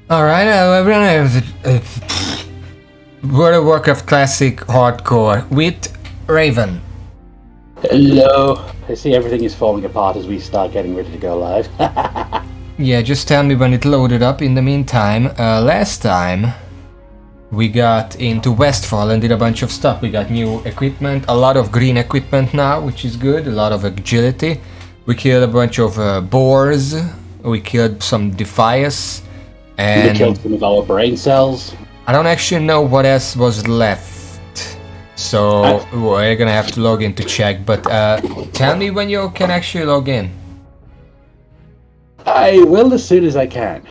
Alright, everyone, I have World of Warcraft Classic Hardcore with Raven. Hello. I see everything is falling apart as we start getting ready to go live. Yeah, just tell me when it loaded up. In the meantime, last time we got into Westfall and did a bunch of stuff. We got new equipment, a lot of green equipment now, which is good, a lot of agility. We killed a bunch of boars, we killed some Defias, and we killed some of our brain cells. I don't actually know what else was left, so we're gonna have to log in to check, but tell me when you can actually log in. I will as soon as I can.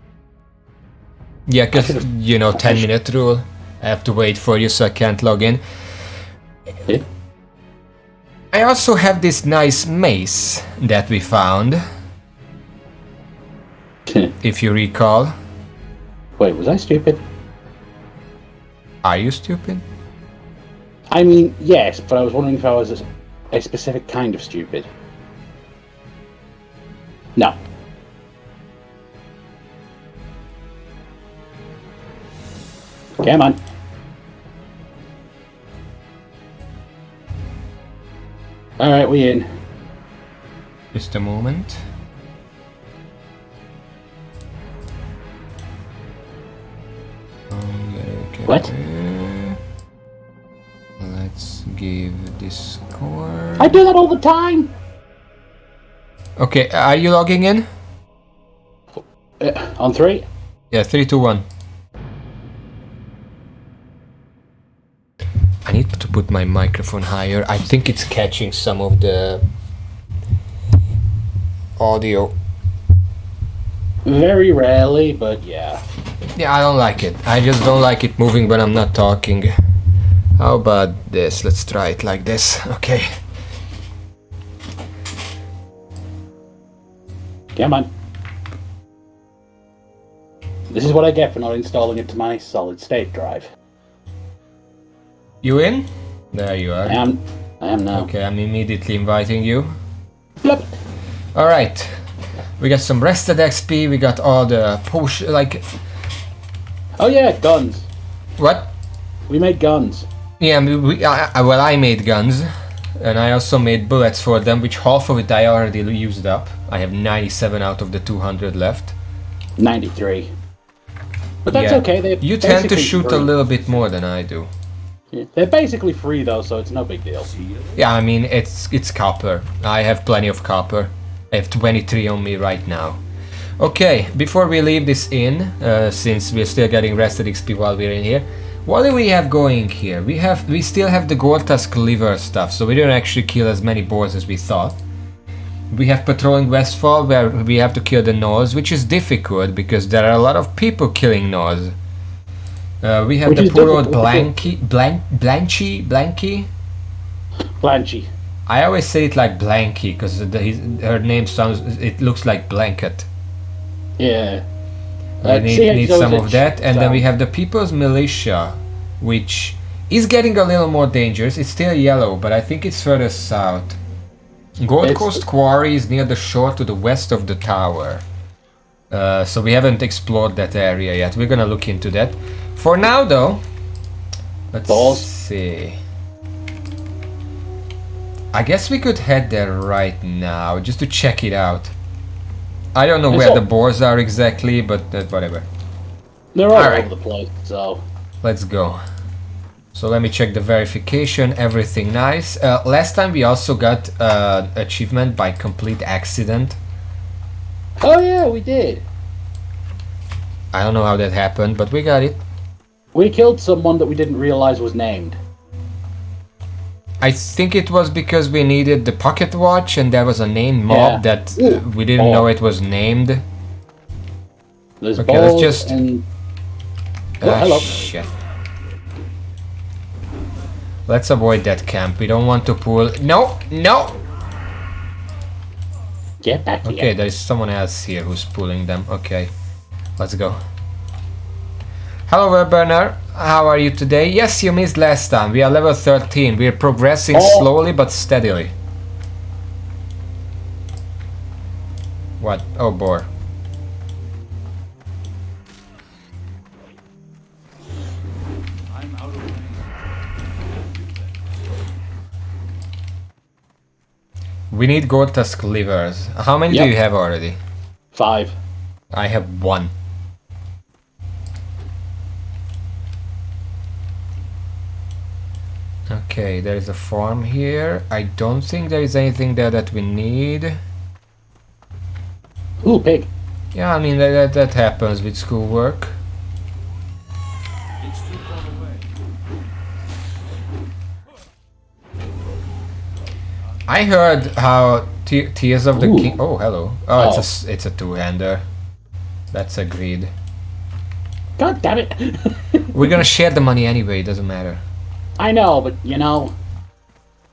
Yeah, because, you know, 10-minute rule. I have to wait for you, so I can't log in. Yeah. I also have this nice mace that we found, if you recall. Wait, was I stupid? Are you stupid? I mean, yes, but I was wondering if I was a specific kind of stupid. No. Come on. Alright, we in. Just a moment. What? Let's give this score. I do that all the time! Okay, are you logging in? On 3? Yeah, 3, 2, 1. I need to put my microphone higher. I think it's catching some of the audio. Very rarely, but yeah. Yeah, I don't like it. I just don't like it moving when I'm not talking. How about this? Let's try it like this. Okay. Come on. This is what I get for not installing it to my solid state drive. You in? There you are. I am now. Okay, I'm immediately inviting you. Flip. Alright. We got some rested XP, we got all the potion, like... Oh yeah, guns. What? We made guns. Yeah, well, I made guns. And I also made bullets for them, which half of it I already used up. I have 97 out of the 200 left. 93. But that's Yeah. okay. You tend to shoot a little bit more than I do. Yeah. They're basically free though, so it's no big deal. Yeah, I mean, it's copper. I have plenty of copper. I have 23 on me right now. Okay, before we leave this inn, since we're still getting rested XP while we're in here, what do we have going here? We still have the Gortusk liver stuff, so we didn't actually kill as many boars as we thought. We have patrolling Westfall, where we have to kill the Gnoz, which is difficult because there are a lot of people killing Gnoz. We have the poor old Blanchy. I always say it like Blanky because her name sounds. It looks like blanket. Yeah. We need some of that, and then we have the People's Militia, which is getting a little more dangerous. It's still yellow, but I think it's further south. Gold Coast Quarry is near the shore to the west of the tower. So we haven't explored that area yet. We're gonna look into that. For now, though, let's see. I guess we could head there right now, just to check it out. I don't know where the boars are exactly, but whatever. They're all over the place, so... Let's go. So let me check the verification, everything nice. Last time we also got achievement by complete accident. Oh yeah, we did. I don't know how that happened, but we got it. We killed someone that we didn't realize was named. I think it was because we needed the pocket watch and there was a named mob that we didn't know it was named. There's okay, let's just... and... hello. Shit. Let's avoid that camp. We don't want to pull... No! No! Get back here. Okay, there is someone else here who's pulling them. Okay. Let's go. Hello, Webburner. How are you today? Yes, you missed last time. We are level 13. We are progressing slowly but steadily. What? Oh, boar. We need goat tusk livers. How many do Yep. you have already? 5. I have 1. Okay, there is a farm here. I don't think there is anything there that we need. Ooh, pig. Yeah, I mean that happens with schoolwork. I heard how Tears of the Ooh. King. Oh, hello. Oh, it's a two-hander. That's agreed. God damn it. We're gonna share the money anyway. It doesn't matter. I know, but you know.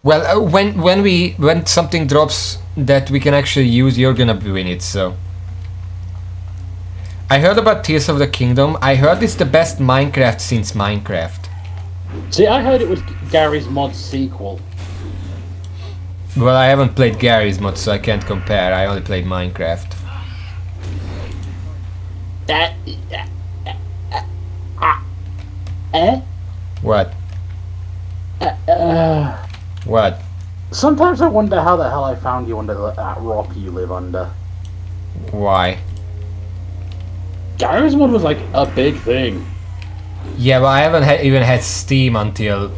Well, when something drops that we can actually use, you're gonna win it. So. I heard about Tears of the Kingdom. I heard it's the best Minecraft since Minecraft. See, I heard it was Gary's mod sequel. Well, I haven't played Gary's mod, so I can't compare. I only played Minecraft. What? What? Sometimes I wonder how the hell I found you under that rock you live under. Why? Gary's mod was like a big thing. Yeah, but I haven't even had Steam until...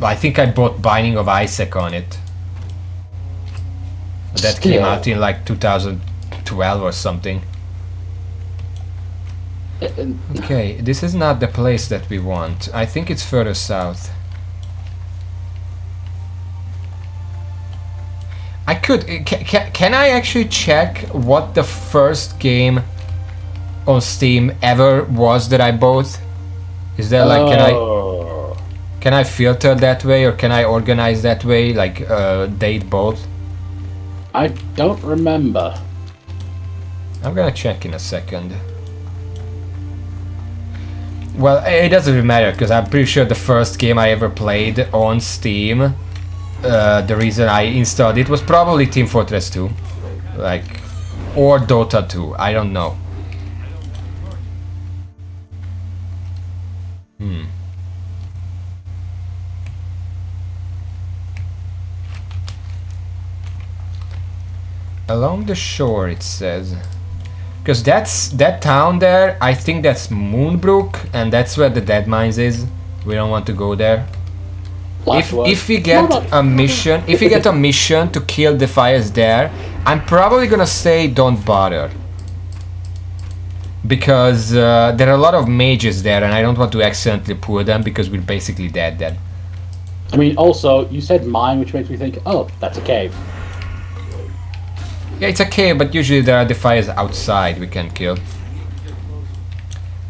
I think I bought Binding of Isaac on it. That came out in like 2012 or something. Okay, this is not the place that we want. I think it's further south. I could... Can I actually check what the first game on Steam ever was that I bought? Is there like... Can I filter that way, or can I organize that way, like date both? I don't remember. I'm gonna check in a second. Well, it doesn't really matter, because I'm pretty sure the first game I ever played on Steam, the reason I installed it was probably Team Fortress 2. Like, or Dota 2, I don't know. Along the shore, it says. Because that town there, I think that's Moonbrook, and that's where the Dead Mines is. We don't want to go there. If we get a mission, to kill the fires there, I'm probably gonna say don't bother. Because there are a lot of mages there, and I don't want to accidentally pull them because we're basically dead then. I mean, also, you said mine, which makes me think, oh, that's a cave. Yeah, it's a cave, but usually there are the fires outside we can kill.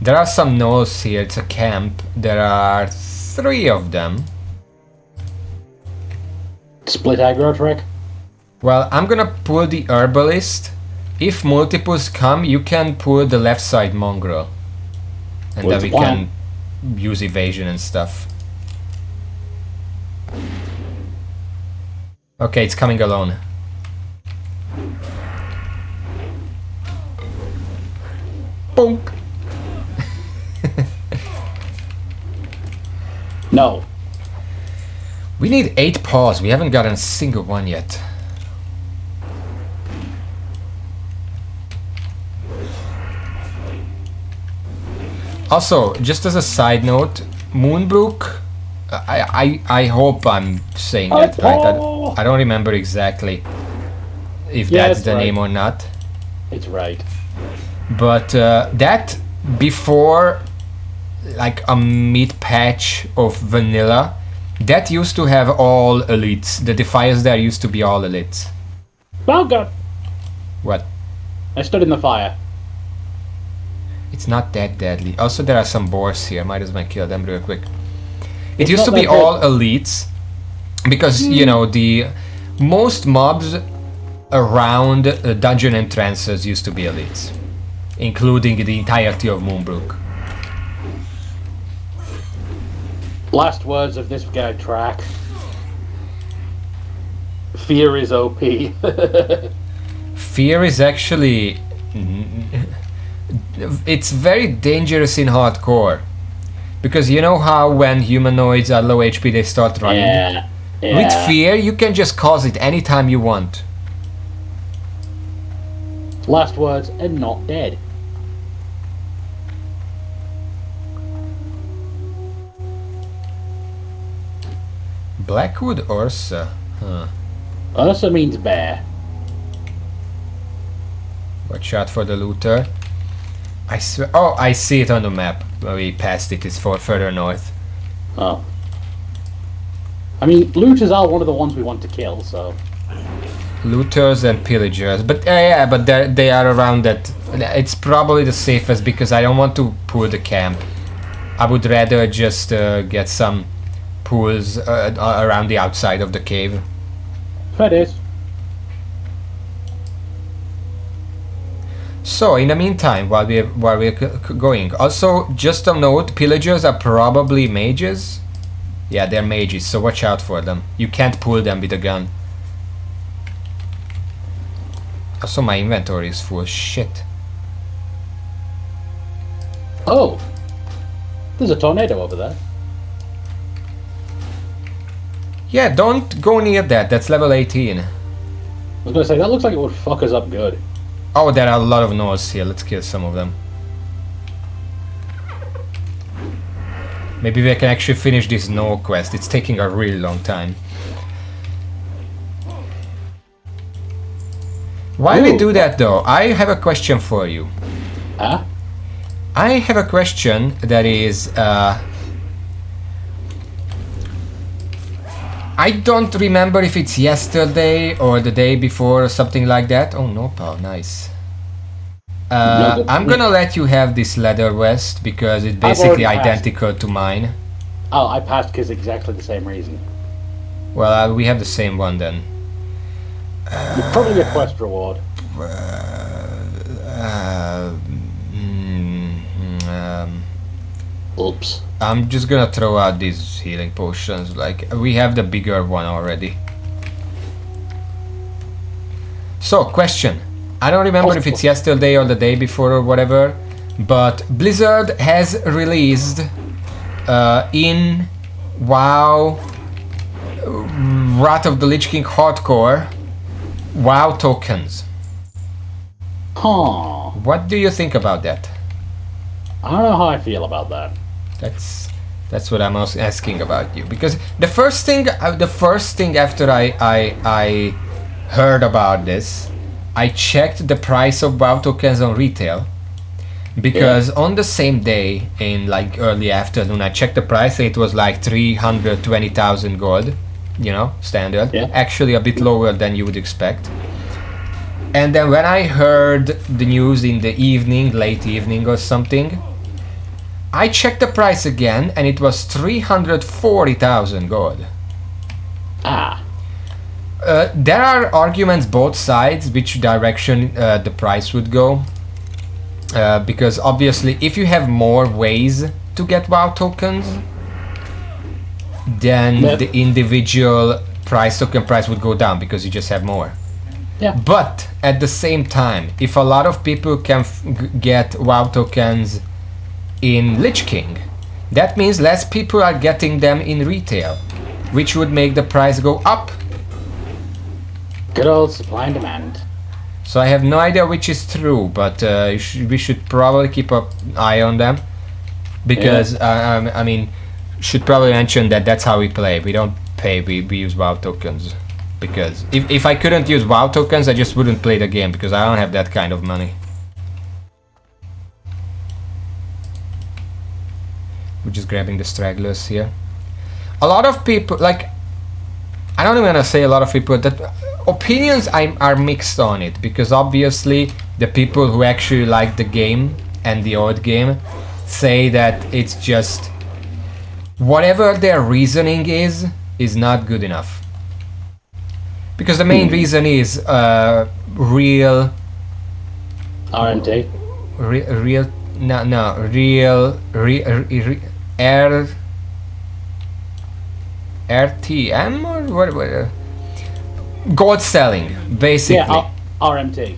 There are some gnolls here, it's a camp. There are 3 of them. Split aggro trick? Well, I'm gonna pull the herbalist. If multiples come, you can pull the left side mongrel. And then we can use evasion and stuff. Okay, it's coming alone. Bonk! No. We need 8 paws, we haven't gotten a single one yet. Also, just as a side note, Moonbrook, I hope I'm saying that right. I don't remember exactly if that's the name or not. It's right. But that before, like a mid patch of vanilla, that used to have all elites. The Defiers there used to be all elites. Oh god! What? I stood in the fire. It's not that deadly. Also, there are some boars here. Might as well kill them real quick. It used to be all elites, because you know the most mobs around dungeon entrances used to be elites, including the entirety of Moonbrook. Last words of this guy track. Fear is OP. Fear is actually... It's very dangerous in hardcore. Because you know how when humanoids are low HP they start running? Yeah. With fear, you can just cause it anytime you want. Last words, and not dead. Blackwood Ursa. Huh. Ursa means bear. Watch out for the looter. I swear. Oh, I see it on the map. We passed it. It's further north. Oh. I mean, looters are one of the ones we want to kill, so... Looters and pillagers. But yeah, but they are around that. It's probably the safest because I don't want to pull the camp. I would rather just get some pools around the outside of the cave. Fair days. So, in the meantime, while we're going, also just a note: pillagers are probably mages. Yeah, they're mages, so watch out for them. You can't pull them with a gun. Also, my inventory is full. Shit. Oh! There's a tornado over there. Yeah, don't go near that. That's level 18. I was gonna say, that looks like it would fuck us up good. Oh, there are a lot of gnolls here. Let's kill some of them. Maybe we can actually finish this gnoll quest. It's taking a really long time. While we do that though, I have a question for you. Huh? I have a question that is... I don't remember if it's yesterday or the day before or something like that. Oh, no, pal, nice. I'm gonna let you have this leather vest because it's basically identical to mine. Oh, I passed because exactly the same reason. Well, we have the same one then. Probably a quest reward. Oops. I'm just gonna throw out these healing potions. Like, we have the bigger one already. So, question. I don't remember if it's yesterday or the day before or whatever, but Blizzard has released in WoW Wrath of the Lich King Hardcore WoW tokens. Huh. What do you think about that? I don't know how I feel about that. That's what I'm asking about you, because the first thing after I heard about this, I checked the price of WoW tokens on retail, because on the same day in like early afternoon I checked the price and it was like 320,000 gold, you know, standard. Yeah. Actually a bit lower than you would expect. And then when I heard the news in the evening, late evening or something, I checked the price again and it was 340,000 gold. Ah. There are arguments both sides which direction the price would go. Because obviously if you have more ways to get WoW tokens, then the individual token price would go down because you just have more. Yeah. But at the same time, if a lot of people can get WoW tokens in Lich King, that means less people are getting them in retail, which would make the price go up. Good old supply and demand. So I have no idea which is true, but we should probably keep an eye on them, because I mean, should probably mention that that's how we play. We don't pay, we use WoW tokens, because if I couldn't use WoW tokens, I just wouldn't play the game, because I don't have that kind of money. We're just grabbing the stragglers here. A lot of people, like, I don't even want to say a lot of people, that opinions are mixed on it, because obviously the people who actually like the game and the old game say that it's just whatever their reasoning is not good enough, because the main reason is real RMT. real RTM or what? Gold selling, basically. Yeah, RMT.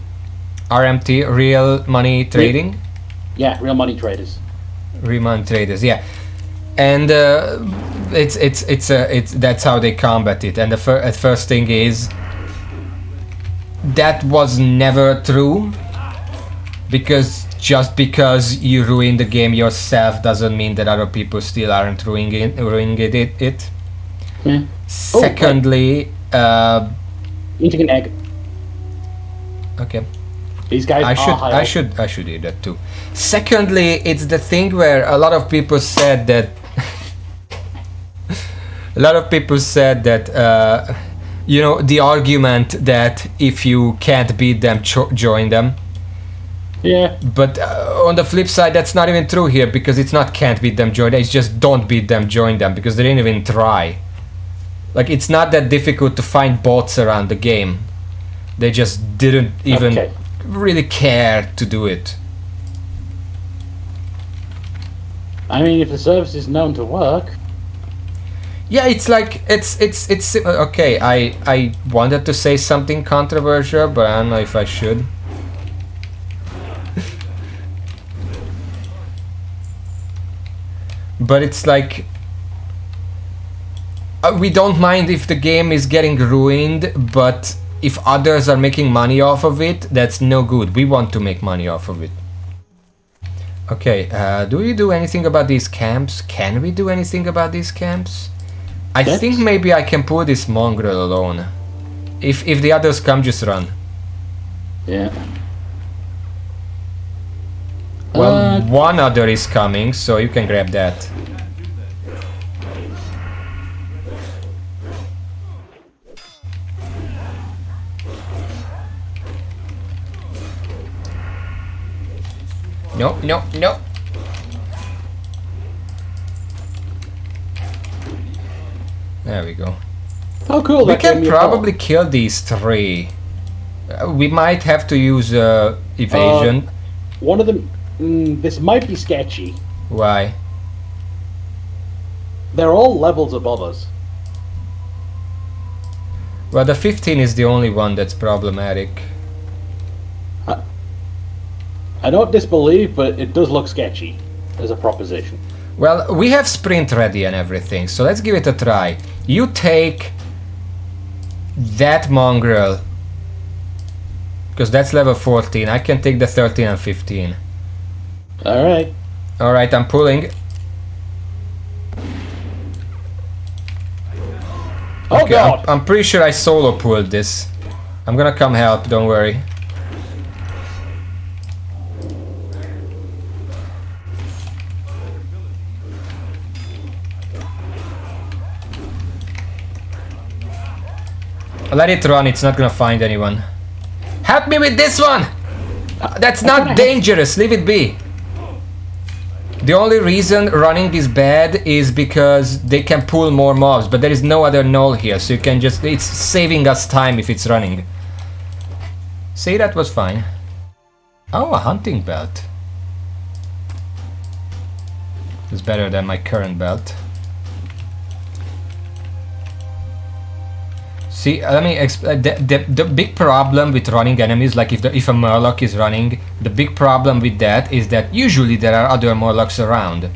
RMT, real money trading. Yeah, real money traders. Real money traders, yeah. And it's that's how they combat it. And the first thing is that was never true, because just because you ruin the game yourself doesn't mean that other people still aren't ruining it. Yeah. Secondly, eating an egg. Okay. These guys I should do that too. Secondly, it's the thing where a lot of people said that you know, the argument that if you can't beat them, join them. Yeah. But on the flip side, that's not even true here, because it's not can't beat them, join them. It's just don't beat them, join them, because they didn't even try. Like, it's not that difficult to find bots around the game. They just didn't even really care to do it. I mean, if the service is known to work. Yeah, it's like it's okay. I wanted to say something controversial, but I don't know if I should. But it's like we don't mind if the game is getting ruined, but if others are making money off of it, that's no good. We want to make money off of it. Okay, do we do anything about these camps? Can we do anything about these camps? I think maybe I can pull this mongrel alone. If the others come, just run. Yeah. Well, one other is coming, so you can grab that. No, no, no. There we go. Oh, cool. We can probably kill these three. We might have to use evasion. One of them... this might be sketchy. Why? They're all levels above us. Well, the 15 is the only one that's problematic. I don't disbelieve, but it does look sketchy as a proposition. Well, we have sprint ready and everything, so let's give it a try. You take that mongrel, because that's level 14. I can take the 13 and 15. Alright. Alright, I'm pulling. Oh, okay, God! I'm pretty sure I solo pulled this. I'm gonna come help, don't worry. Let it run, it's not gonna find anyone. Help me with this one! That's not dangerous, leave it be. The only reason running is bad is because they can pull more mobs, but there is no other null here, so you can just... It's saving us time if it's running. See, that was fine. Oh, a hunting belt. It's better than my current belt. See, let me the big problem with running enemies, like if a Murloc is running, the big problem with that is that usually there are other Murlocs around.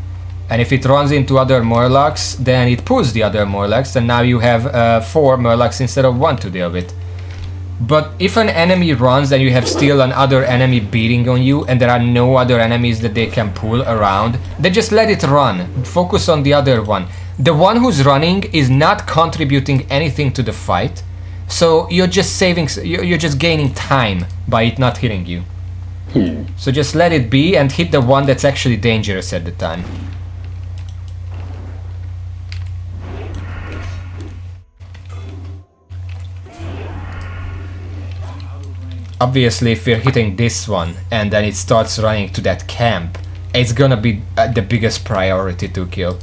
And if it runs into other Murlocs, then it pulls the other Murlocs, and now you have 4 Murlocs instead of 1 to deal with. But if an enemy runs and you have still another enemy beating on you, and there are no other enemies that they can pull around, then just let it run. Focus on the other one. The one who's running is not contributing anything to the fight, so you're just you're just gaining time by it not hitting you. So just let it be and hit the one that's actually dangerous at the time. Obviously, if you're hitting this one and then it starts running to that camp, it's gonna be the biggest priority to kill.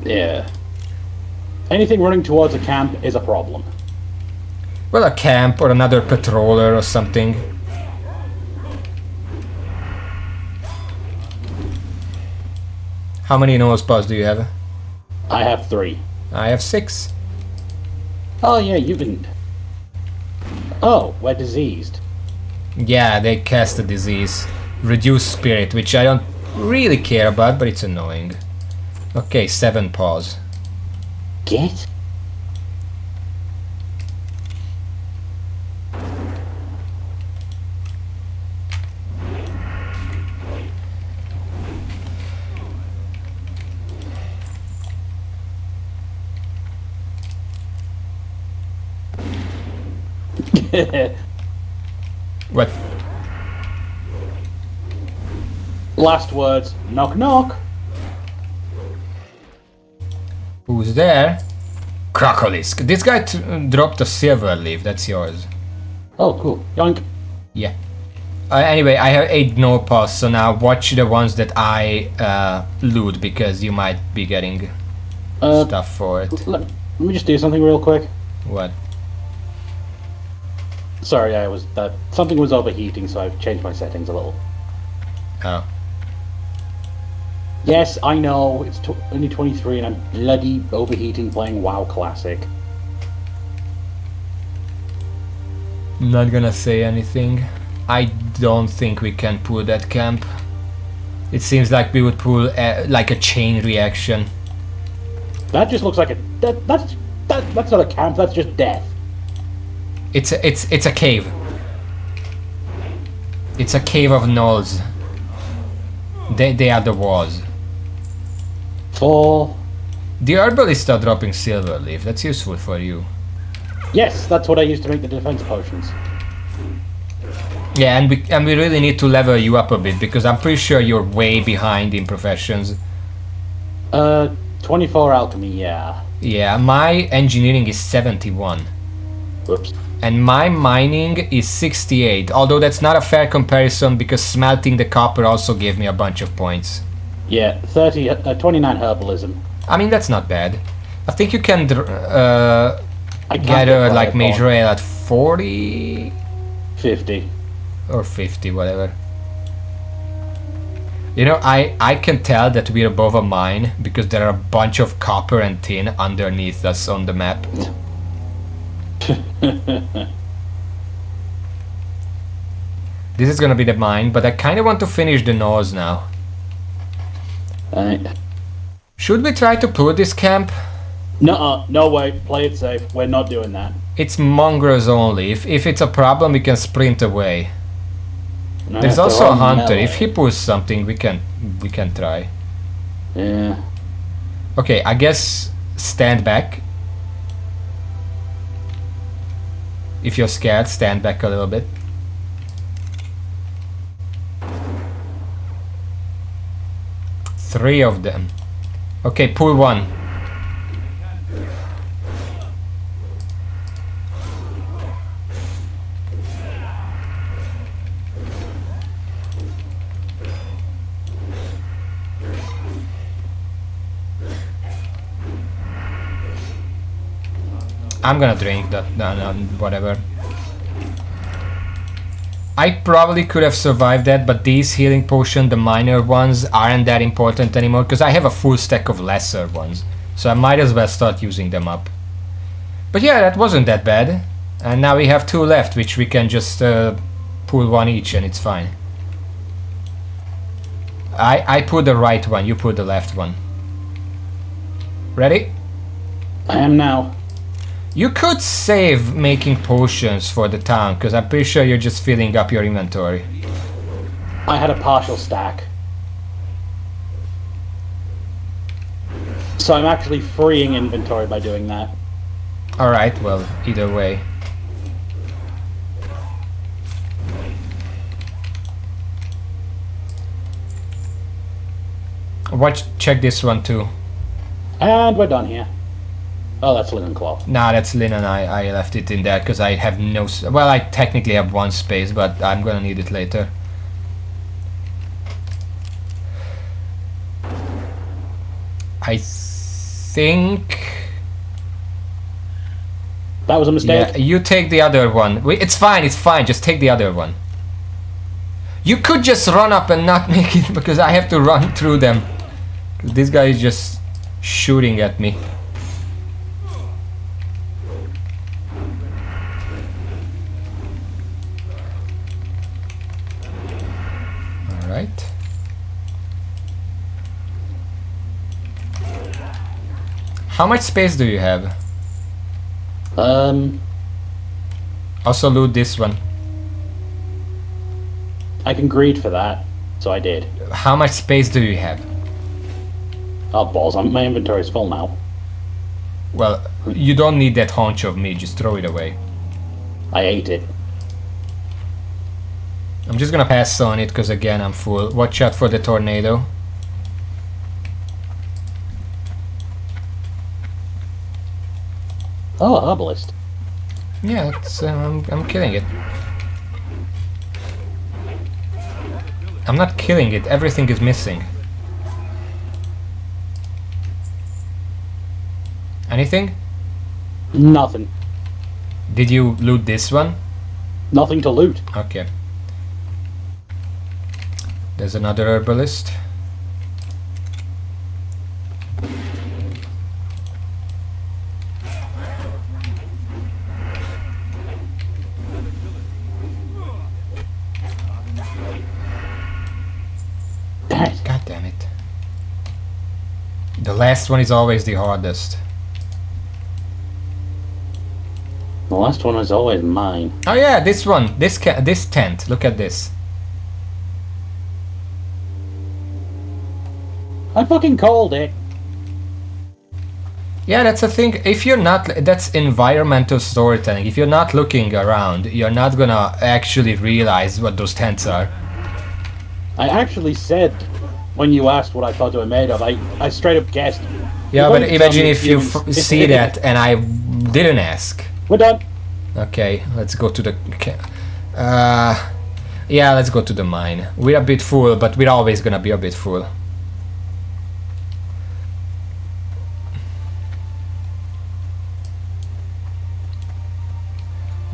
Yeah. Anything running towards a camp is a problem. Well, a camp or another patroller or something. How many nose paws do you have? I have 3. I have 6. Oh yeah, you didn't. Oh, we're diseased. Yeah, they cast a disease. Reduce spirit, which I don't really care about, but it's annoying. Okay, 7 paws. Get? What? Last words. Knock knock. Who's there? Crocolisk. This guy dropped a silver leaf. That's yours. Oh, cool. Yoink. Yeah. Anyway, I have 8 no pulse, so now watch the ones that I loot, because you might be getting stuff for it. Let me just do something real quick. What? Sorry, something was overheating, so I've changed my settings a little. Oh. Yes, I know, it's only 23 and I'm bloody overheating playing WoW Classic. Not gonna say anything. I don't think we can pull that camp. It seems like we would pull like a chain reaction. That just looks like that's not a camp, that's just death. It's a cave. It's a cave of gnolls. They are the walls. Full. The herbalists are dropping silver leaf. That's useful for you. Yes, that's what I used to make the defense potions. Yeah, and we really need to level you up a bit, because I'm pretty sure you're way behind in professions. 24 alchemy, yeah. Yeah, my engineering is 71. Whoops. And my mining is 68, although that's not a fair comparison because smelting the copper also gave me a bunch of points. Yeah, 29 herbalism. I mean, that's not bad. I think you can get like major ale at 40? 50. Or 50, whatever. You know, I can tell that we're above a mine because there are a bunch of copper and tin underneath us on the map. This is gonna be the mine, but I kinda want to finish the nose now. Right. Should we try to pull this camp? No way, play it safe. We're not doing that. It's mongrels only. If it's a problem, we can sprint away. No, There's also a hunter. melee. If he pulls something, we can try. Yeah. Okay, I guess stand back. If you're scared, stand back a little bit. Three of them. Okay, pull one. I'm gonna drink that, no, whatever. I probably could have survived that, but these healing potions, the minor ones, aren't that important anymore because I have a full stack of lesser ones. So I might as well start using them up. But yeah, that wasn't that bad. And now we have 2 left, which we can just pull one each and it's fine. I pulled the right one, you pulled the left one. Ready? I am now. You could save making potions for the town, because I'm pretty sure you're just filling up your inventory. I had a partial stack. So I'm actually freeing inventory by doing that. Alright, well, either way. Check this one too. And we're done here. Oh, that's linen cloth. Nah, that's linen. I left it in there because I have no... Well, I technically have 1 space, but I'm gonna need it later. I think... That was a mistake. Yeah, you take the other one. It's fine, just take the other one. You could just run up and not make it, because I have to run through them. This guy is just shooting at me. Alright. How much space do you have? Also loot this one. I can greed for that, so I did. How much space do you have? Oh balls, my inventory's full now. Well, you don't need that haunch of me, just throw it away. I ate it. I'm just gonna pass on it, because again I'm full. Watch out for the tornado. Oh, a herbalist. Yeah, it's, I'm killing it. I'm not killing it, everything is missing. Anything? Nothing. Did you loot this one? Nothing to loot. Okay. There's another herbalist. God damn it. The last one is always the hardest. The last one is always mine. Oh yeah, this one. This tent. Look at this. I fucking called it. Yeah, that's a thing. If you're not... That's environmental storytelling. If you're not looking around, you're not gonna actually realize what those tents are. I actually said, when you asked what I thought they were made of, I straight up guessed. Yeah, but imagine if you see that and I didn't ask. We're done. Okay, let's go to the... yeah, let's go to the mine. We're a bit full, but we're always gonna be a bit full.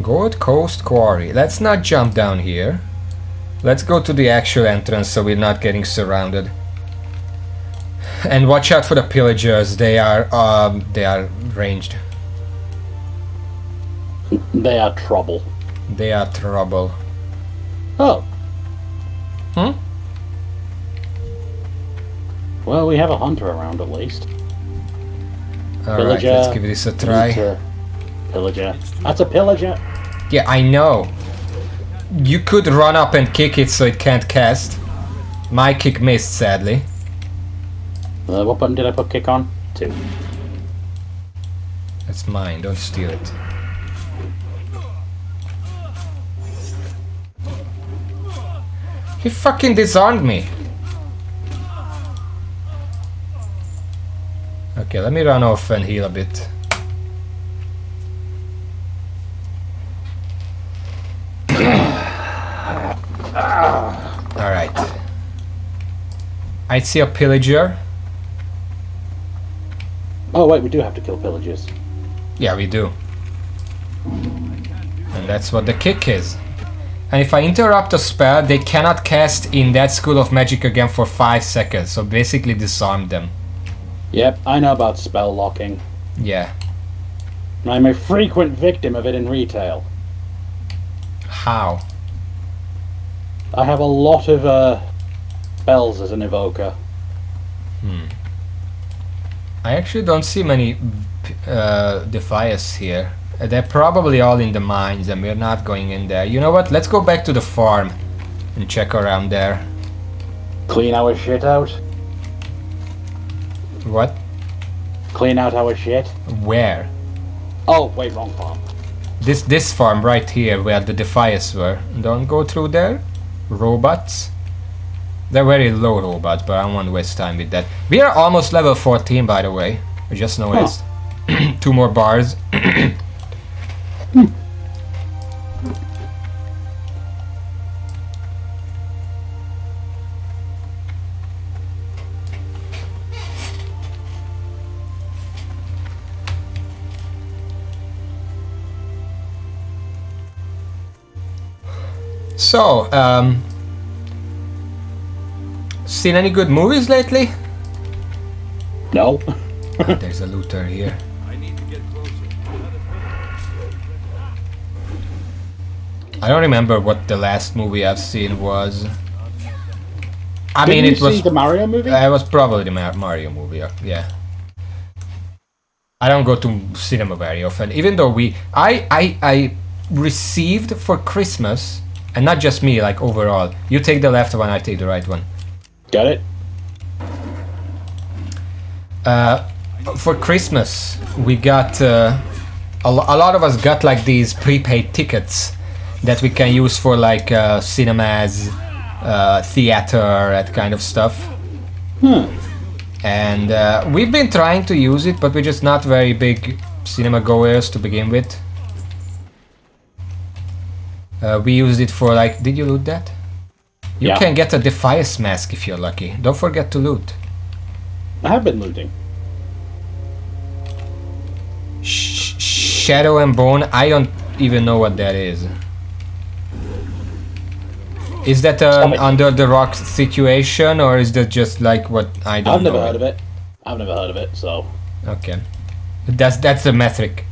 Gold Coast Quarry. Let's not jump down here. Let's go to the actual entrance so we're not getting surrounded. And watch out for the pillagers. They are ranged. They are trouble. They are trouble. Oh. Hmm? Well, we have a hunter around at least. Alright, let's give this a try. Pillager. That's a pillager. Yeah, I know. You could run up and kick it so it can't cast. My kick missed, sadly. What button did I put kick on? 2. That's mine, don't steal it. He fucking disarmed me. Okay, let me run off and heal a bit. Alright. I see a pillager. Oh wait, we do have to kill pillagers. Yeah, we do. And that's what the kick is. And if I interrupt a spell, they cannot cast in that school of magic again for 5 seconds. So basically disarm them. Yep, I know about spell locking. Yeah. I'm a frequent victim of it in retail. How? I have a lot of spells as an evoker. I actually don't see many Defias here. They're probably all in the mines and we're not going in there. You know what? Let's go back to the farm and check around there. Clean our shit out? What? Clean out our shit? Where? Oh, wait, wrong farm. This farm right here where the Defias were. Don't go through there. Robots. They're very low robots, but I don't want to waste time with that. We are almost level 14, by the way. I just noticed. 2 more bars. So, seen any good movies lately? No. There's a looter here. I don't remember what the last movie I've seen was. Did you see the Mario movie? It was probably the Mario movie, yeah. I don't go to cinema very often, even though I received for Christmas, and not just me, like overall. You take the left one, I take the right one. Got it? For Christmas, we got a lot of us got like these prepaid tickets that we can use for like cinemas, theater, that kind of stuff. And we've been trying to use it, but we're just not very big cinema goers to begin with. We used it for like... Did you loot that? You can get a Defiance mask if you're lucky. Don't forget to loot. I have been looting. Shadow and Bone, I don't even know what that is. Is that an under the rock situation, or is that just like what I don't I've know? never heard of it. I've never heard of it, so... Okay. That's the metric.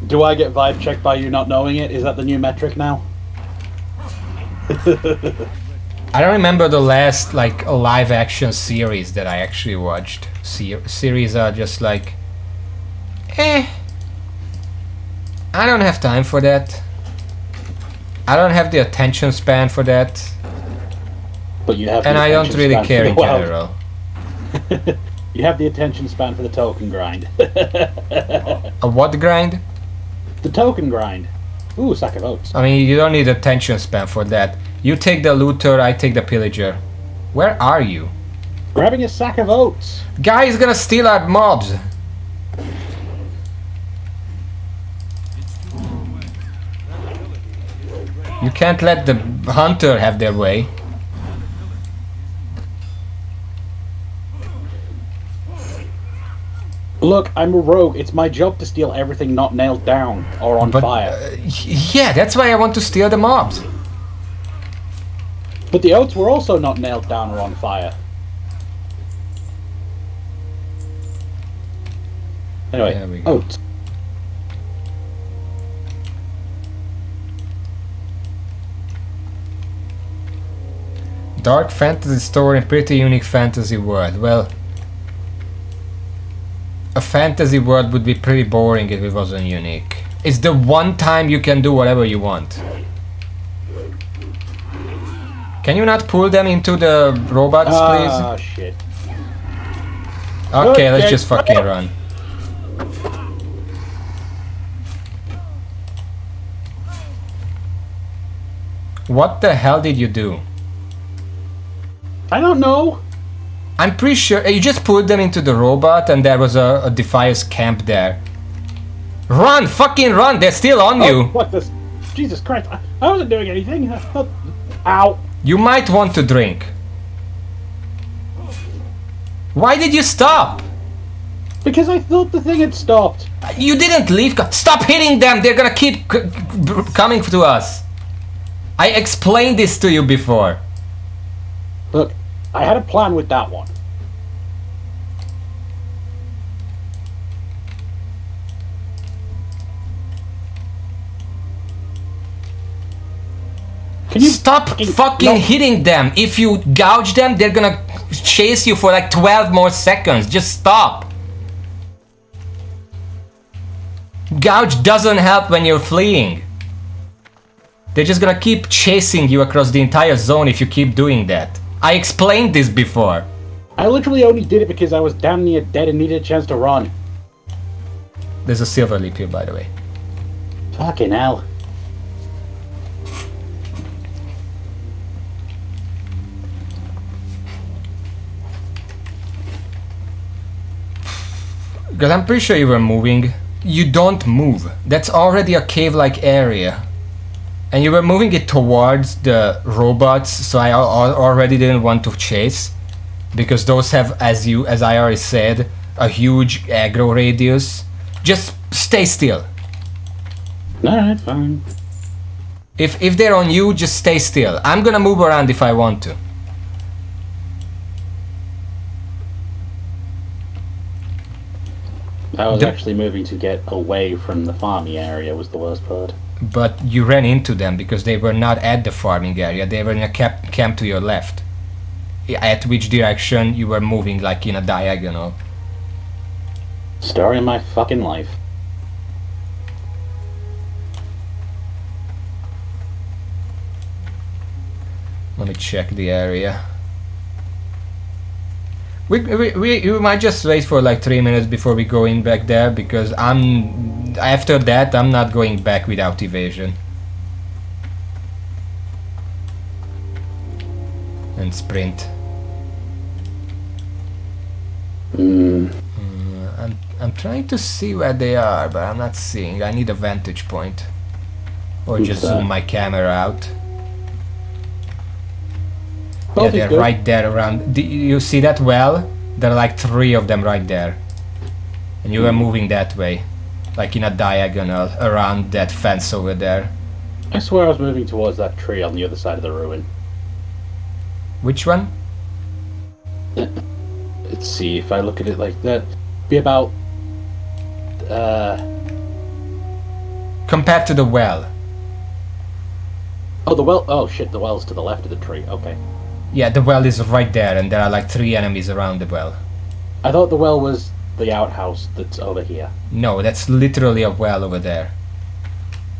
Do I get vibe checked by you not knowing it? Is that the new metric now? I don't remember the last like live action series that I actually watched. Series are just like... I don't have time for that. I don't have the attention span for that. But you have and I don't really care in general. You have the attention span for the token grind. A what grind? The token grind. Ooh, sack of oats. I mean, you don't need attention span for that. You take the looter, I take the pillager. Where are you? Grabbing a sack of oats. Guy is gonna steal our mobs. You can't let the hunter have their way. Look, I'm a rogue. It's my job to steal everything not nailed down or on fire. Yeah, that's why I want to steal the mobs. But the oats were also not nailed down or on fire. Anyway, oats. Dark fantasy story and pretty unique fantasy world. Well, a fantasy world would be pretty boring if it wasn't unique. It's the one time you can do whatever you want. Can you not pull them into the robots, please? Ah, shit. Okay, let's just fucking run. What the hell did you do? I don't know. I'm pretty sure you just pulled them into the robot and there was a Defiance camp there. Run! Fucking run! They're still on you! What this? Jesus Christ! I wasn't doing anything. Ow! You might want to drink. Why did you stop? Because I thought the thing had stopped. You didn't leave. Stop hitting them! They're gonna keep coming to us. I explained this to you before. Look, I had a plan with that one. Can you stop fucking hitting them? If you gouge them, they're gonna chase you for like 12 more seconds. Just stop. Gouge doesn't help when you're fleeing. They're just gonna keep chasing you across the entire zone if you keep doing that. I explained this before. I literally only did it because I was damn near dead and needed a chance to run. There's a silver leap here, by the way. Fucking hell. Because I'm pretty sure you were moving. You don't move. That's already a cave-like area. And you were moving it towards the robots, so I already didn't want to chase. Because those have, as I already said, a huge aggro radius. Just stay still. Alright, fine. If they're on you, just stay still. I'm gonna move around if I want to. I was actually moving to get away from the farming area was the worst part. But you ran into them because they were not at the farming area. They were in a camp to your left. At which direction you were moving, like in a diagonal. Story of my fucking life. Let me check the area. We might just wait for like 3 minutes before we go in back there, because after that I'm not going back without evasion. And sprint. I'm trying to see where they are, but I'm not seeing. I need a vantage point. Or just zoom my camera out. Yeah, they're right there around. You see that well? There are like 3 of them right there. And you were moving that way. Like in a diagonal around that fence over there. I swear I was moving towards that tree on the other side of the ruin. Which one? Let's see, if I look at it like that, be about compared to the well. Oh, the well. Oh shit, the well's to the left of the tree. Okay. Yeah, the well is right there, and there are like 3 enemies around the well. I thought the well was the outhouse that's over here. No, that's literally a well over there.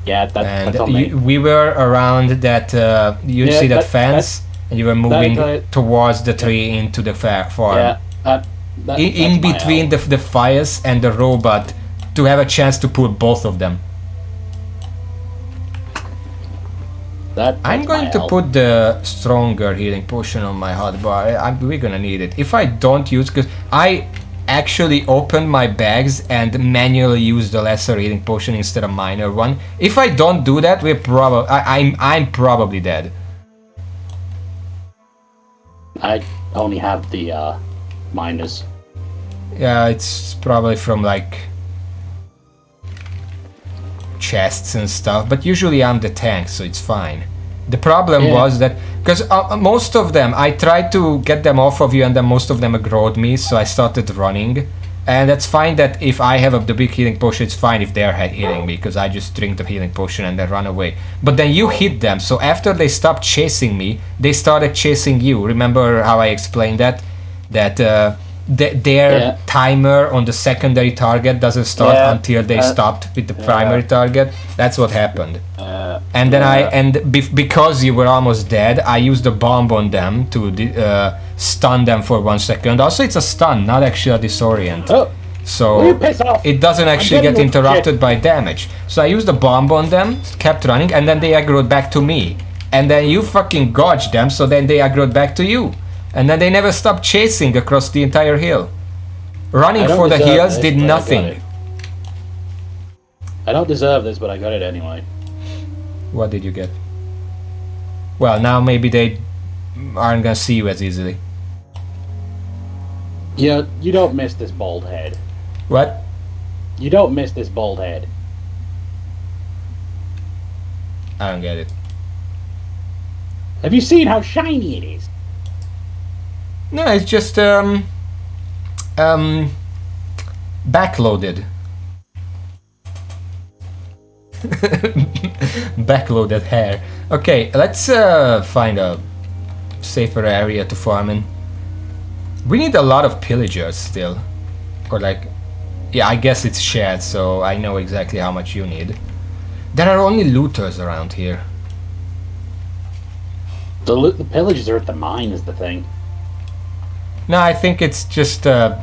Yeah, that's on me. We were around that. You see that fence, and you were moving towards the tree into the farm. Yeah. In between the fires and the robot, to have a chance to put both of them. I'm going to put the stronger healing potion on my hotbar. We're gonna need it. If I don't use, because I actually opened my bags and manually used the lesser healing potion instead of minor one. If I don't do that, I'm probably dead. I only have the minors. Yeah, it's probably from like chests and stuff, but usually I'm the tank, so it's fine. The problem was that because most of them I tried to get them off of you, and then most of them aggroed me, so I started running. And that's fine that if I have the big healing potion, it's fine if they're hitting me, because I just drink the healing potion and then run away. But then you hit them, so after they stopped chasing me, they started chasing you. Remember how I explained that? That their timer on the secondary target doesn't start until they stopped with the primary target. That's what happened. And then because you were almost dead, I used a bomb on them to stun them for 1 second. Also, it's a stun, not actually a disorient. So it doesn't actually get interrupted by damage. So I used a bomb on them, kept running, and then they aggroed back to me. And then you fucking dodged them, so then they aggroed back to you. And then they never stopped chasing across the entire hill. Running for the hills did nothing. I don't deserve this, but I got it anyway. What did you get? Well, now maybe they aren't gonna see you as easily. Yeah, you don't miss this bald head. What? You don't miss this bald head. I don't get it. Have you seen how shiny it is? No, it's just backloaded. Backloaded hair. Okay, let's find a safer area to farm in. We need a lot of pillagers still. Or like, yeah, I guess it's shared, so I know exactly how much you need. There are only looters around here. The pillagers are at the mine is the thing. No, I think it's just a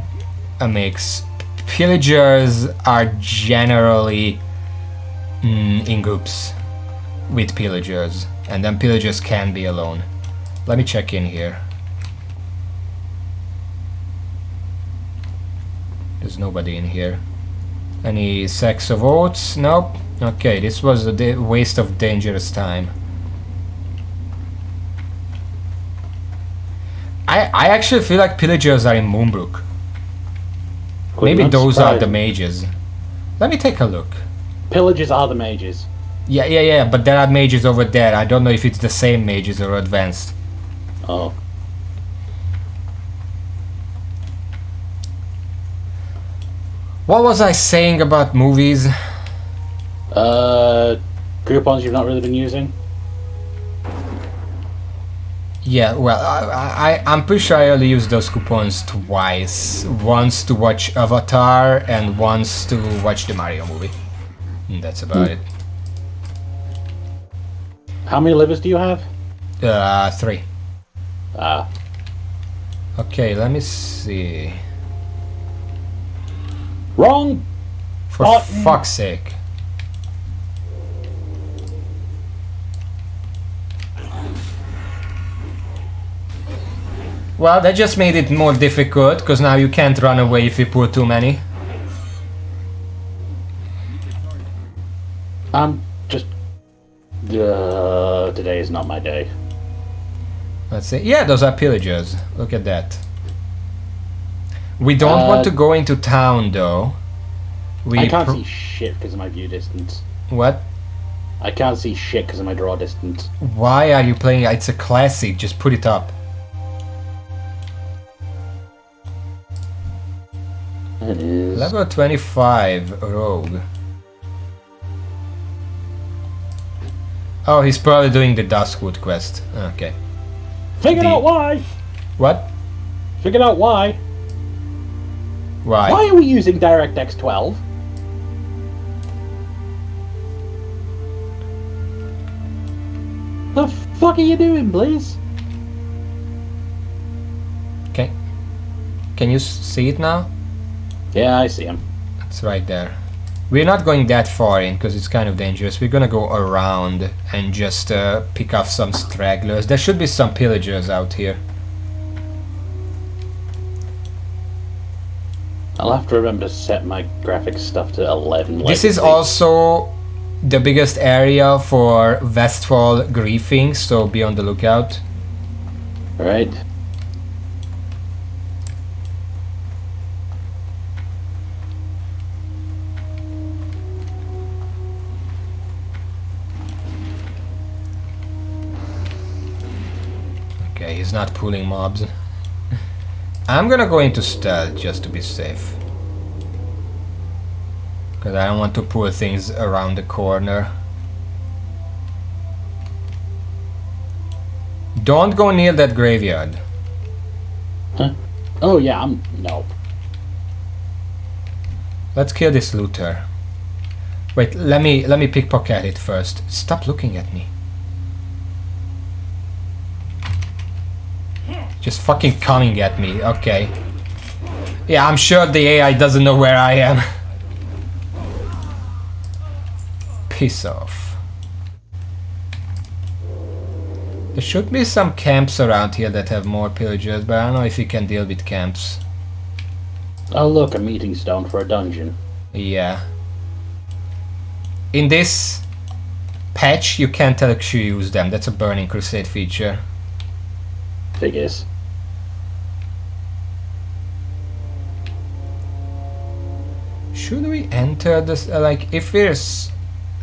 mix. Pillagers are generally in groups with pillagers, and then pillagers can be alone. Let me check in here. There's nobody in here. Any sacks of oats? Nope. Okay, this was a waste of dangerous time. I actually feel like pillagers are in Moonbrook. Maybe those are the mages. Let me take a look. Pillagers are the mages. Yeah, but there are mages over there. I don't know if it's the same mages or advanced. Oh. What was I saying about movies? Coupons you've not really been using? Yeah, well, I'm pretty sure I only used those coupons twice. Once to watch Avatar and once to watch the Mario movie. And that's about it. How many livers do you have? 3. Ah. Okay, let me see. Wrong! For Button. fuck's sake. Well, that just made it more difficult, because now you can't run away if you pull too many. I'm just... today is not my day. Let's see. Yeah, those are pillagers. Look at that. We don't want to go into town, though. I can't see shit because of my view distance. What? I can't see shit because of my draw distance. Why are you playing? It's a classic. Just put it up. It is. Level 25, rogue. Oh, he's probably doing the Duskwood quest. Okay. Figured out why! What? Figured out why. Why? Why are we using DirectX 12? The fuck are you doing, Blaze? Okay. Can you see it now? Yeah, I see him. It's right there. We're not going that far in because it's kind of dangerous. We're gonna go around and just pick off some stragglers. There should be some pillagers out here. I'll have to remember to set my graphics stuff to 11. This is also the biggest area for Westfall griefing, so be on the lookout. Alright. Okay, he's not pulling mobs. I'm gonna go into stealth just to be safe. Because I don't want to pull things around the corner. Don't go near that graveyard. Huh? Oh yeah, no. Let's kill this looter. Wait, let me pickpocket it first. Stop looking at me. Just fucking coming at me, okay. Yeah, I'm sure the AI doesn't know where I am. Piss off. There should be some camps around here that have more pillagers, but I don't know if you can deal with camps. Oh look, a meeting stone for a dungeon. Yeah. In this patch, you can't actually use them. That's a Burning Crusade feature. Figures. Should we enter this? Like, if we're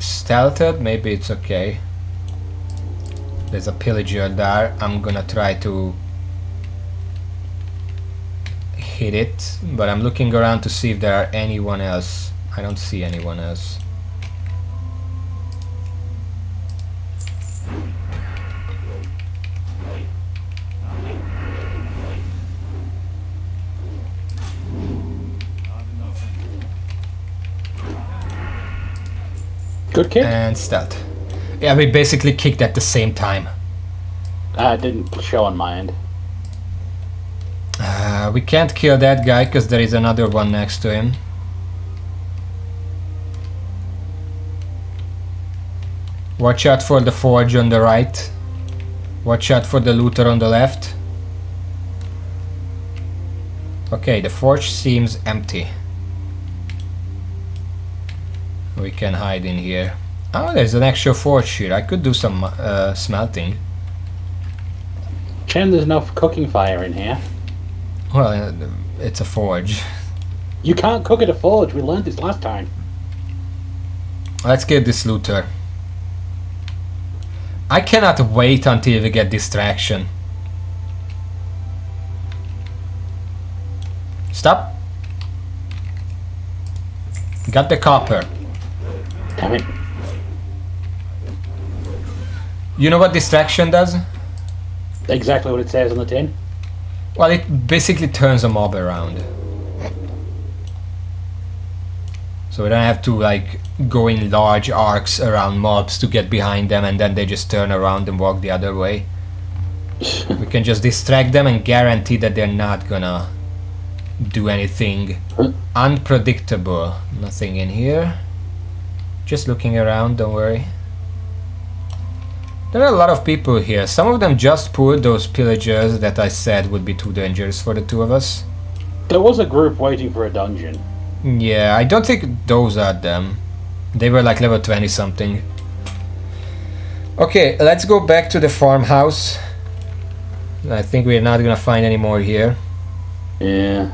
stealthed, maybe it's okay. There's a pillager there. I'm gonna try to hit it, but I'm looking around to see if there are anyone else. I don't see anyone else. Good kick. And stealth. Yeah, we basically kicked at the same time. Didn't show on my end. We can't kill that guy because there is another one next to him. Watch out for the forge on the right. Watch out for the looter on the left. Okay, the forge seems empty. We can hide in here. Oh, there's an actual forge here. I could do some smelting. Shame there's no cooking fire in here. Well, it's a forge. You can't cook at a forge. We learned this last time. Let's get this looter. I cannot wait until we get distraction. Stop. Got the copper. Damn it. You know what distraction does? Exactly what it says on the tin. Well, it basically turns a mob around. So we don't have to like go in large arcs around mobs to get behind them and then they just turn around and walk the other way. We can just distract them and guarantee that they're not gonna do anything unpredictable. Nothing in here. Just looking around, don't worry. There are a lot of people here. Some of them just pulled those pillagers that I said would be too dangerous for the two of us. There was a group waiting for a dungeon. Yeah, I don't think those are them. They were like level 20 something. Okay, let's go back to the farmhouse. I think we're not gonna find any more here. Yeah.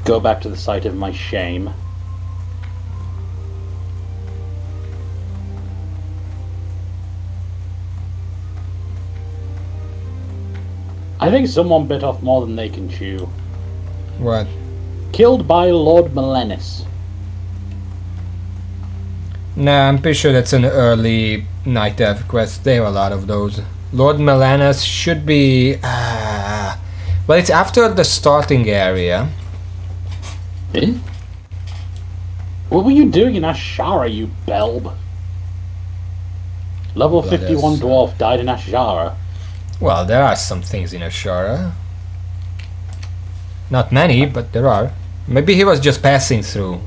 Go back to the site of my shame. I think someone bit off more than they can chew. What? Killed by Lord Melenis. Nah, I'm pretty sure that's an early night elf quest. There are a lot of those. Lord Melenis should be... well, it's after the starting area. Eh? What were you doing in Ashara, you belb? Level 51 dwarf died in Ashara. Well, there are some things in Ashara. Not many, but there are. Maybe he was just passing through,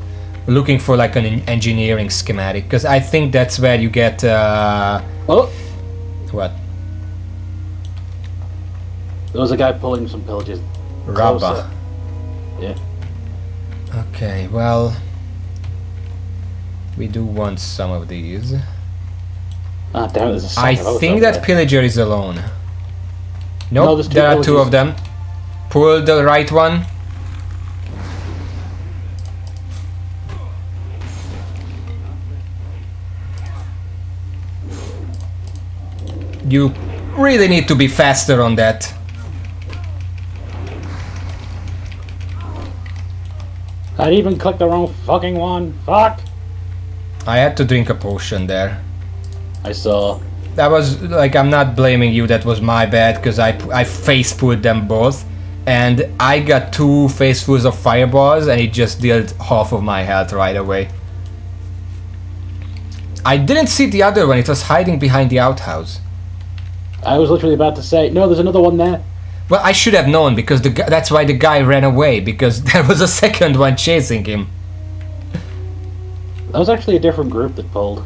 looking for like an engineering schematic, because I think that's where you get... Oh! What? There was a guy pulling some pillages. Rabba. Closer. Yeah. Okay, well... We do want some of these. Ah, damn it, there's a sack I of oats think over that there. pillager is alone. No, Nope, there's two there are two pillagers. of them. Pull the right one. You really need to be faster on that. I'd even clicked the wrong fucking one. Fuck! I had to drink a potion there. I saw. That was like, I'm not blaming you, that was my bad, because I face pulled them both. And I got two facefuls of fireballs and it just dealt half of my health right away. I didn't see the other one, it was hiding behind the outhouse. I was literally about to say, no, there's another one there. Well, I should have known, because that's why the guy ran away, because there was a second one chasing him. That was actually a different group that pulled.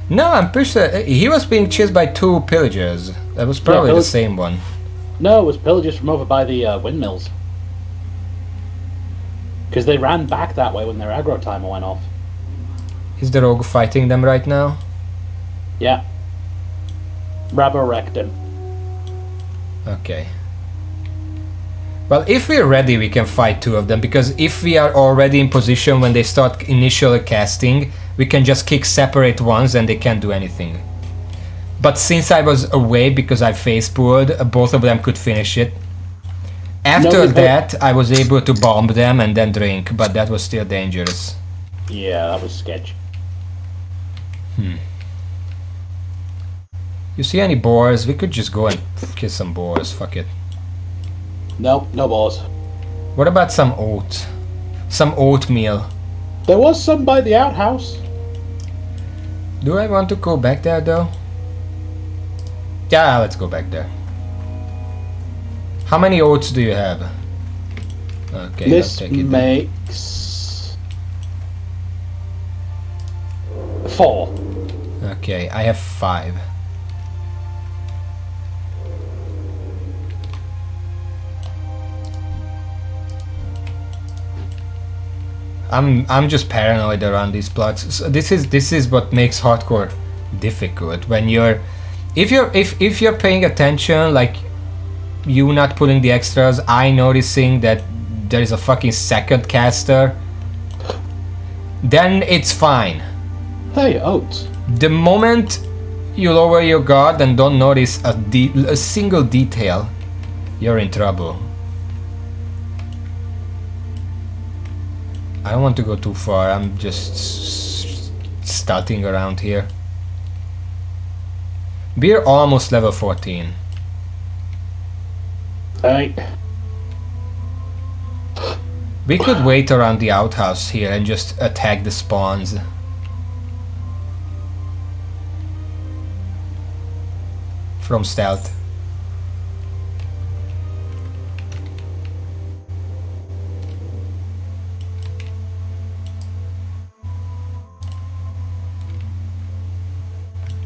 No, I'm pretty sure he was being chased by two pillagers. That was probably the same one. No, it was pillagers from over by the windmills. Because they ran back that way when their aggro timer went off. Is the rogue fighting them right now? Yeah. Rabba wrecked him. Okay. Well, if we're ready, we can fight two of them, because if we are already in position when they start initial casting, we can just kick separate ones and they can't do anything. But since I was away because I face pulled, both of them could finish it. After that, I was able to bomb them and then drink, but that was still dangerous. Yeah, that was sketch. You see any boars? We could just go and kill some boars, fuck it. No, no balls. What about some oats? Some oatmeal. There was some by the outhouse. Do I want to go back there though? Yeah, let's go back there. How many oats do you have? Okay, This I'll take it then. makes 4. Okay, I have 5. I'm just paranoid around these plots. So this is what makes hardcore difficult. When you're if you're paying attention, like you not pulling the extras, I noticing that there is a fucking second caster, then it's fine. Hey, oats. The moment you lower your guard and don't notice a single detail, you're in trouble. I don't want to go too far, I'm just starting around here. We're almost level 14. Hey. We could wait around the outhouse here and just attack the spawns. From stealth.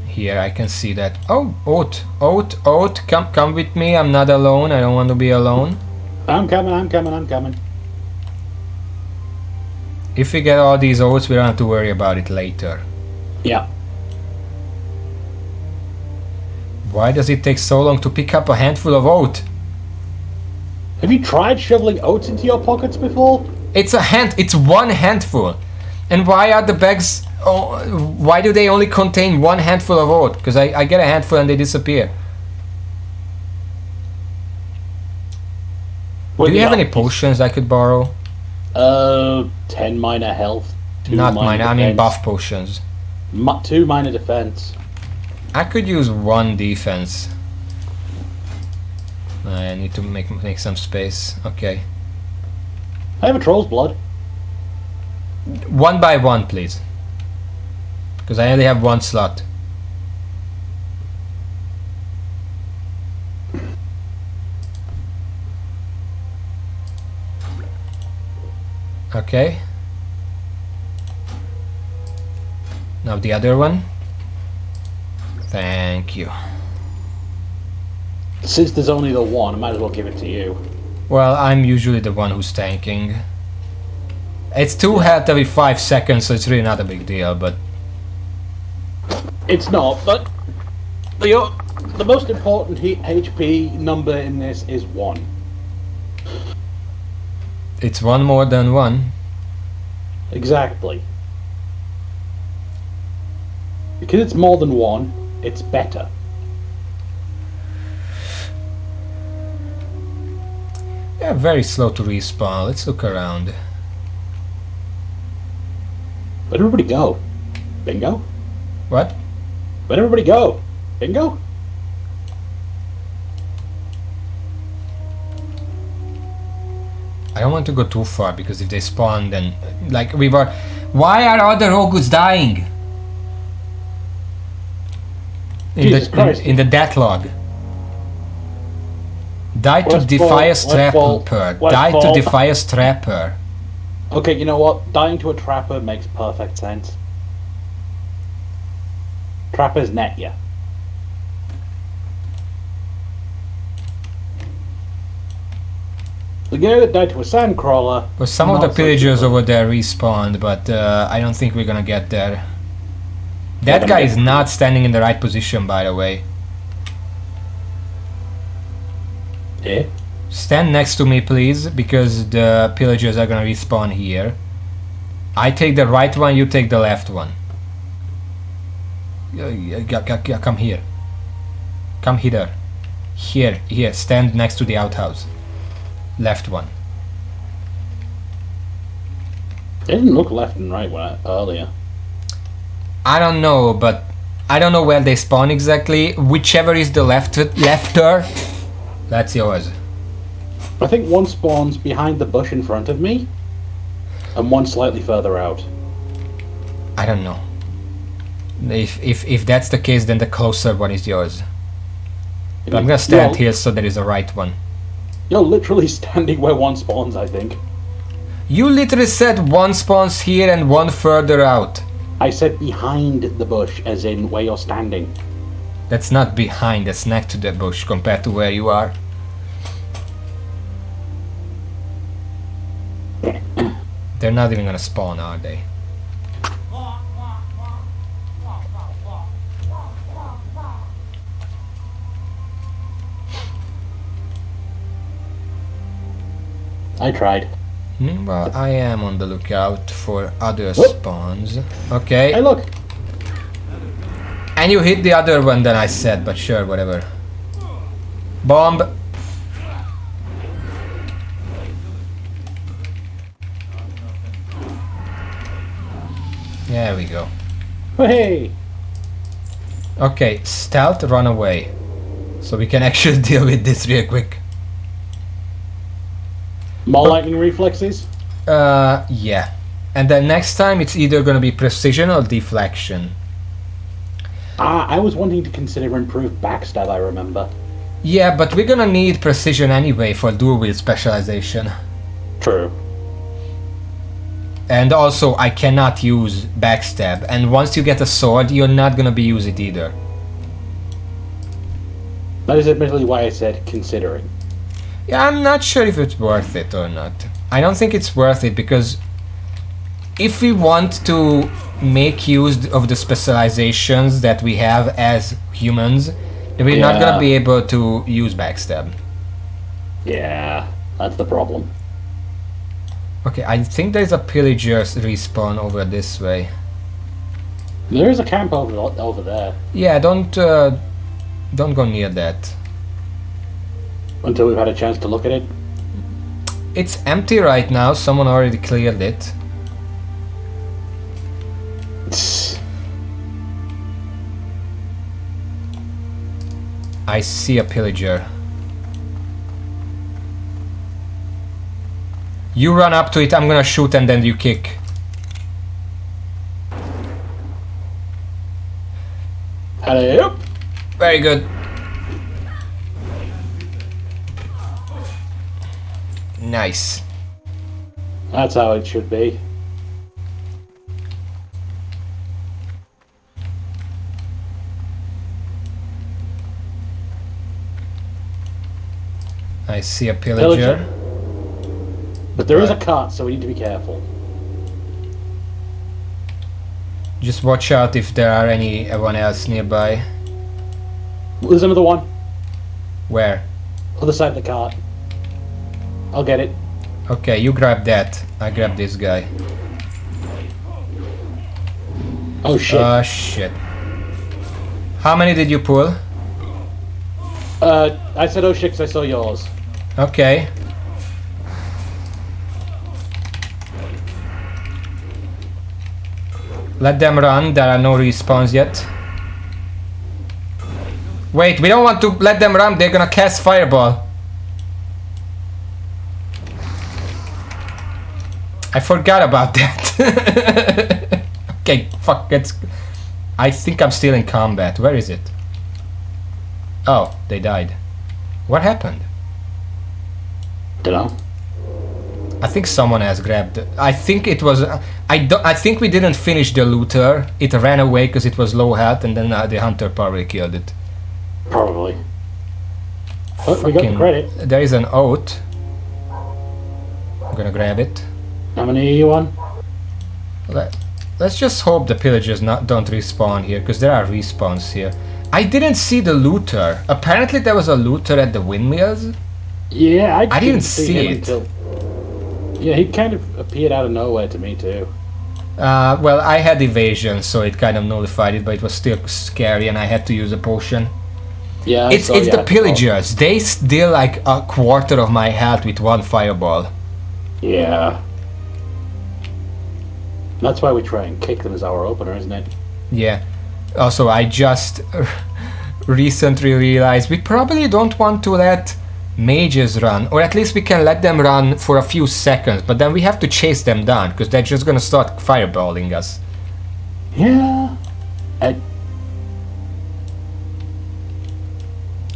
Here I can see that. Oh, Oat, come with me. I'm not alone. I don't want to be alone. I'm coming. If we get all these oats, we don't have to worry about it later. Yeah. Why does it take so long to pick up a handful of oat? Have you tried shoveling oats into your pockets before? It's one handful. And why are the bags... Oh, why do they only contain one handful of oat? Because I get a handful and they disappear. Do you have any potions I could borrow? 10 minor health. Not minor, I mean buff potions. 2 minor defense. I could use 1 defense. I need to make some space. Okay. I have a troll's blood. 1 by 1, please. Because I only have 1 slot. Okay. Now the other one. Thank you. Since there's only the one, I might as well give it to you. Well, I'm usually the one who's tanking. It's 2 health every 5 seconds, so it's really not a big deal, but... It's not, but... The most important HP number in this is 1. It's 1 more than 1. Exactly. Because it's more than 1, it's better. Yeah, very slow to respawn. Let's look around. Where'd everybody go? Bingo? What? Where'd everybody go? Bingo? I don't want to go too far because if they spawn then... Like we were... Why are other rogues dying? In the death-log. Die to defy a trapper. Die to defy a trapper. Okay, you know what? Dying to a trapper makes perfect sense. Trappers net you. The guy that died to a sandcrawler... Well, some of the pillagers over there respawned, but I don't think we're gonna get there. That guy is not standing in the right position, by the way. Yeah? Stand next to me, please, because the pillagers are gonna respawn here. I take the right one, you take the left one. Come here. Come hither. Here, stand next to the outhouse. Left one. They didn't look left and right earlier. I don't know, but I don't know where they spawn exactly. Whichever is the lefter, that's yours. I think one spawns behind the bush in front of me, and one slightly further out. I don't know. If that's the case, then the closer one is yours. But I'm gonna stand here so there is a right one. You're literally standing where one spawns, I think. You literally said one spawns here and one further out. I said behind the bush, as in where you're standing. That's not behind, that's next to the bush compared to where you are. They're not even gonna spawn, are they? I tried. Well, I am on the lookout for other spawns. Okay. Hey, look! And you hit the other one than I said, but sure, whatever. Bomb! There we go. Hey! Okay, stealth, run away. So we can actually deal with this real quick. More lightning reflexes? Yeah. And then next time it's either gonna be precision or deflection. I was wanting to consider improved backstab, I remember. Yeah, but we're gonna need precision anyway for dual wield specialization. True. And also, I cannot use backstab, and once you get a sword, you're not gonna be use it either. That is admittedly why I said considering. Yeah, I'm not sure if it's worth it or not. I don't think it's worth it because if we want to make use of the specializations that we have as humans, then we're not gonna be able to use backstab. Yeah, that's the problem. Okay, I think there's a pillager's respawn over this way. There is a camp over there. Yeah, don't go near that. Until we've had a chance to look at it. It's empty right now. Someone already cleared it. I see a pillager. You run up to it, I'm gonna shoot and then you kick. Hello. Very good. Nice. That's how it should be. I see a pillager. But there is a cart, so we need to be careful. Just watch out if there are anyone else nearby. There's another one. Where? Other side of the cart. I'll get it. Okay, you grab that. I grab this guy. Oh shit. Shit. How many did you pull? I said oh shit 'cause I saw yours. Okay. Let them run, there are no respawns yet. Wait, we don't want to let them run, they're gonna cast fireball. I forgot about that. Okay, fuck, I think I'm still in combat. Where is it? Oh, they died. What happened? Dunno. I think someone has grabbed. I think it was. I think we didn't finish the looter. It ran away because it was low health, and then the hunter probably killed it. Probably. Oh, we got the credit. There is an oath. I'm gonna grab it. How many are you on? Let's just hope the pillagers don't respawn here, because there are respawns here. I didn't see the looter. Apparently there was a looter at the windmills. Yeah, I didn't see it. Until... Yeah, he kind of appeared out of nowhere to me too. Well, I had evasion, so it kind of nullified it, but it was still scary, and I had to use a potion. Yeah, it's the pillagers. They steal like a quarter of my health with one fireball. Yeah. That's why we try and kick them as our opener, isn't it? Yeah. Also, I just recently realized we probably don't want to let mages run, or at least we can let them run for a few seconds, but then we have to chase them down, because they're just gonna start fireballing us. Yeah.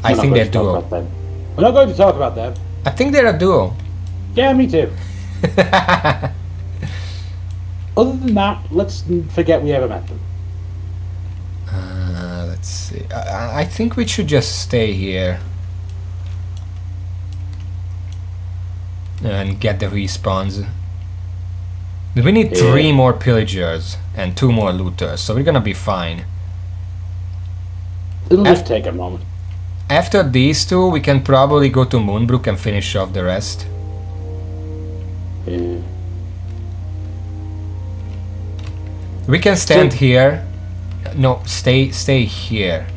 I think they're duo. We're not going to talk about them. I think they're a duo. Yeah, me too. Other than that, let's forget we ever met them. Let's see. I think we should just stay here and get the respawns. We need 3 more pillagers and 2 more looters, so we're gonna be fine. It'll just take a moment. After these 2, we can probably go to Moonbrook and finish off the rest. Yeah. We can stand here. No, stay here.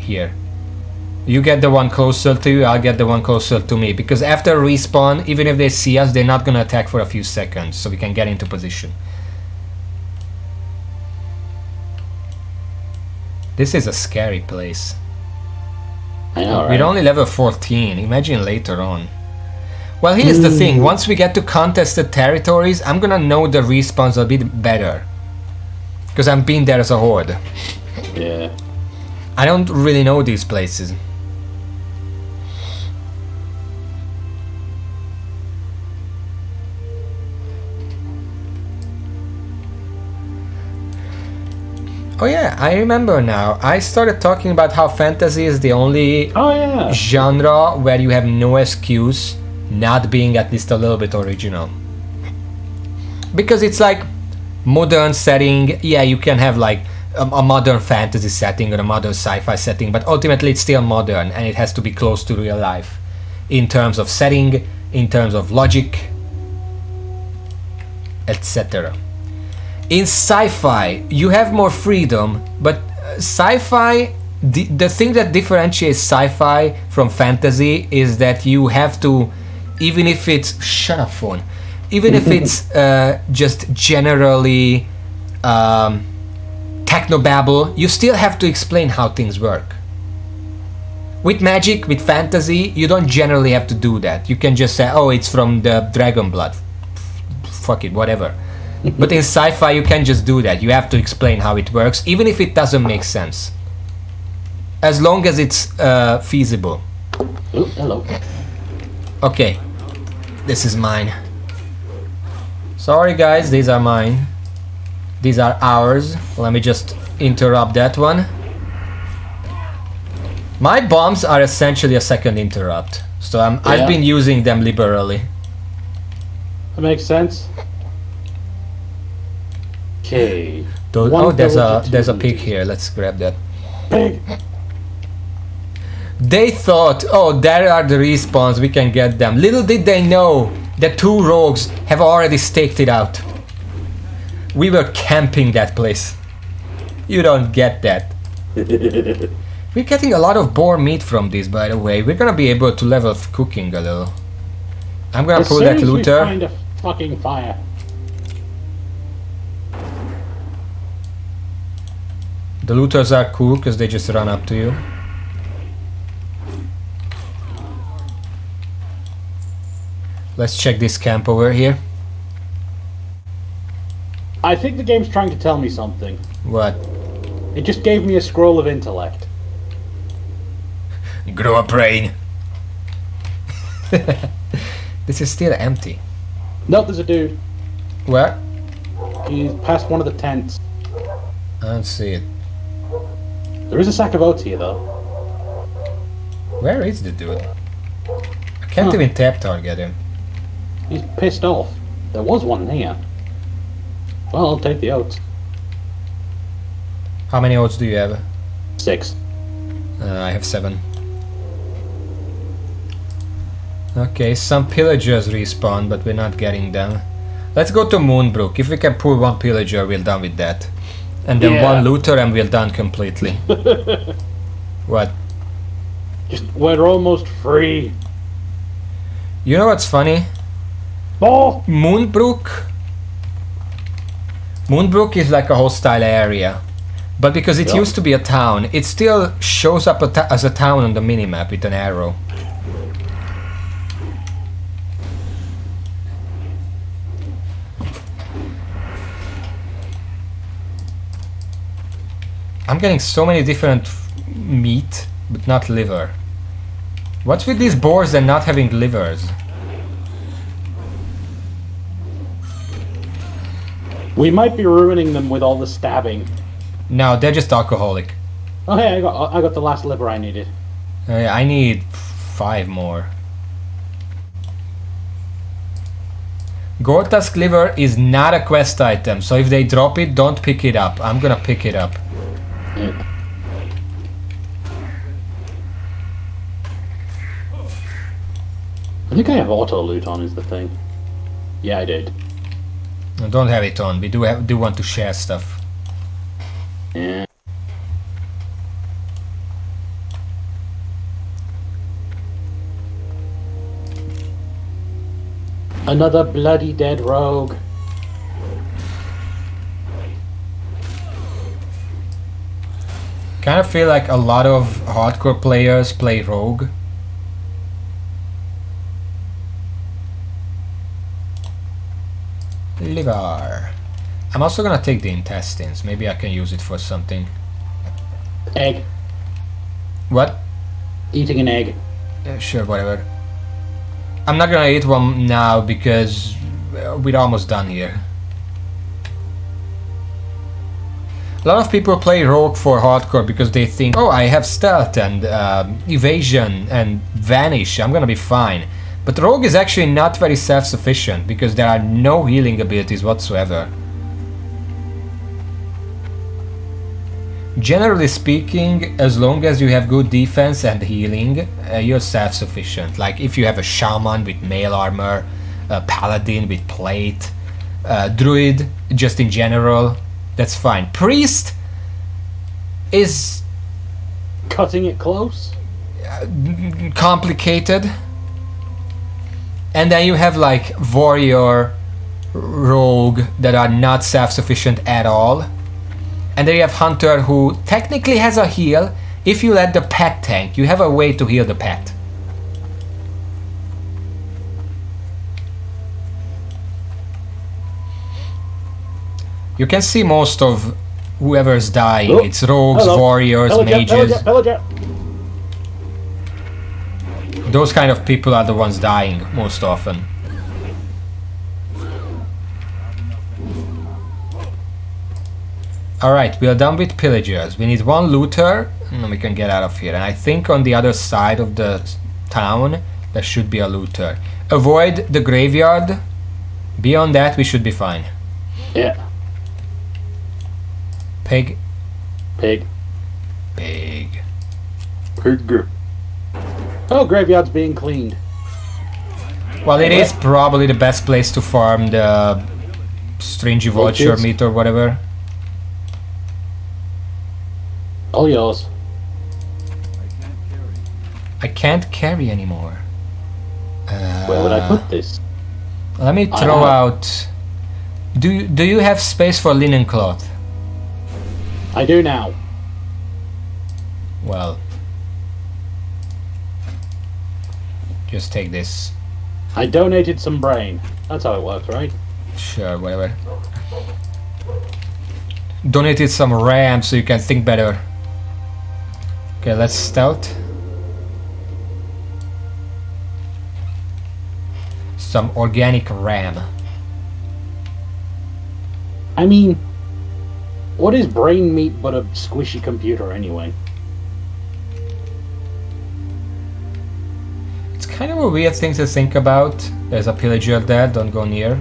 You get the one closer to you, I'll get the one closer to me. Because after respawn, even if they see us, they're not gonna attack for a few seconds, so we can get into position. This is a scary place. I know, right? We're only level 14, imagine later on. Well, here's the thing. Once we get to contested territories, I'm gonna know the respawns a bit better. Because I'm been there as a horde. Yeah. I don't really know these places. Oh yeah, I remember now. I started talking about how fantasy is the only genre where you have no excuse not being at least a little bit original. Because it's like modern setting, yeah, you can have like a modern fantasy setting or a modern sci-fi setting, but ultimately it's still modern and it has to be close to real life. In terms of setting, in terms of logic, etc. In sci-fi, you have more freedom, but sci-fi, the thing that differentiates sci-fi from fantasy is that you have to, even if it's, shut up phone, even if it's just generally technobabble, you still have to explain how things work. With magic, with fantasy, you don't generally have to do that. You can just say, oh, it's from the dragon blood. Fuck it, whatever. But in sci-fi, you can't just do that. You have to explain how it works, even if it doesn't make sense. As long as it's feasible. Oh, hello. Okay, this is mine. Sorry guys, these are mine. These are ours. Let me just interrupt that one. My bombs are essentially a second interrupt. So I've been using them liberally. That makes sense. Okay. Oh, there's a pig here. Let's grab that. Pig. They thought, oh, there are the respawns. We can get them. Little did they know that 2 rogues have already staked it out. We were camping that place. You don't get that. We're getting a lot of boar meat from this, by the way. We're gonna be able to level cooking a little. I'm gonna pull that looter. Find a fucking fire. The looters are cool because they just run up to you. Let's check this camp over here. I think the game's trying to tell me something. What? It just gave me a scroll of intellect. Grow a brain. This is still empty. Nope, there's a dude. Where? He's past one of the tents. I don't see it. There is a sack of oats here, though. Where is the dude? I can't even tap target him. He's pissed off. There was one here. Well, I'll take the oats. How many oats do you have? 6. I have 7. Okay, some pillagers respawn, but we're not getting them. Let's go to Moonbrook. If we can pull 1 pillager, we're done with that. And then 1 looter and we're done completely. What? Just, we're almost free. You know what's funny? Oh! Moonbrook is like a hostile area. But because it used to be a town, it still shows up as a town on the minimap with an arrow. I'm getting so many different meat, but not liver. What's with these boars and not having livers? We might be ruining them with all the stabbing. No, they're just alcoholic. Oh hey, I got the last liver I needed. I need 5 more. Gortask liver is not a quest item, so if they drop it, don't pick it up. I'm gonna pick it up. Yeah. I think I have auto loot on is the thing. Yeah, I did. No, don't have it on. We do want to share stuff. Yeah. Another bloody dead rogue. Kind of feel like a lot of hardcore players play rogue. Liver. I'm also gonna take the intestines. Maybe I can use it for something. Egg. What? Eating an egg. Sure, whatever. I'm not gonna eat one now because we're almost done here. A lot of people play Rogue for hardcore because they think, oh, I have stealth and evasion and vanish, I'm gonna be fine. But Rogue is actually not very self-sufficient because there are no healing abilities whatsoever. Generally speaking, as long as you have good defense and healing, you're self-sufficient. Like if you have a shaman with mail armor, a paladin with plate, druid just in general, that's fine. Priest is Cutting it close. complicated. And then you have like warrior, rogue that are not self-sufficient at all. And then you have hunter who technically has a heal. If you let the pet tank, you have a way to heal the pet. You can see most of whoever's dying. Oh, It's rogues, hello. warriors, mages. Pillager. Those kind of people are the ones dying most often. Alright, we are done with pillagers. We need one looter and then we can get out of here. And I think on the other side of the town there should be a looter. Avoid the graveyard. Beyond that we should be fine. Yeah. Pig. Pig. Pig. Pig. Oh, graveyard's being cleaned. Well, it is probably the best place to farm the stringy vulture Vultures. meat or whatever. All yours. I can't carry anymore. Where would I put this? Let me throw out... Do you have space for linen cloth? I do now. Well... Just take this. I donated some brain. That's how it works, right? Sure, whatever. Donated some RAM so you can think better. Okay, let's stealth. Some organic RAM. I mean, what is brain meat but a squishy computer anyway? It's kind of a weird thing to think about. There's a pillager there, don't go near.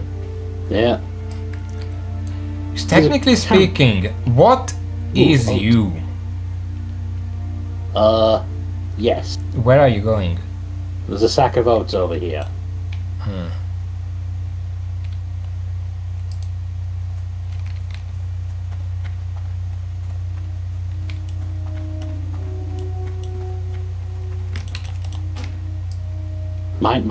Yeah. Technically speaking, what is oat. you? Yes. Where are you going? There's a sack of oats over here. Hmm. Mine.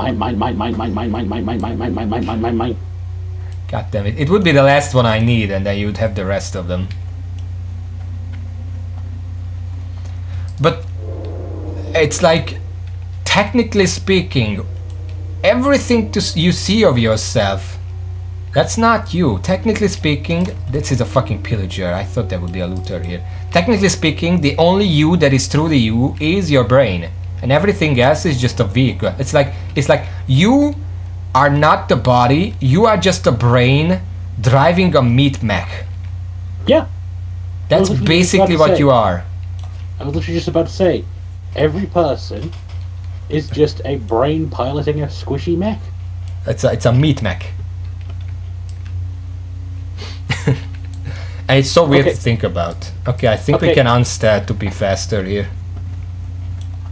God damn it. It would be the last one I need and then you'd have the rest of them. But it's like, technically speaking, everything you see of yourself, that's not you. Technically speaking, this is a fucking pillager. I thought there would be a looter here. Technically speaking, the only you that is truly you is your brain. And everything else is just a vehicle. It's like you are not the body, you are just a brain driving a meat mech. Yeah. That's I was basically just about to what say. you are. I was literally just about to say, every person is just a brain piloting a squishy mech. It's a meat mech. And it's so weird Okay. to think about. Okay, I think we Okay. can unstat to be faster here.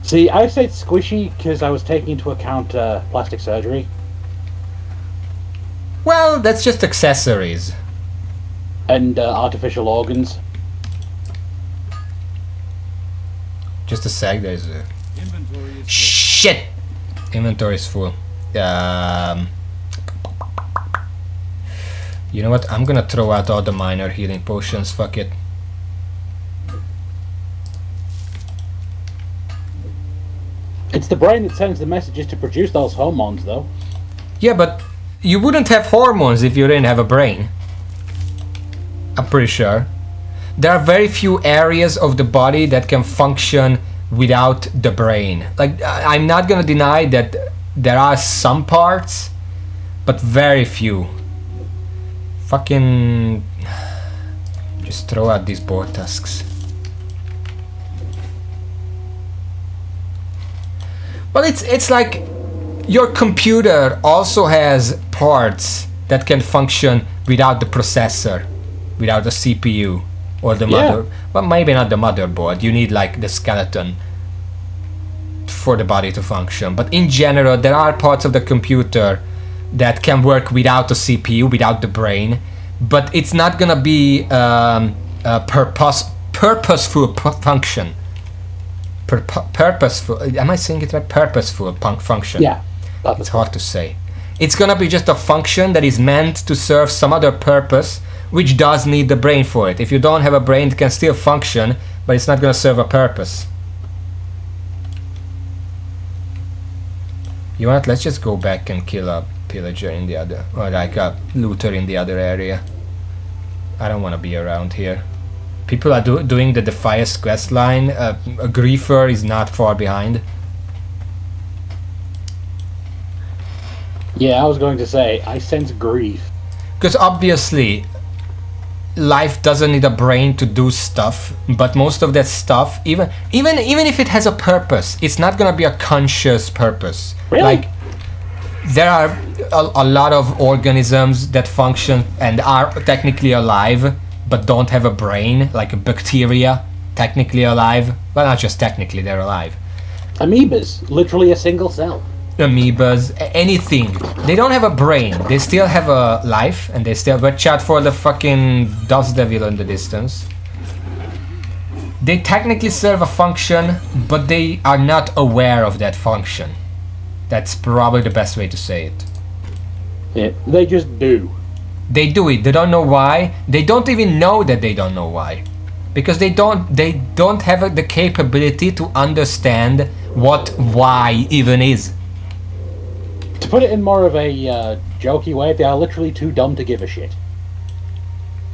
See, I said squishy because I was taking into account plastic surgery. Well, that's just accessories. And artificial organs. Just a sec, there's a... Shit! Inventory is full. You know what? I'm gonna throw out all the minor healing potions, fuck it. It's the brain that sends the messages to produce those hormones, though. Yeah, but You wouldn't have hormones if you didn't have a brain. I'm pretty sure. There are very few areas of the body that can function without the brain. Like, I'm not gonna deny that there are some parts, but very few. Fucking... Just throw out these boar tusks. Well, it's like your computer also has parts that can function without the processor, without the CPU or the mother. Well, maybe not the motherboard. You need like the skeleton for the body to function. But in general, there are parts of the computer that can work without a CPU, without the brain. But it's not gonna be a purposeful function. Purposeful. Am I saying it right? Purposeful function. Yeah. It's hard to say. It's gonna be just a function that is meant to serve some other purpose, which does need the brain for it. If you don't have a brain, it can still function, but it's not gonna serve a purpose. You know what? Let's just go back and kill a pillager in the other, or like a looter in the other area. I don't want to be around here. People are doing the Defias quest line. A griefer is not far behind. Yeah, I was going to say, I sense grief. Because obviously, life doesn't need a brain to do stuff, but most of that stuff, even if it has a purpose, it's not gonna be a conscious purpose. Really? Like, there are a lot of organisms that function and are technically alive, but don't have a brain, like a bacteria, technically alive. Well, not just technically, they're alive. Amoebas, literally a single cell. Amoebas, anything. They don't have a brain. They still have a life, and they still watch out for the fucking dust devil in the distance. They technically serve a function, but they are not aware of that function. That's probably the best way to say it. Yeah, they just do. They do it. They don't know why. They don't even know that they don't know why, because they don't have the capability to understand what why even is. To put it in more of a jokey way, they are literally too dumb to give a shit.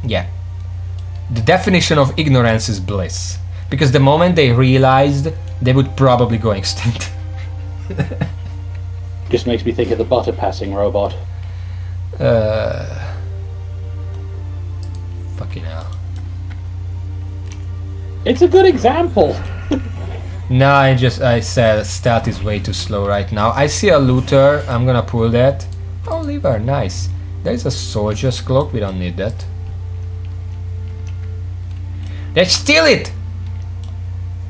Yeah. The definition of ignorance is bliss, because the moment they realized, they would probably go extinct. Just makes me think of the butter passing robot. Fucking hell. It's a good example. No, I said stealth is way too slow right now. I see a looter. I'm gonna pull that. Oh, liver, nice. There's a soldier's cloak. We don't need that. Let's steal it!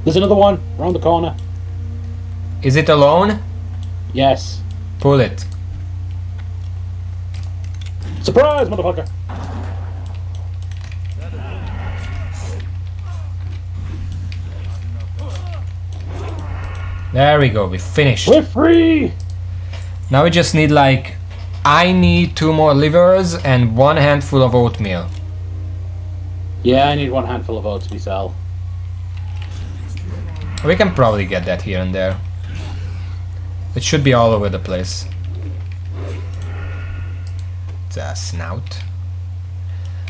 There's another one around the corner. Is it alone? Yes. Pull it. Surprise, motherfucker! There we go, we finished. We're free! Now we just need like... I need 2 more livers and 1 handful of oatmeal. Yeah, I need 1 handful of oats to sell. We can probably get that here and there. It should be all over the place. It's a snout.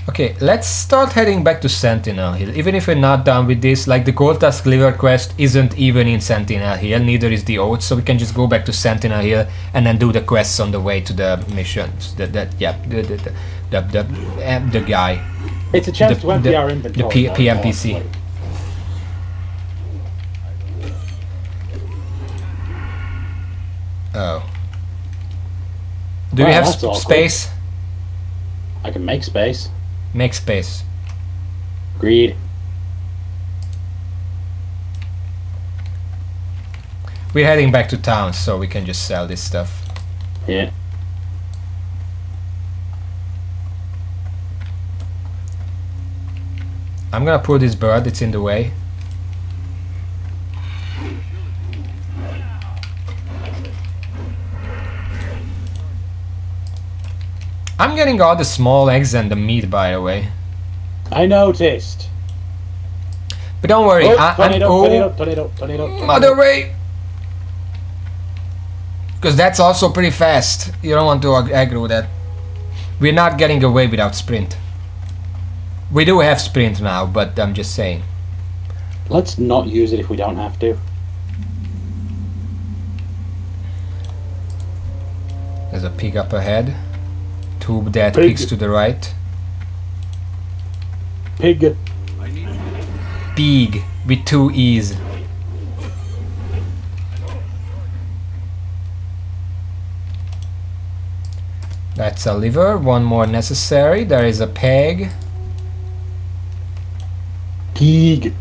Okay, let's start heading back to Sentinel Hill. Even if we're not done with this, like the Gold Tusk Liver quest isn't even in Sentinel Hill, neither is the Oats, so we can just go back to Sentinel Hill and then do the quests on the way to the missions. The guy. It's a chance to empty our inventory. The PMPC. Oh. Do we have space? I can make space. Make space. Agreed. We're heading back to town, so we can just sell this stuff. Yeah. I'm gonna pull this bird, it's in the way. I'm getting all the small eggs and the meat, by the way. I noticed. But don't worry, tornado. Mother Ray! Because that's also pretty fast. You don't want to aggro that. We're not getting away without sprint. We do have sprint now, but I'm just saying. Let's not use it if we don't have to. There's a pig up ahead. Two dead Pig. pigs to the right. Pig. Pig with 2 E's. That's a liver, one more necessary. There is a peg. Pig.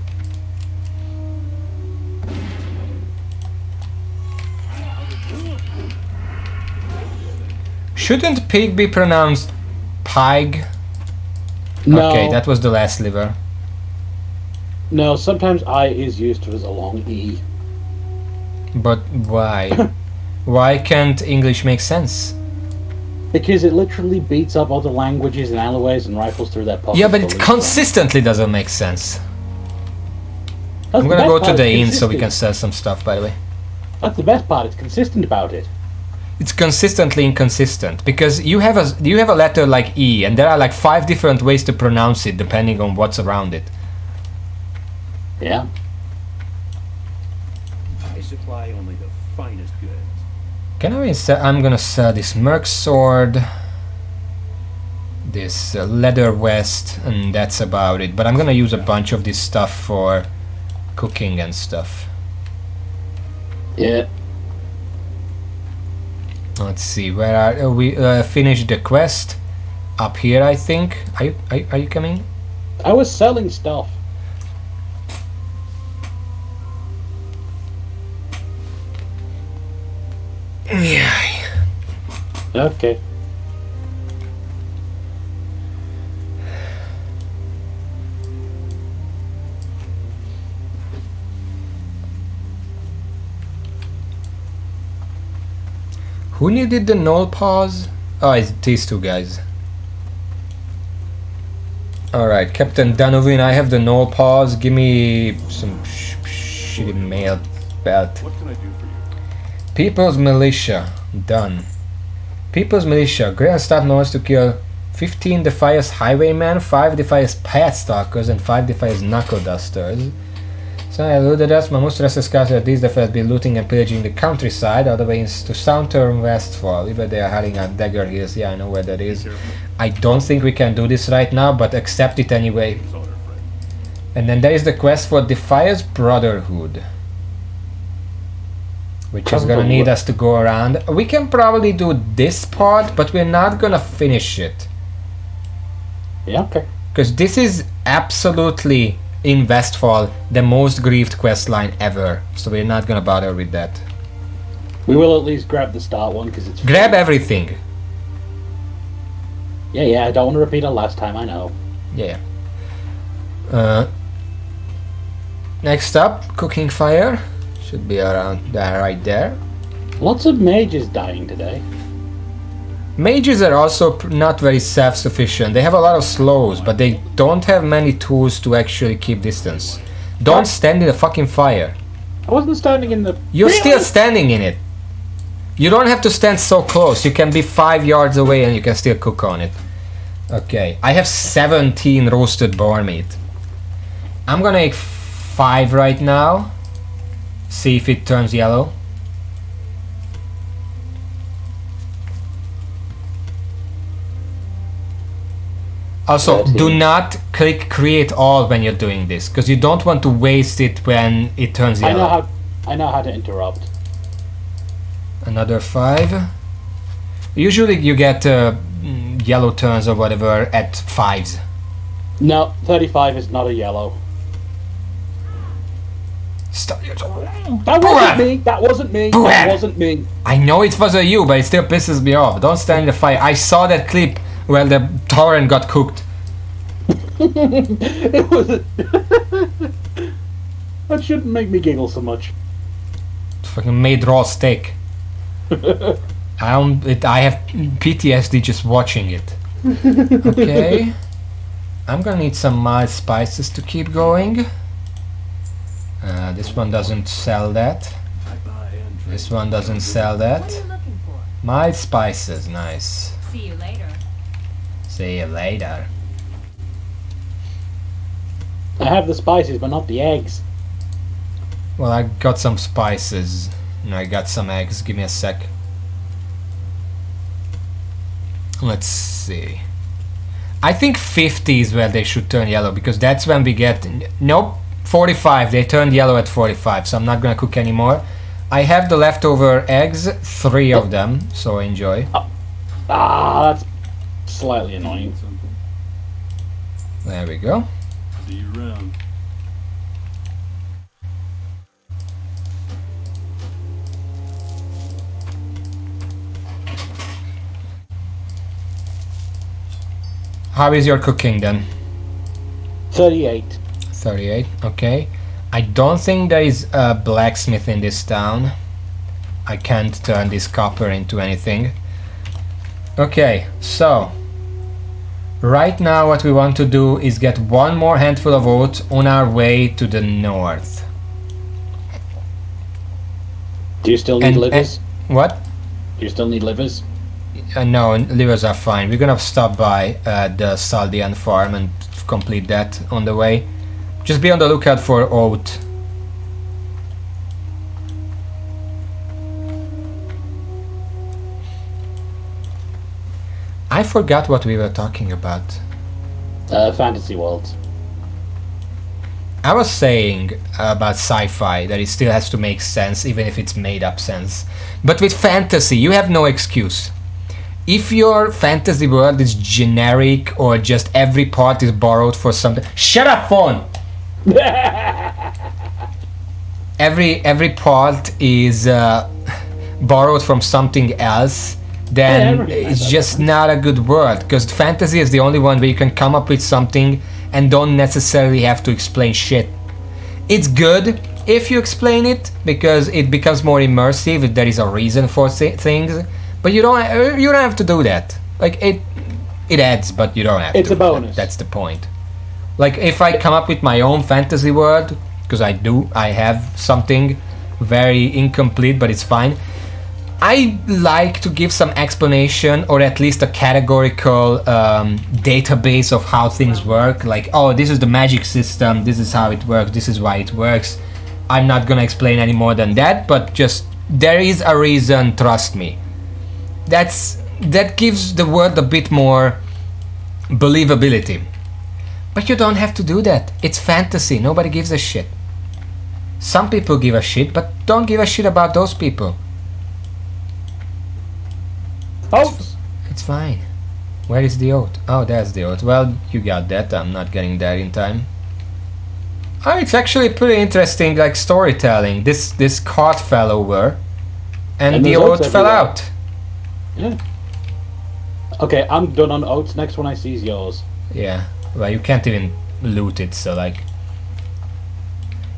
Shouldn't pig be pronounced pig? No. Okay, that was the last liver. No, sometimes I is used as a long E. But why? Why can't English make sense? Because it literally beats up other languages and alleyways and rifles through their pockets. Yeah, but it consistently doesn't make sense. That's I'm the gonna best go to part, the it's inn so we consistent. can sell some stuff, by the way. That's the best part, it's consistent about it. It's consistently inconsistent because you have a letter like E and there are like 5 different ways to pronounce it depending on what's around it. Yeah. I supply only the finest goods. Can I sell? I'm gonna sell this merc sword, this leather vest, and that's about it. But I'm gonna use a bunch of this stuff for cooking and stuff. Yeah. Let's see, where are we? Finished the quest up here, I think. Are you coming? I was selling stuff. Yeah. Okay. Who needed the null pause? Oh, it's these two guys. Alright, Captain Danovin, I have the null pause. Give me some shitty mail belt. What can I do for you? People's Militia. Done. People's Militia. Grand Stat wants to kill 15 Defias Highwaymen, 5 Defias Path Stalkers, and 5 Defias Knuckle Dusters. So I eluded us. My most restless scouts that these Defias be looting and pillaging the countryside all the way to Southern Westfall. Even they are hiding at Dagger Hills. Yeah, I know where that is. I don't think we can do this right now, but accept it anyway. And then there is the quest for Defias Brotherhood, which is gonna need us to go around. We can probably do this part, but we're not gonna finish it. Yeah, okay. Because this is absolutely, in Westfall, the most grieved quest line ever. So we're not gonna bother with that. We will at least grab the start one because it's Grab everything. Yeah, I don't want to repeat it last time, I know. Yeah. Next up, cooking fire. Should be around there, right there. Lots of mages dying today. Mages are also not very self-sufficient. They have a lot of slows, but they don't have many tools to actually keep distance. Don't What? stand in the fucking fire. I wasn't standing in the... You're Really? still standing in it. You don't have to stand so close. You can be 5 yards away and you can still cook on it. Okay, I have 17 roasted boar meat. I'm gonna make 5 right now. See if it turns yellow. Also, 13. do not click create all when you're doing this, because you don't want to waste it when it turns yellow. I know how to interrupt. Another 5. Usually you get yellow turns or whatever at 5s. No, 35 is not a yellow. Stop. That wasn't me! That wasn't me! That wasn't me! I know it was a you, but it still pisses me off. Don't stand in the fire. I saw that clip where the torrent got cooked. It wasn't... That shouldn't make me giggle so much. Fucking made raw steak. I have PTSD just watching it. Okay. I'm gonna need some mild spices to keep going. This one doesn't sell that. This one doesn't sell that. My spices, nice. See you later. See you later. I have the spices, but not the eggs. Well, I got some spices and I got some eggs. Give me a sec. Let's see. I think 50 is where they should turn yellow because that's when we get... Nope, 45. They turned yellow at 45, so I'm not gonna cook anymore. I have the leftover eggs, 3 of them, so enjoy. That's slightly annoying. There we go. See you around. How is your cooking then? 38. 38, okay. I don't think there is a blacksmith in this town. I can't turn this copper into anything. Okay, so right now what we want to do is get one more handful of oats on our way to the north. Do you still need livers? What? Do you still need livers? No, livers are fine. We're gonna stop by the Saldian farm and complete that on the way. Just be on the lookout for oat. I forgot what we were talking about. Fantasy worlds. I was saying about sci-fi that it still has to make sense even if it's made up sense. But with fantasy you have no excuse. If your fantasy world is generic or just every part is borrowed for something... Shut up, phone! Every part is borrowed from something else, then it's just not a good world, because fantasy is the only one where you can come up with something and don't necessarily have to explain shit. It's good if you explain it, because it becomes more immersive if there is a reason for things, but you don't have to do that. Like it adds, but you don't have to. It's a bonus. That's the point. Like if I come up with my own fantasy world, because I have something very incomplete, but it's fine. I like to give some explanation or at least a categorical database of how things work. Like, oh, this is the magic system, this is how it works, this is why it works. I'm not gonna explain any more than that, but just there is a reason, trust me. That gives the world a bit more believability. But you don't have to do that. It's fantasy, nobody gives a shit. Some people give a shit, but don't give a shit about those people. Oats! It's fine. Where is the oat? Oh, there's the oat. Well, you got that. I'm not getting there in time. Oh, it's actually pretty interesting, like storytelling. This cart fell over, and the oat fell out. Yeah. Okay, I'm done on oats. Next one I see is yours. Yeah. Well, you can't even loot it, so like...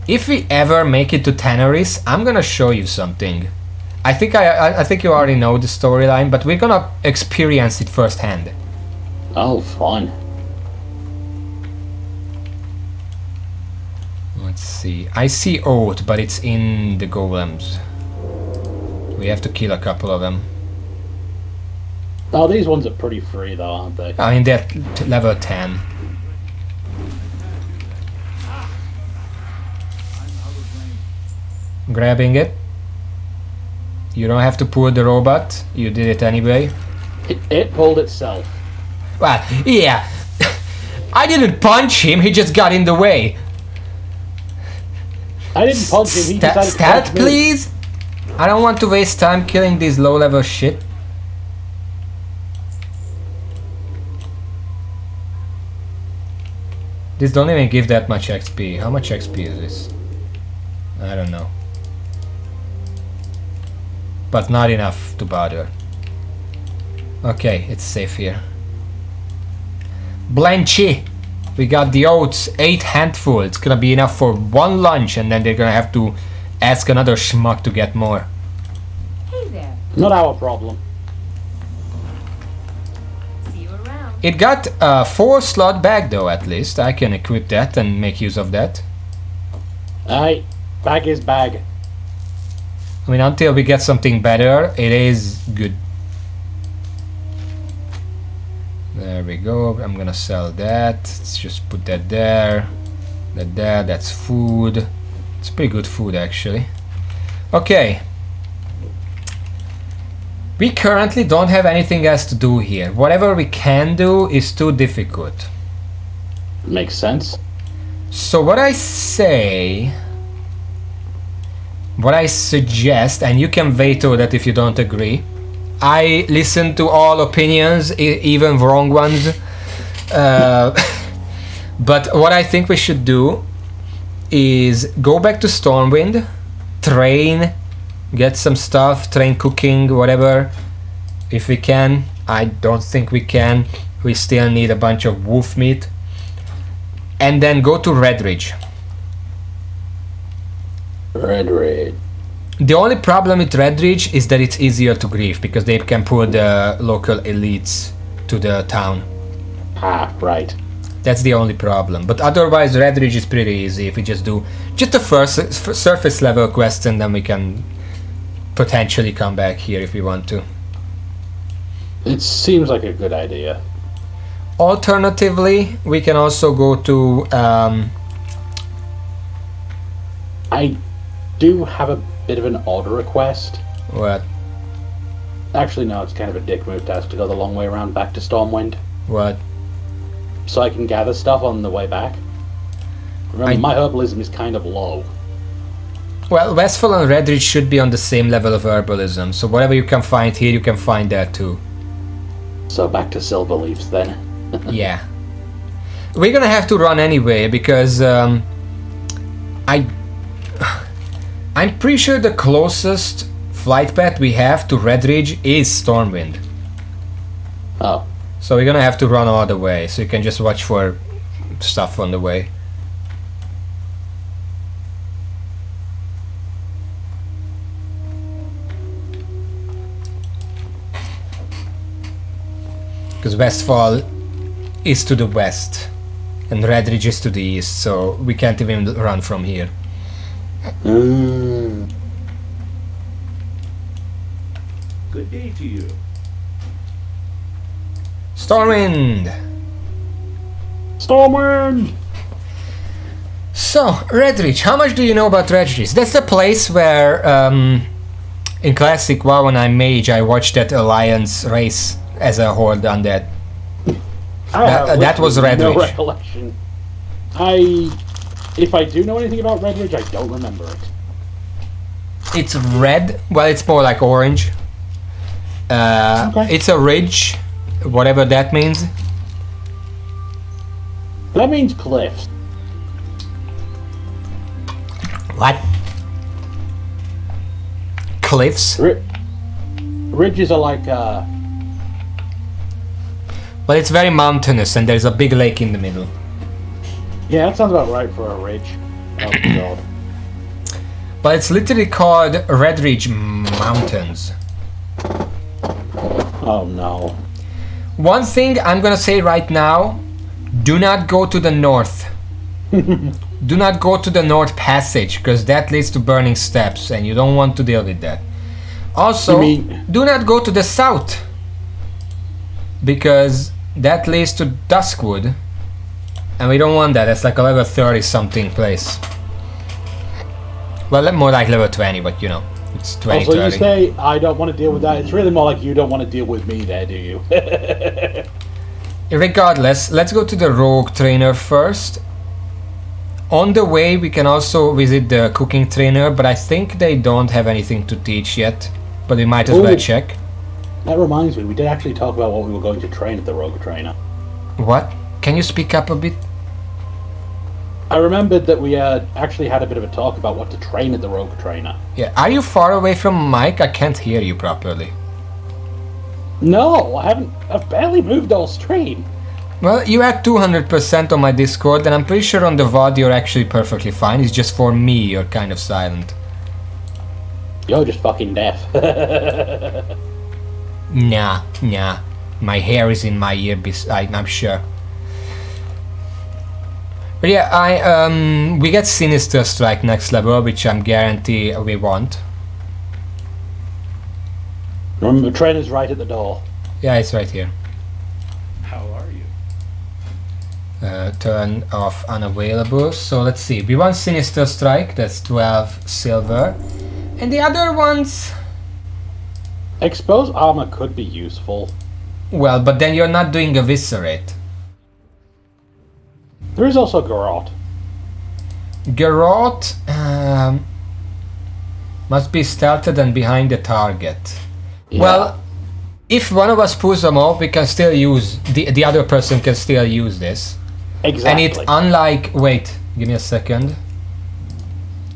If we ever make it to Tanaris, I'm gonna show you something. I think you already know the storyline, but we're gonna experience it firsthand. Oh, fun. Let's see. I see oat, but it's in the golems. We have to kill a couple of them. Oh, these ones are pretty free though, aren't they? I mean, they're level 10. Grabbing it. You don't have to pull the robot. You did it anyway. It pulled itself. Well, yeah. I didn't punch him. He just got in the way. I didn't punch him. He decided to punch me. Please. I don't want to waste time killing this low-level shit. This don't even give that much XP. How much XP is this? I don't know. But not enough to bother. Okay, it's safe here. Blanchy! We got the oats, 8 handful. It's gonna be enough for one lunch, and then they're gonna have to ask another schmuck to get more. Hey there. Not our problem. See you around. It got a 4-slot bag though, at least. I can equip that and make use of that. Aye, bag is bag. I mean, until we get something better, it is good. There we go. I'm gonna sell that. Let's just put that there. That there. That's food. It's pretty good food actually. Okay. We currently don't have anything else to do here. Whatever we can do is too difficult. Makes sense. So what I say, what I suggest, and you can veto that if you don't agree. I listen to all opinions, even wrong ones. But what I think we should do is go back to Stormwind, train, get some stuff, train cooking, whatever, if we can. I don't think we can. We still need a bunch of wolf meat. And then go to Redridge. Redridge. The only problem with Redridge is that it's easier to grief because they can pull the local elites to the town. Ah, right. That's the only problem. But otherwise, Redridge is pretty easy if we just do just the first surface level quest, and then we can potentially come back here if we want to. It seems like a good idea. Alternatively, we can also go to. I do have a bit of an odd request. What? Actually, no, it's kind of a dick move to ask to go the long way around back to Stormwind. What? So I can gather stuff on the way back. Remember, my herbalism is kind of low. Well, Westfall and Redridge should be on the same level of herbalism, so whatever you can find here, you can find there too. So back to Silverleafs then. Yeah. We're gonna have to run anyway, because I'm pretty sure the closest flight path we have to Redridge is Stormwind. Oh. So we're gonna have to run all the way, so you can just watch for stuff on the way. Because Westfall is to the west and Redridge is to the east, so we can't even run from here. Mm. Good day to you. Stormwind! Stormwind! So, Redridge, how much do you know about Redridge? That's the place where, in Classic WoW, when I mage, I watched that Alliance race as a horde undead. That was Redridge. No recollection. If I do know anything about Redridge, I don't remember it. It's red. Well, it's more like orange. Okay. It's a ridge, whatever that means. That means cliffs. What? Cliffs? Ridges are like, Well, it's very mountainous and there's a big lake in the middle. yeah, that sounds about right for a ridge. Oh, God. But it's literally called Redridge Mountains. Oh, no. One thing I'm gonna say right now, do not go to the north. Do not go to the North Passage, because that leads to Burning Steps, and you don't want to deal with that. Also, do not go to the south, because that leads to Duskwood, and we don't want that. That's like a level 30 something place. Well, more like level 20, but you know, it's 20, Also, 30. you say, I don't want to deal with that. It's really more like you don't want to deal with me there, do you? Regardless, let's go to the Rogue Trainer first. On the way, we can also visit the Cooking Trainer, but I think they don't have anything to teach yet. But we might as well check. That reminds me, we did actually talk about what we were going to train at the Rogue Trainer. What? Can you speak up a bit? I remembered that we actually had a bit of a talk about what to train at the Rogue Trainer. Yeah, are you far away from Mike? I can't hear you properly. No, I've barely moved all stream. Well, you had 200% on my Discord, and I'm pretty sure on the VOD you're actually perfectly fine. It's just for me you're kind of silent. You're just fucking deaf. Nah. My hair is in my ear, I'm sure. But yeah, we get Sinister Strike next level, which I'm guarantee we want. Remember, the trainer's right at the door. Yeah, it's right here. How are you? Turn off unavailable. So let's see. We want Sinister Strike. That's 12 silver. And the other ones... Exposed armor could be useful. Well, but then you're not doing Eviscerate. There is also Garrote. Garrote must be stealthed and behind the target. Yeah. Well, if one of us pulls them off, we can still use... The other person can still use this. Exactly. And it, unlike... Wait, give me a second.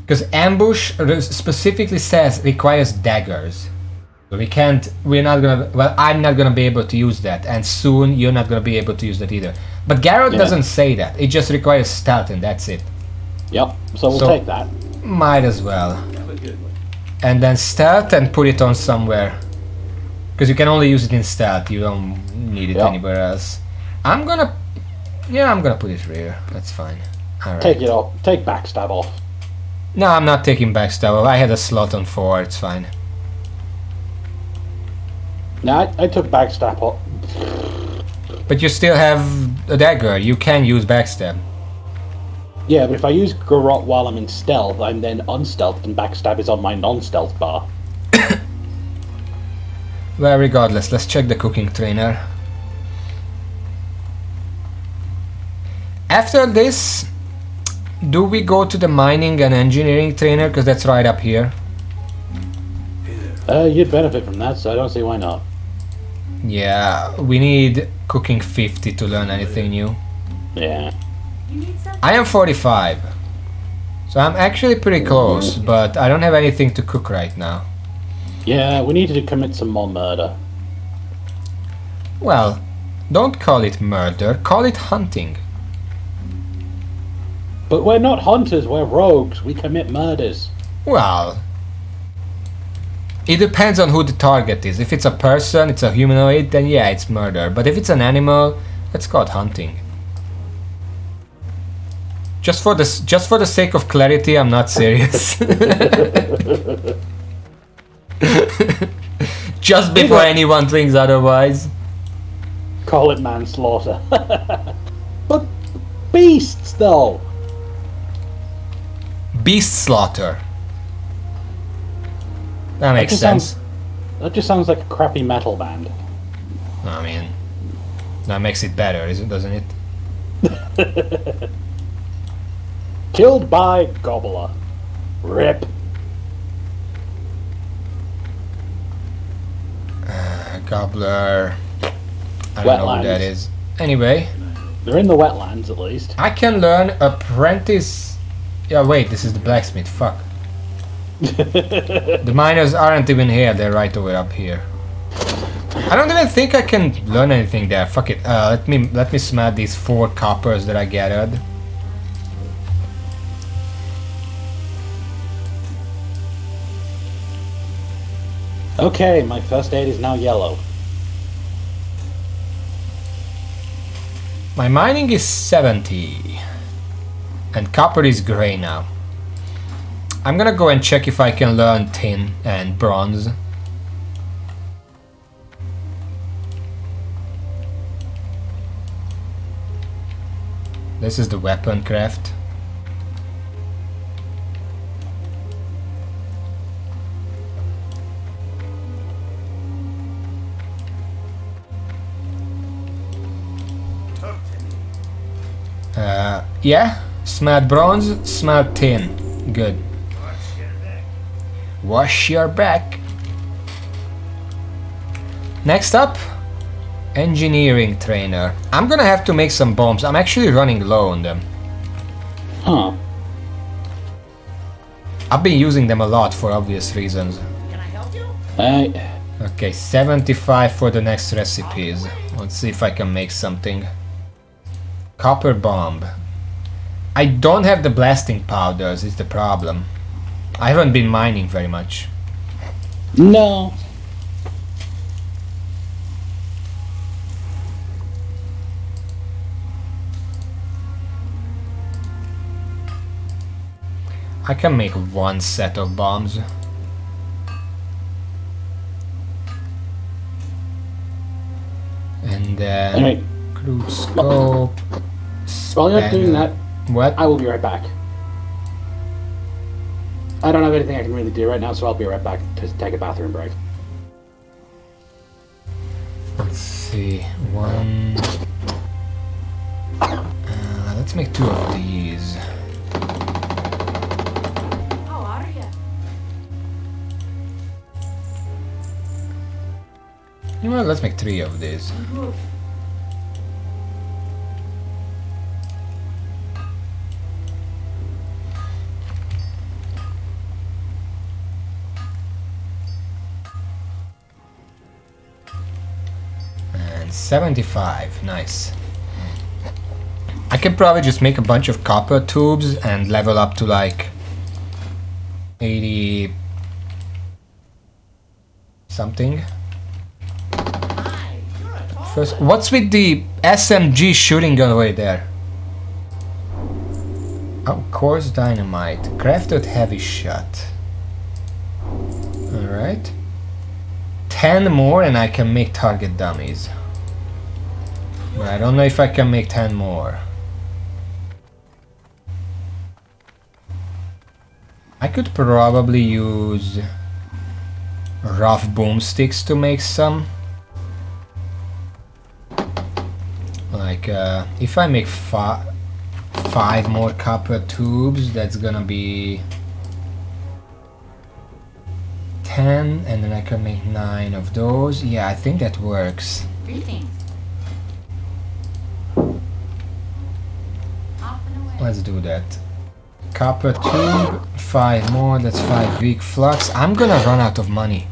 Because ambush specifically says requires daggers. So we're not gonna... Well, I'm not gonna be able to use that. And soon you're not gonna be able to use that either. But Garrote doesn't say that. It just requires stealth and that's it. Yep, so we'll take that. Might as well. Have a good one. And then stealth and put it on somewhere. Because you can only use it in stealth. You don't need it anywhere else. I'm gonna put it rear. That's fine. Alright. Take it off. Take backstab off. No, I'm not taking backstab off. I had a slot on 4. It's fine. No, I took backstab off. But you still have a dagger. You can use backstab. Yeah, but if I use Garrote while I'm in stealth, I'm then unstealthed and backstab is on my non-stealth bar. Well, regardless, let's check the cooking trainer. After this, do we go to the mining and engineering trainer? Because that's right up here. You'd benefit from that, so I don't see why not. Yeah, we need cooking 50 to learn anything new. Yeah. You need something? I am 45. So I'm actually pretty close, but I don't have anything to cook right now. Yeah, we need to commit some more murder. Well, don't call it murder, call it hunting. But we're not hunters, we're rogues. We commit murders. Well, it depends on who the target is. If it's a person, it's a humanoid, then yeah, it's murder. But if it's an animal, let's call it hunting. Just for the sake of clarity, I'm not serious. Just before anyone thinks otherwise. Call it manslaughter. But beasts, though. Beast slaughter. That makes sense. That just sounds like a crappy metal band. I mean, that makes it better, doesn't it? Killed by Gobbler. Rip. Gobbler. I don't know who that Wetlands. is. Anyway, They're in the wetlands, at least. I can learn apprentice. Yeah, wait, this is the blacksmith. Fuck. The miners aren't even here. They're right over up here. I don't even think I can learn anything there. Fuck it. Let me smelt these 4 coppers that I gathered. Okay, my first aid is now yellow. My mining is 70. And copper is grey now. I'm gonna go and check if I can learn tin and bronze. This is the weapon craft. Yeah, smelt bronze, smelt tin. Good. Wash your back. Next up, engineering trainer. I'm gonna have to make some bombs. I'm actually running low on them. Huh. I've been using them a lot for obvious reasons. Can I help you? Okay, 75 for the next recipes. Let's see if I can make something. Copper bomb. I don't have the blasting powders, is the problem. I haven't been mining very much. No. I can make 1 set of bombs. And then... Anyway, Crude scope. While you're doing that, What? I will be right back. I don't have anything I can really do right now, so I'll be right back to take a bathroom break. Let's see. One. Let's make 2 of these. How are you? You know what? Let's make 3 of these. Good. And 75. Nice. I could probably just make a bunch of copper tubes and level up to like 80 something. Hi, you're a tall First, what's with the SMG shooting gun right there? Oh, coarse dynamite. Crafted heavy shot. Alright. 10 more and I can make target dummies. But I don't know if I can make 10 more. I could probably use rough boomsticks to make some. Like, if I make 5 more copper tubes, that's gonna be 10, and then I can make 9 of those. Yeah, I think that works. Greetings. Off and away. Let's do that. Copper tube, 5 more, that's 5 weak flux. I'm gonna run out of money.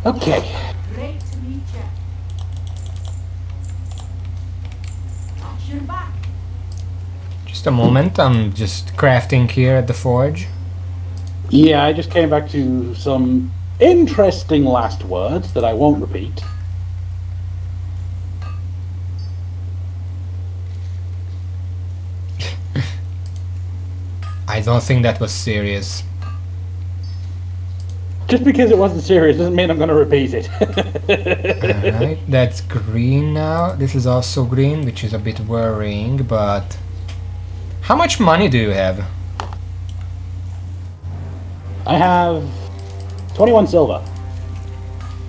Okay. Great to meet you. Watch your back. Just a moment, I'm just crafting here at the forge. Yeah, I just came back to some interesting last words that I won't repeat. I don't think that was serious. Just because it wasn't serious doesn't mean I'm going to repeat it. Alright, that's green now. This is also green, which is a bit worrying, but... How much money do you have? I have 21 silver.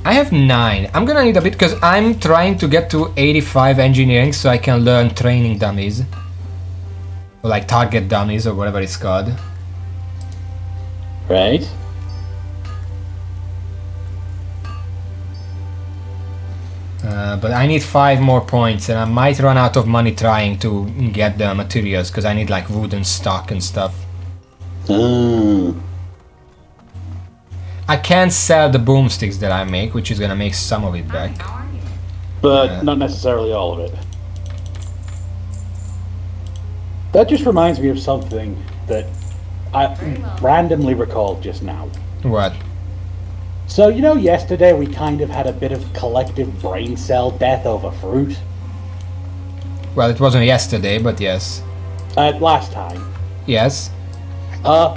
I have 9. I'm gonna need a bit, because I'm trying to get to 85 engineering so I can learn training dummies. Or like target dummies or whatever it's called. Right. But I need 5 more points and I might run out of money trying to get the materials because I need like wooden stock and stuff. I can sell the boomsticks that I make, which is gonna make some of it back. How are you? But not necessarily all of it. That just reminds me of something that I randomly recalled just now. What? So, you know, yesterday we kind of had a bit of collective brain cell death over fruit? Well, it wasn't yesterday, but yes. Last time. Yes. I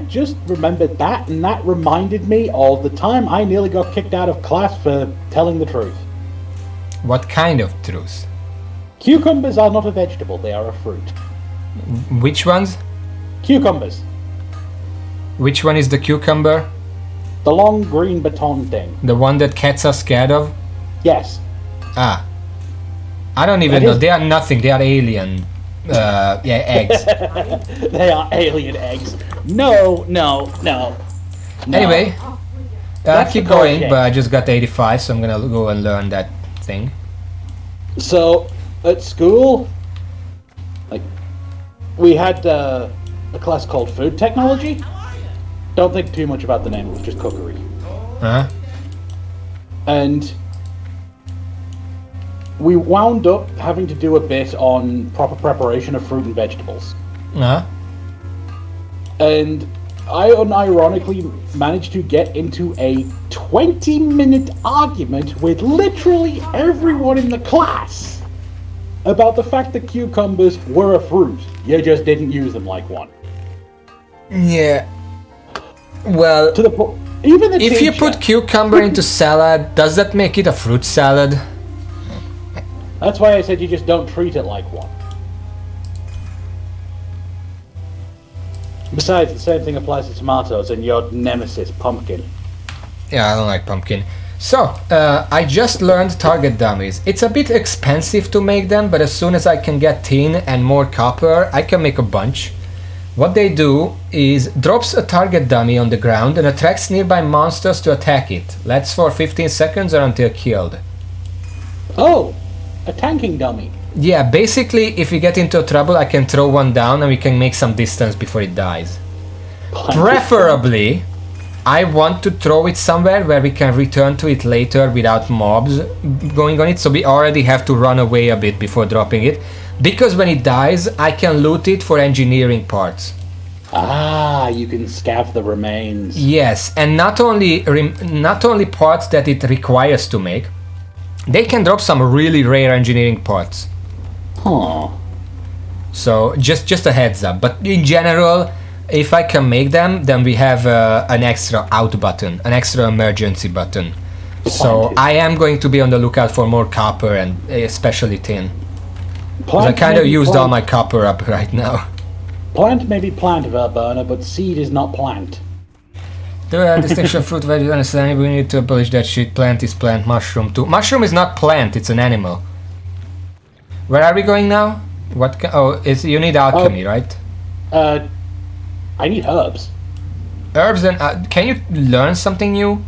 just remembered that, and that reminded me of the time I nearly got kicked out of class for telling the truth. What kind of truth? Cucumbers are not a vegetable, they are a fruit. Which ones? Cucumbers. Which one is the cucumber? The long green baton thing. The one that cats are scared of? Yes. Ah. I don't even That know. is- They are nothing. They are alien. Yeah, eggs. They are alien eggs. No. Anyway, That's keep the correct going, egg. but I just got 85, so I'm gonna go and learn that thing. So, at school, like, we had a class called Food Technology. Don't think too much about the name, it was just cookery. Huh? And we wound up having to do a bit on proper preparation of fruit and vegetables. Huh? And I unironically managed to get into a 20-minute argument with literally everyone in the class about the fact that cucumbers were a fruit. You just didn't use them like one. Yeah. Well, Even the If you teacher. put cucumber into salad, does that make it a fruit salad? That's why I said you just don't treat it like one. Besides, the same thing applies to tomatoes and your nemesis, pumpkin. Yeah, I don't like pumpkin. So, I just learned target dummies. It's a bit expensive to make them, but as soon as I can get tin and more copper, I can make a bunch. What they do is drops a target dummy on the ground and attracts nearby monsters to attack it. Lasts for 15 seconds or until killed. Oh, a tanking dummy. Yeah, basically, if we get into trouble, I can throw one down and we can make some distance before it dies. Preferably, I want to throw it somewhere where we can return to it later without mobs going on it, so we already have to run away a bit before dropping it. Because when it dies, I can loot it for engineering parts. Ah, you can scav the remains. Yes, and not only parts that it requires to make, they can drop some really rare engineering parts. Huh. So just a heads up. But in general, if I can make them, then we have an extra out button, an extra emergency button. So I am going to be on the lookout for more copper and especially tin. 'Cause I kind of used all my copper up right now. Plant may be plant, Verburner, but seed is not plant. The distinction of fruit, veggie, understanding. We need to abolish that shit. Plant is plant. Mushroom too. Mushroom is not plant. It's an animal. Where are we going now? What? You need alchemy, right? I need herbs. Herbs and can you learn something new?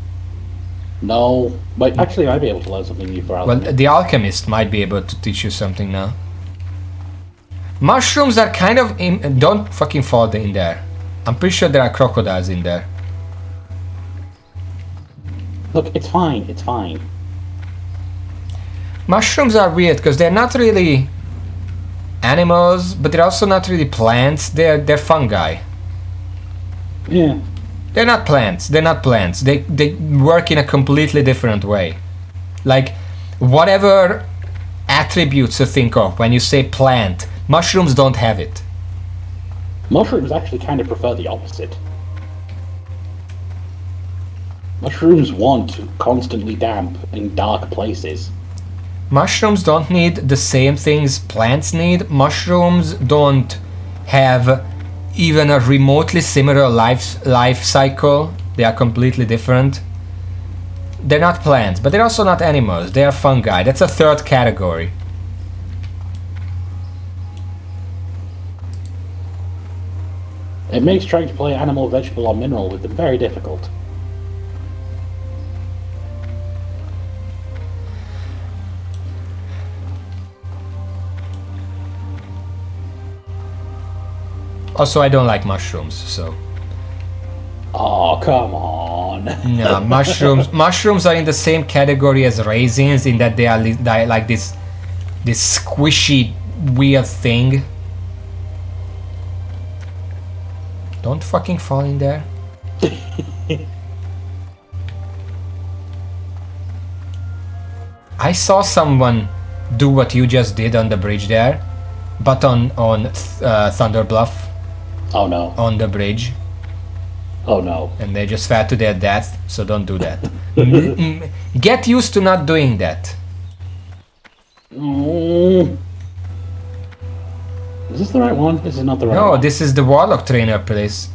No, but actually I might be able to learn something new for alchemy. Well, the alchemist might be able to teach you something now. Mushrooms are kind of don't fucking fall in there. I'm pretty sure there are crocodiles in there. Look, it's fine, it's fine. Mushrooms are weird because they're not really animals, but they're also not really plants. They're fungi. Yeah. They're not plants. They're not plants. They work in a completely different way. Like whatever attributes you think of when you say plant, mushrooms don't have it. Mushrooms actually kind of prefer the opposite. Mushrooms want constantly damp in dark places. Mushrooms don't need the same things plants need. Mushrooms don't have even a remotely similar life cycle. They are completely different. They're not plants, but they're also not animals. They are fungi. That's a third category. It makes trying to play animal, vegetable, or mineral with them very difficult. Also, I don't like mushrooms, so... Oh, come on. No, mushrooms are in the same category as raisins in that they are like this squishy, weird thing. Don't fucking fall in there. I saw someone do what you just did on the bridge there, but on Thunder Bluff. Oh no. On the bridge. Oh no. And they just fell to their death, so don't do that. Get used to not doing that. Mm. Is this the right one? This is not the right No, one. this is the Warlock trainer place.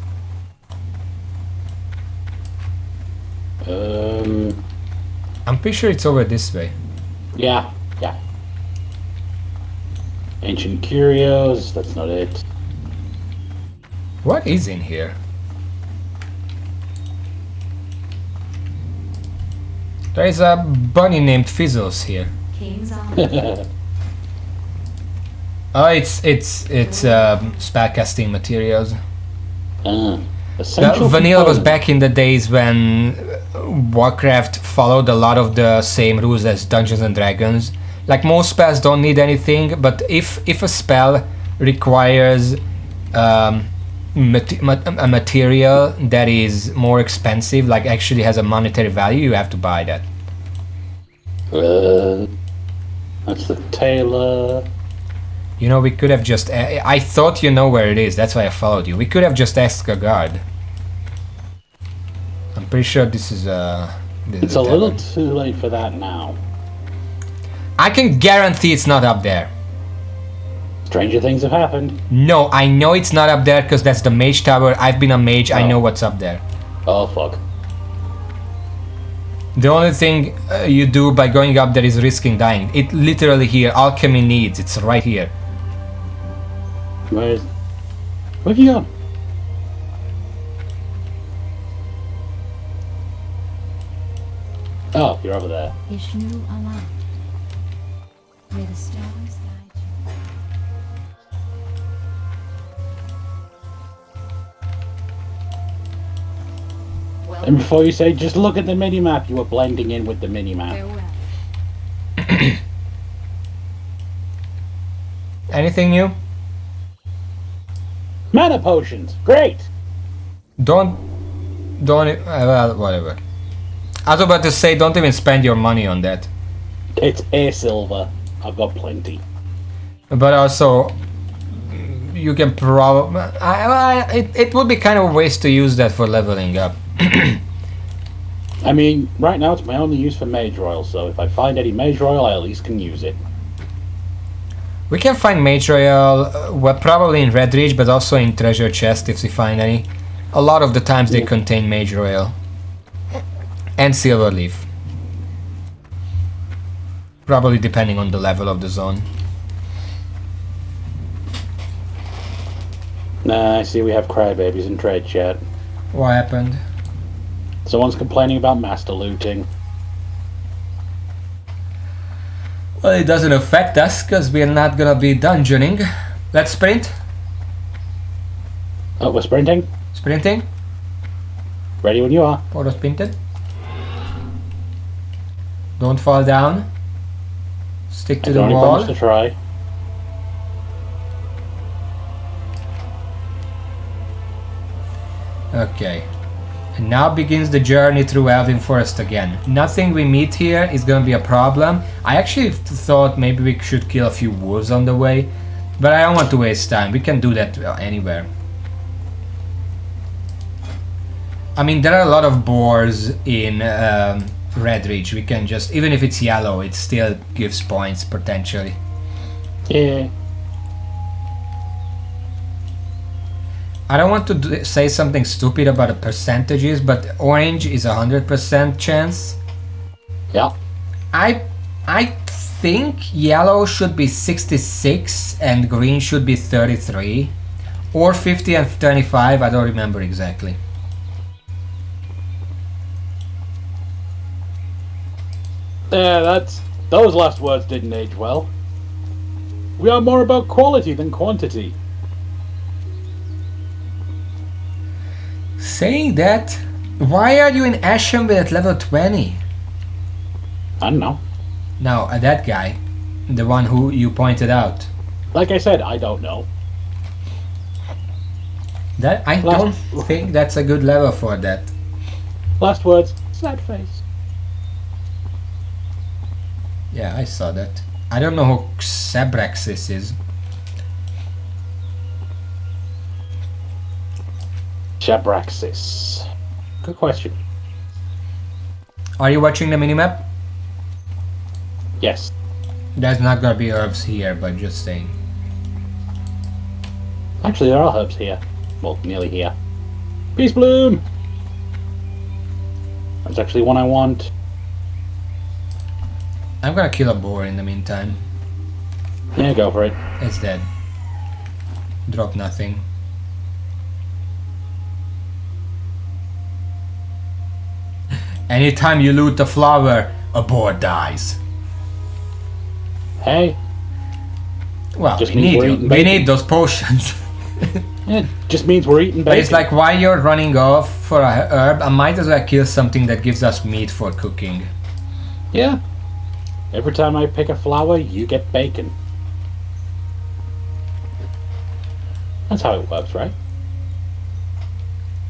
I'm pretty sure it's over this way. Yeah, yeah. Ancient Curios, that's not it. What is in here? There is a bunny named Fizzles here. King's on. Oh, it's spellcasting materials. Essential Vanilla was component. back in the days when Warcraft followed a lot of the same rules as Dungeons and Dragons. Like most spells don't need anything, but if a spell requires a material that is more expensive, like actually has a monetary value, you have to buy that. That's the tailor. You know, we could have just... I thought you know where it is, that's why I followed you. We could have just asked a guard. I'm pretty sure this is It's a little too late for that now. I can guarantee it's not up there. Stranger things have happened. No, I know it's not up there because that's the mage tower. I've been a mage, I know what's up there. Oh, fuck. The only thing you do by going up there is risking dying. It literally here, alchemy needs, it's right here. Where have you gone? Oh, you're over there. Ishnu Allah. May the stars guide you. Well, And before you say, just look at the mini-map, you were blending in with the mini-map. Farewell. Anything new? Mana potions! Great! Don't, well, whatever. I was about to say, don't even spend your money on that. It's a silver. I've got plenty. But also, you can probably... it would be kind of a waste to use that for leveling up. I mean, right now it's my only use for Mage Royal, so if I find any Mage Royal, I at least can use it. We can find Mage Royal, well, probably in Red Ridge, but also in Treasure Chest if we find any. A lot of the times they contain Mage Royal. And Silver Leaf. Probably depending on the level of the zone. Nah, I see we have crybabies in trade chat. What happened? Someone's complaining about master looting. Well, it doesn't affect us, because we're not gonna be dungeoning. Let's sprint. Oh, we're sprinting? Sprinting. Ready when you are. Auto sprinted. Don't fall down. Stick to I the don't even wall. promise to try. Okay. And now begins the journey through Elven Forest again. Nothing we meet here is gonna be a problem. I actually thought maybe we should kill a few wolves on the way, but I don't want to waste time. We can do that anywhere. I mean, there are a lot of boars in Red Ridge. We can just, even if it's yellow, it still gives points potentially. Yeah. I don't want to say something stupid about the percentages, but orange is 100% chance. Yeah. I think yellow should be 66 and green should be 33. Or 50 and 25, I don't remember exactly. Yeah, those last words didn't age well. We are more about quality than quantity. Saying that, why are you in Ashenville at level 20? I don't know. No, that guy. The one who you pointed out. Like I said, I don't know. That I don't think that's a good level for that. Last words, sad face. Yeah, I saw that. I don't know who Xabraxis is. Shabraxis. Good question. Are you watching the minimap? Yes. There's not gonna be herbs here, but just saying. Actually, there are herbs here. Well, nearly here. Peace Bloom! That's actually one I want. I'm gonna kill a boar in the meantime. Yeah, go for it. It's dead. Drop nothing. Anytime you loot a flower, a boar dies. Hey, Well, Just we means need, we're eating we bacon. need those potions. it just means we're eating But bacon. it's like, while you're running off for a herb, I might as well kill something that gives us meat for cooking. Yeah. Every time I pick a flower, you get bacon. That's how it works, right?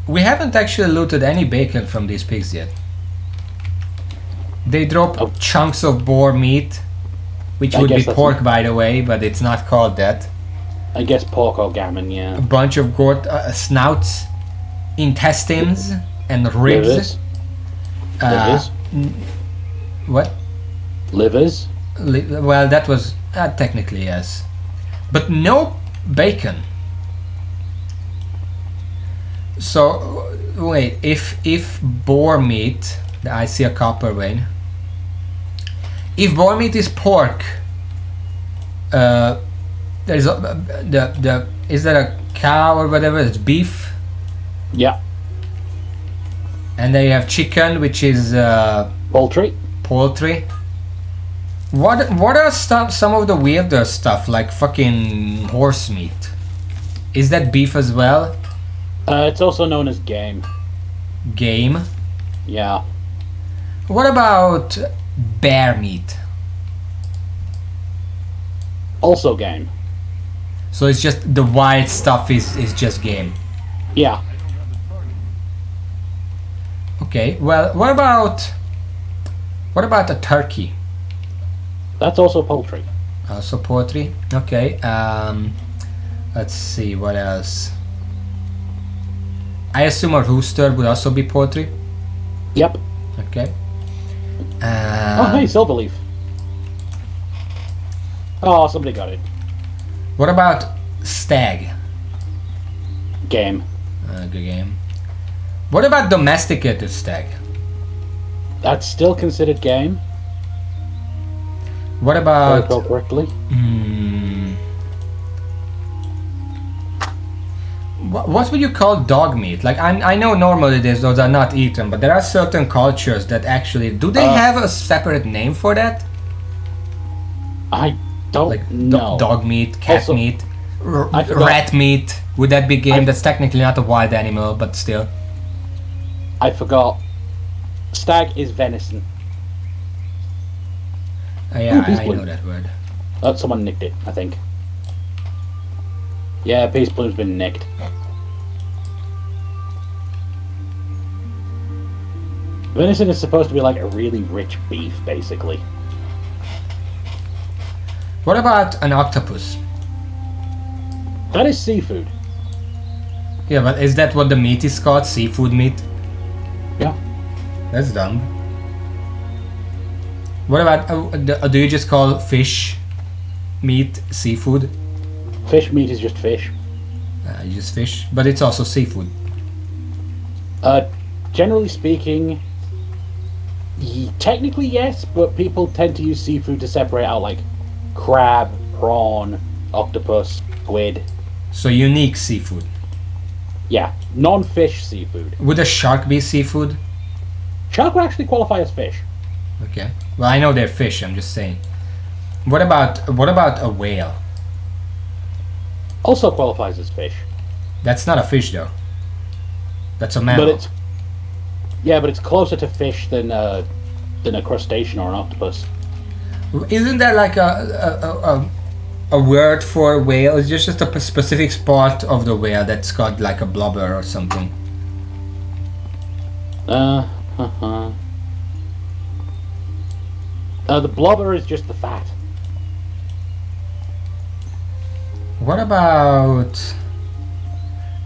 We haven't actually looted any bacon from these pigs yet. They drop Oh. chunks of boar meat, which I would be guess that's pork, it. by the way, but it's not called that. I guess pork or gammon, yeah. A bunch of goat snouts, intestines, and ribs. Livers. Livers. What? Livers. Well, that was technically yes, but no bacon. So wait, if boar meat, I see a copper vein. If boar meat is pork, there's the is that a cow or whatever? It's beef, Yeah. and then you have chicken, which is Poultry. poultry. What are some of the weirder stuff like fucking horse meat? Is that beef as well? It's also known as game. Game. Yeah. What about bear meat? Also game. So it's just the white stuff is just game. Yeah. Okay. Well, what about a turkey? That's also poultry. Also poultry. Okay. Let's see what else. I assume a rooster would also be poultry. Yep. Okay. Oh, hey, Silverleaf. Oh, somebody got it. What about stag? Game. Good game. What about domesticated stag? That's still considered game. What If I about recall correctly. what would you call dog meat? Like I know normally those are not eaten, but there are certain cultures that actually do they have a separate name for that? I don't Like know. dog meat, cat Also, meat, I forgot- rat meat. Would that be game? I- That's technically not a wild animal, but still. I forgot. Stag is venison. Yeah, peace I bloom. know that word. Someone nicked it, I think. Yeah, Peace Bloom's been nicked. Venison is supposed to be like a really rich beef, basically. What about an octopus? That is seafood. Yeah, but is that what the meat is called? Seafood meat? Yeah. That's dumb. What about do you just call fish meat seafood? Fish meat is just fish. You just fish, but it's also seafood. Generally speaking, technically yes, but people tend to use seafood to separate out like crab, prawn, octopus, squid. So unique seafood. Yeah, non-fish seafood. Would a shark be seafood? Shark would actually qualify as fish. Okay. Well, I know they're fish. I'm just saying. What about a whale? Also qualifies as fish. That's not a fish though. That's a mammal. But it's closer to fish than a crustacean or an octopus. Isn't there like a word for whale? It's just a specific spot of the whale that's got like a blubber or something. The blubber is just the fat. What about...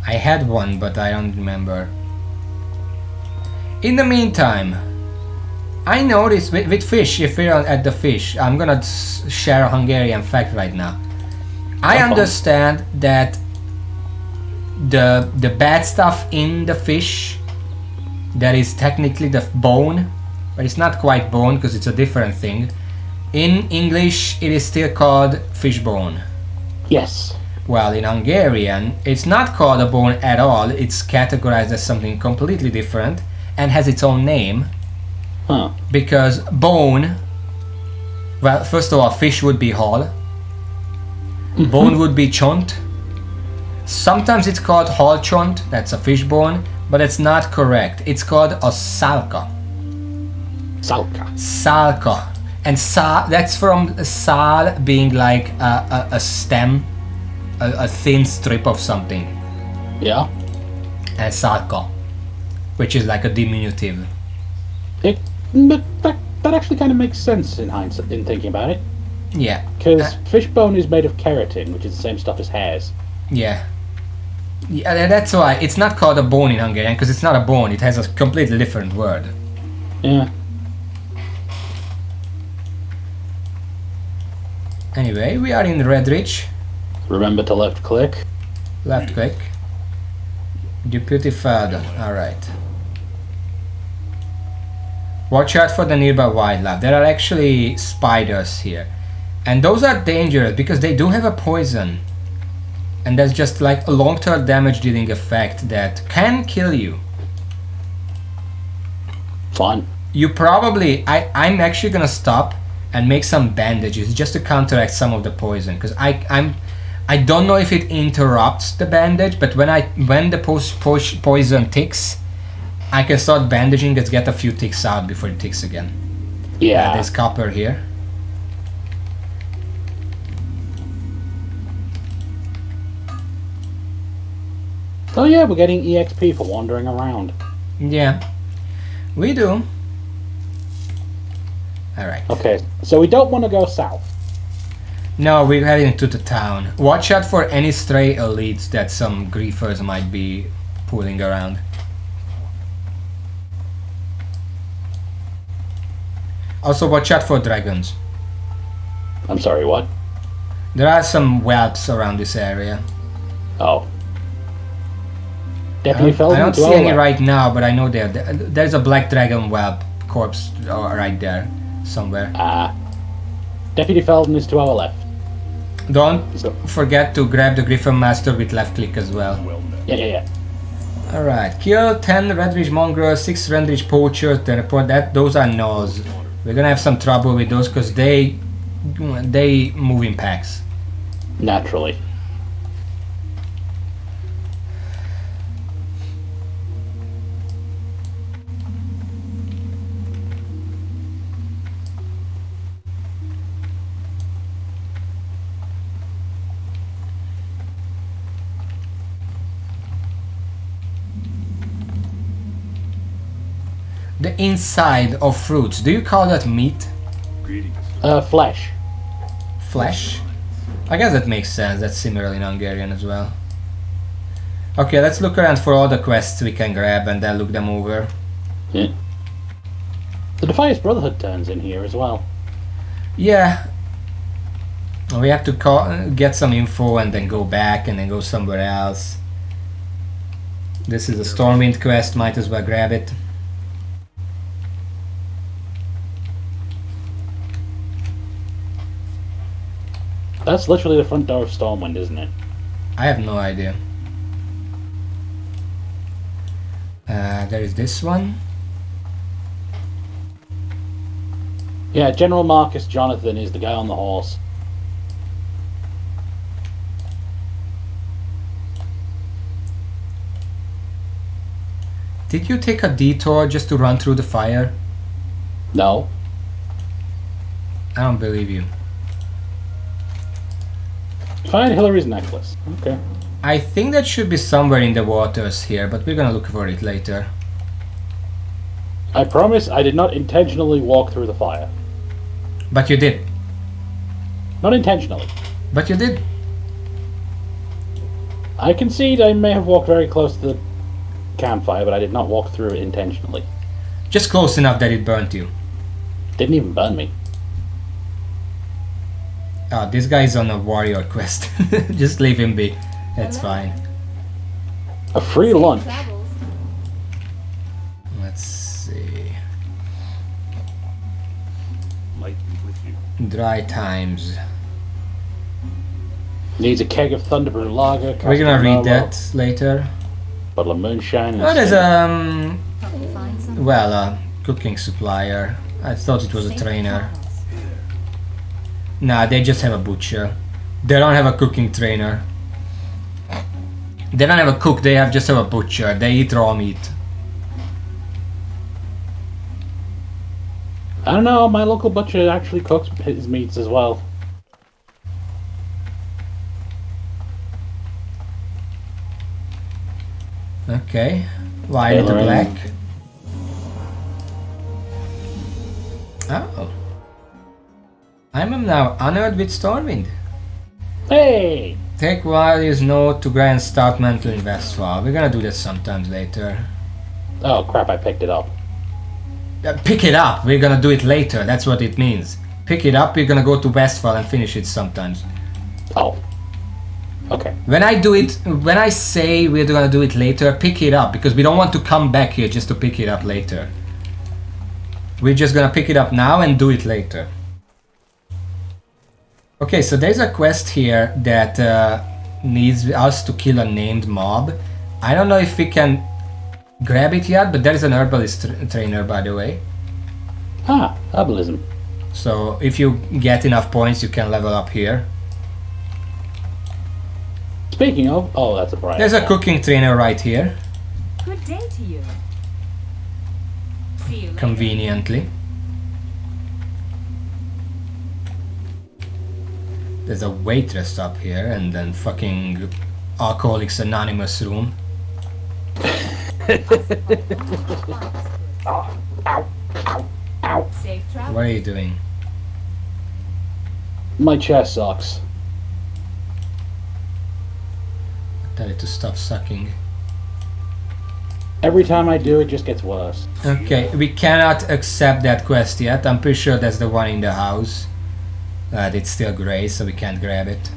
I had one, but I don't remember. In the meantime, I noticed with fish, if we're at the fish, I'm gonna share a Hungarian fact right now. I understand that the bad stuff in the fish, that is technically the bone, but it's not quite bone because it's a different thing. In English, it is still called fish bone. Yes. Well, in Hungarian, it's not called a bone at all. It's categorized as something completely different and has its own name. Huh. Because bone, well, first of all, fish would be hal. Bone would be chont. Sometimes it's called halchont, that's a fish bone, but it's not correct. It's called a salka. Salka. Salka. And that's from sal being like a stem, a thin strip of something. Yeah. And salka, which is like a diminutive. But that actually kind of makes sense in hindsight, in thinking about it. Yeah. Because fish bone is made of keratin, which is the same stuff as hairs. Yeah. Yeah, that's why it's not called a bone in Hungarian, because it's not a bone, it has a completely different word. Yeah. Anyway, we are in Redridge. Remember to left click. Left click. Deputy Father, alright. Watch out for the nearby wildlife. There are actually spiders here. And those are dangerous because they do have a poison. And that's just like a long-term damage dealing effect that can kill you. Fine. You probably... I'm actually gonna stop and make some bandages just to counteract some of the poison. Because I don't know if it interrupts the bandage, but when the poison ticks, I can start bandaging and get a few ticks out before it ticks again. Yeah. There's copper here. Oh yeah, we're getting EXP for wandering around. Yeah, we do. Alright. Okay, so we don't want to go south. No, we're heading to the town. Watch out for any stray elites that some griefers might be pulling around. Also watch out for dragons. I'm sorry, what? There are some whelps around this area. Oh. I Deputy don't Feldman, see any right now, but I know there's a black dragon whelp corpse right there somewhere. Deputy Feldman is to our left. Don't So, forget to grab the Griffin Master with left click as well. yeah. Alright, kill 10 Redridge mongrels, 6 Redridge poachers, then report that those are Gnoz. We're gonna have some trouble with those because they move in packs. Naturally. The inside of fruits, do you call that meat? Flesh. Flesh? I guess that makes sense, that's similar in Hungarian as well. Okay, let's look around for all the quests we can grab and then look them over. Yeah. The Defiance Brotherhood turns in here as well. Yeah. We have to get some info and then go back and then go somewhere else. This is a Stormwind quest, might as well grab it. That's literally the front door of Stormwind, isn't it? I have no idea. There is this one. Yeah, General Marcus Jonathan is the guy on the horse. Did you take a detour just to run through the fire? No. I don't believe you. Find Hillary's necklace. Okay. I think that should be somewhere in the waters here, but we're gonna look for it later. I promise I did not intentionally walk through the fire. But you did. Not intentionally. But you did. I concede I may have walked very close to the campfire, but I did not walk through it intentionally. Just close enough that it burnt you. Didn't even burn me. Oh, this guy's on a warrior quest. Just leave him be. That's fine. A free lunch. Travels. Let's see. Might be with you. Dry times. Needs a keg of Thunderbrew Lager. We're gonna read Castelnuovo, that later. Bottle of moonshine. and Oh, there's Sting. Help me find some. well, a cooking supplier. I thought it was a Safe trainer. travels. Nah, they just have a butcher. They don't have a cooking trainer. They don't have a cook, they just have a butcher. They eat raw meat. I don't know, my local butcher actually cooks his meats as well. Okay. Violet Taylor black. and- Oh. I'm now honored with Stormwind. Hey! Take Wiley's note to Grand Start Mental in Westfall. We're gonna do that sometimes later. Oh crap! I picked it up. Pick it up. We're gonna do it later. That's what it means. Pick it up. We're gonna go to Westfall and finish it sometimes. Oh. Okay. When I say we're gonna do it later, pick it up, because we don't want to come back here just to pick it up later. We're just gonna pick it up now and do it later. Okay, so there's a quest here that needs us to kill a named mob. I don't know if we can grab it yet, but there is an herbalist trainer, by the way. Ah, herbalism. So if you get enough points, you can level up here. Speaking of, oh, that's a bright. There's a cooking trainer right here, Good day to you. See you later. conveniently. There's a waitress up here, and then fucking Alcoholics Anonymous room. Safe travel. What are you doing? My chest sucks. Tell it to stop sucking. Every time I do, it just gets worse. Okay, we cannot accept that quest yet. I'm pretty sure that's the one in the house. It's still grey, so we can't grab it.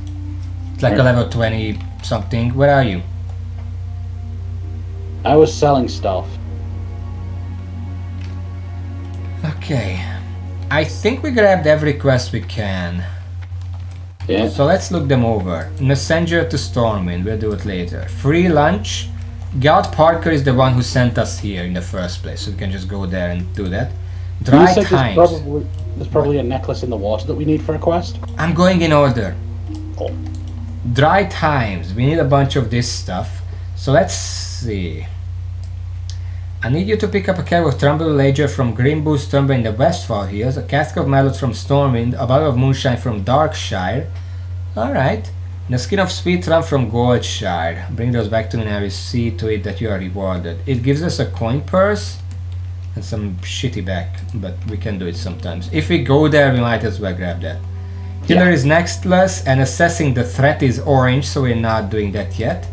It's like a level 20 something. Where are you? I was selling stuff. Okay. I think we grabbed every quest we can. Yeah. So let's look them over. Messenger to Stormwind, we'll do it later. Free lunch. Galt Parker is the one who sent us here in the first place, so we can just go there and do that. You Dry said times. there's probably a necklace in the water that we need for a quest. I'm going in order. Oh. Dry times. We need a bunch of this stuff. So let's see. I need you to pick up a keg of Trumbull Lager from Grimboos Tumber in the Westfall Hills, a cask of Mallots from Stormwind, a bottle of moonshine from Darkshire. Alright. And a skin of sweet rum from Goldshire. Bring those back to me and I will see to it that you are rewarded. It gives us a coin purse and some shitty back, but we can do it sometimes. If we go there, we might as well grab that. Killer is nextless and assessing the threat is orange, so we're not doing that yet.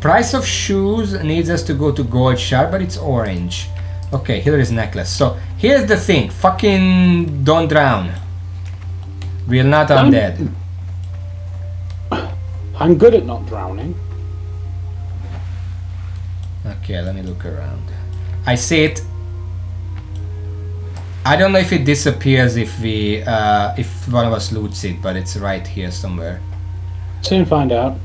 Price of shoes needs us to go to Goldshire, but it's orange. Okay, here is necklace. So here's the thing, fucking don't drown. We're not undead. I'm good at not drowning. Okay, let me look around. I see it. I don't know if it disappears if we if one of us loots it, but it's right here somewhere. Soon find out.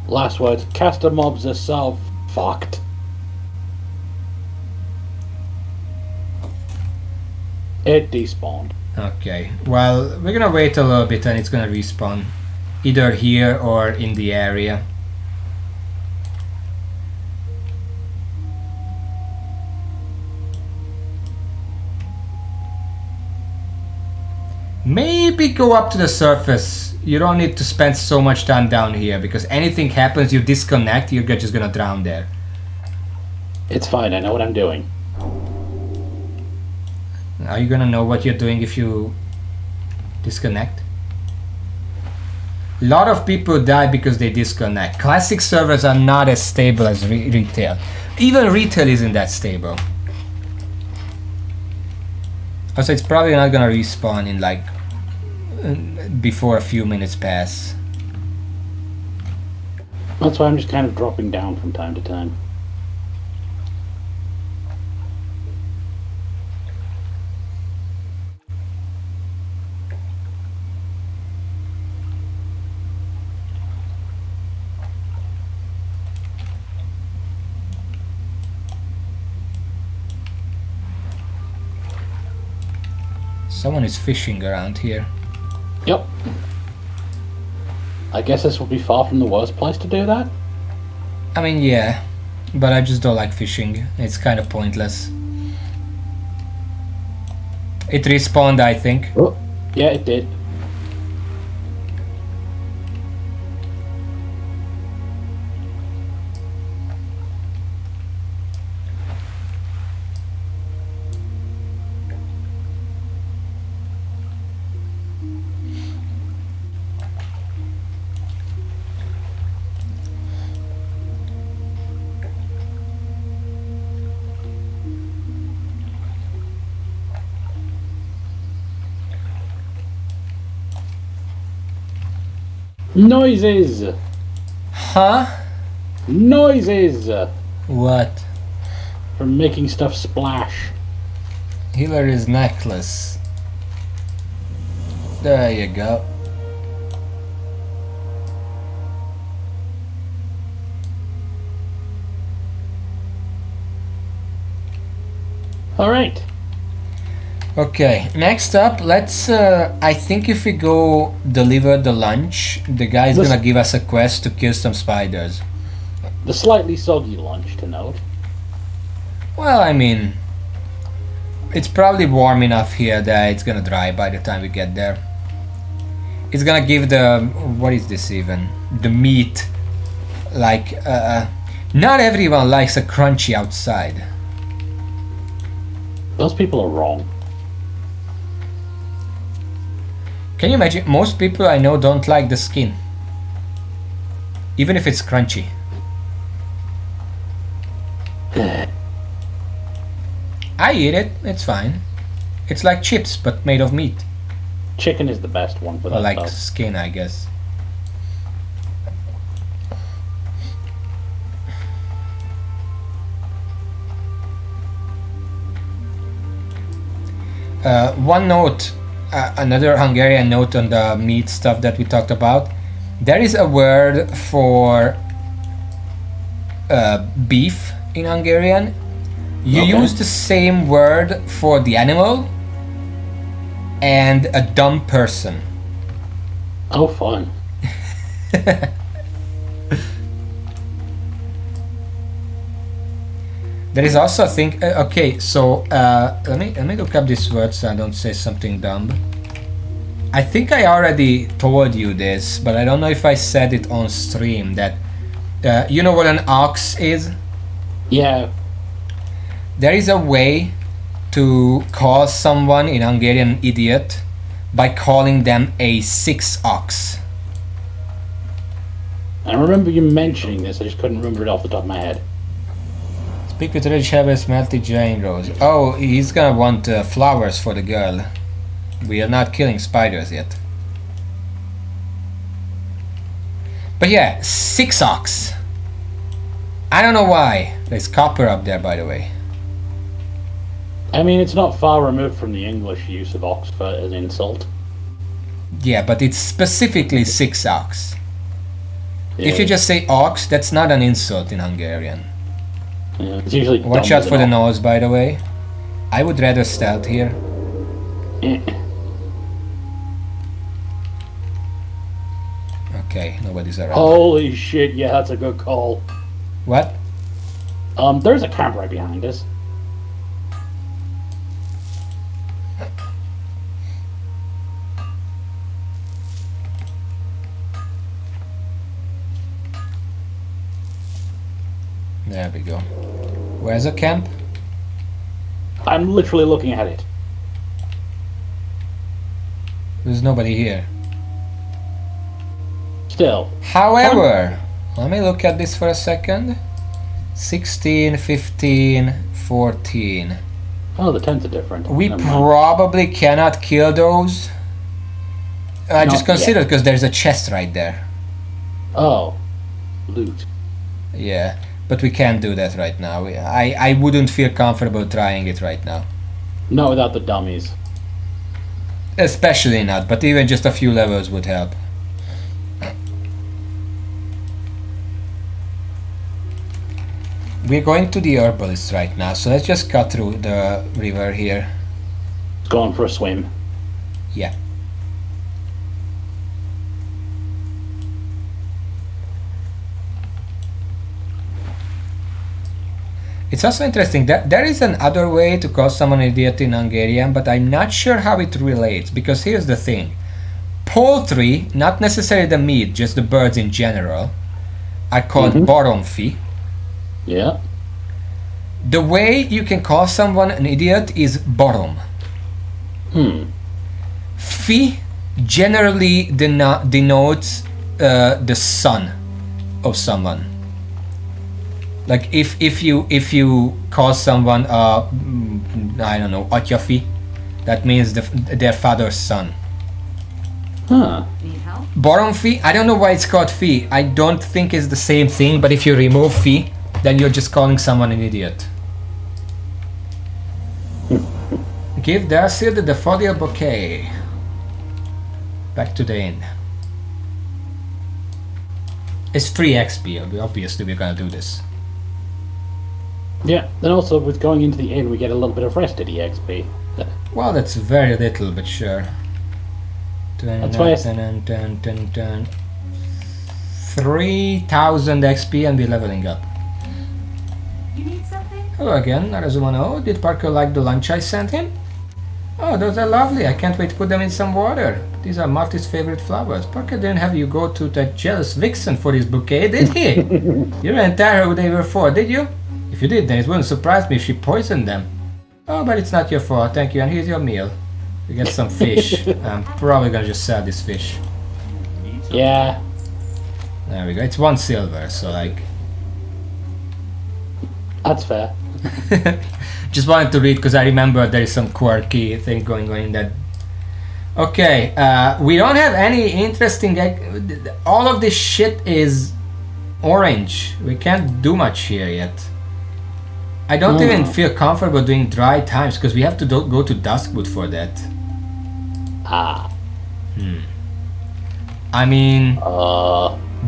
Last words. Caster mobs are so fucked. It despawned. Okay, well, we're gonna wait a little bit and it's gonna respawn. Either here or in the area. Maybe go up to the surface. You don't need to spend so much time down here, because anything happens, you disconnect, you're just gonna drown there. It's fine, I know what I'm doing. Are you gonna know what you're doing if you disconnect? A lot of people die because they disconnect. Classic servers are not as stable as retail. Even retail isn't that stable. Also, it's probably not gonna respawn in like before a few minutes pass. That's why I'm just kind of dropping down from time to time. Someone is fishing around here. Yep. I guess this will be far from the worst place to do that. I mean, yeah, but I just don't like fishing. It's kind of pointless. It respawned, I think. Oh, yeah, it did. Noises! Huh? Noises! What? From making stuff splash. Hillary's necklace. There you go. Alright. Okay, next up, let's, I think if we go deliver the lunch, the guy's Listen. gonna give us a quest to kill some spiders. The slightly soggy lunch, to note. Well, I mean, it's probably warm enough here that it's gonna dry by the time we get there. It's gonna give the, what is this even? The meat, like, not everyone likes a crunchy outside. Those people are wrong. Can you imagine? Most people I know don't like the skin. Even if it's crunchy. I eat it, it's fine. It's like chips, but made of meat. Chicken is the best one for Or that like stuff. skin, I guess. One note, another Hungarian note on the meat stuff that we talked about. There is a word for beef in Hungarian. You Okay. use the same word for the animal and a dumb person. Oh, fun. There is also a thing. Okay, so let me look up this word so I don't say something dumb. I think I already told you this, but I don't know if I said it on stream. That you know what an ox is? Yeah. There is a way to call someone in Hungarian an idiot by calling them a 6 ox. I remember you mentioning this, I just couldn't remember it off the top of my head. Speak with Rich Harvest Melty Jane Rose. Oh, he's gonna want flowers for the girl. We are not killing spiders yet. But yeah, 6 ox. I don't know why. There's copper up there, by the way. I mean, it's not far removed from the English use of ox for an insult. Yeah, but it's specifically 6 ox. If Yeah. you just say ox, that's not an insult in Hungarian. Yeah, it's usually Watch dumb out as for an the ox. nose, by the way. I would rather stealth here. Okay, nobody's around. Holy shit, yeah, that's a good call. What? There's a camp right behind us. There we go. Where's the camp? I'm literally looking at it. There's nobody here. Still. However, let me look at this for a second. 16, 15, 14. Oh, the tents are different. We Never mind. probably cannot kill those. I Not just considered yet. because there's a chest right there. Oh. Loot. Yeah, but we can't do that right now. I wouldn't feel comfortable trying it right now. Not without the dummies. Especially not, but even just a few levels would help. We're going to the herbalist right now, so let's just cut through the river here. It's going for a swim. Yeah. It's also interesting that there is another way to call someone an idiot in Hungarian, but I'm not sure how it relates, because here's the thing. Poultry, not necessarily the meat, just the birds in general, are called baromfi. Yeah. The way you can call someone an idiot is barom. Fi generally denotes the son of someone. Like if you call someone I don't know, atyafi, that means their father's son. Huh. Need help? Boron fee? I don't know why it's called fee. I don't think it's the same thing, but if you remove fee, then you're just calling someone an idiot. Give Darcy the daffodil bouquet. Back to the inn. It's free XP, obviously we're gonna do this. Yeah, and also with going into the inn, we get a little bit of rested EXP. Well, that's very little, but sure. That's why 3,000 XP and we're leveling up. You need something? Hello again, Narazumano. Did Parker like the lunch I sent him? Oh, those are lovely. I can't wait to put them in some water. These are Marty's favorite flowers. Parker didn't have you go to that jealous vixen for his bouquet, did he? You didn't tell her who they were for, did you? If you did, then it wouldn't surprise me if she poisoned them. Oh, but it's not your fault, thank you, and here's your meal. You get some fish. I'm probably gonna just sell this fish. Yeah. There we go. It's 1 silver, so like... That's fair. Just wanted to read because I remember there is some quirky thing going on in that. Okay, we don't have any interesting. All of this shit is orange. We can't do much here yet. I don't even feel comfortable doing dry times because we have to go to Duskwood for that. Ah. I mean,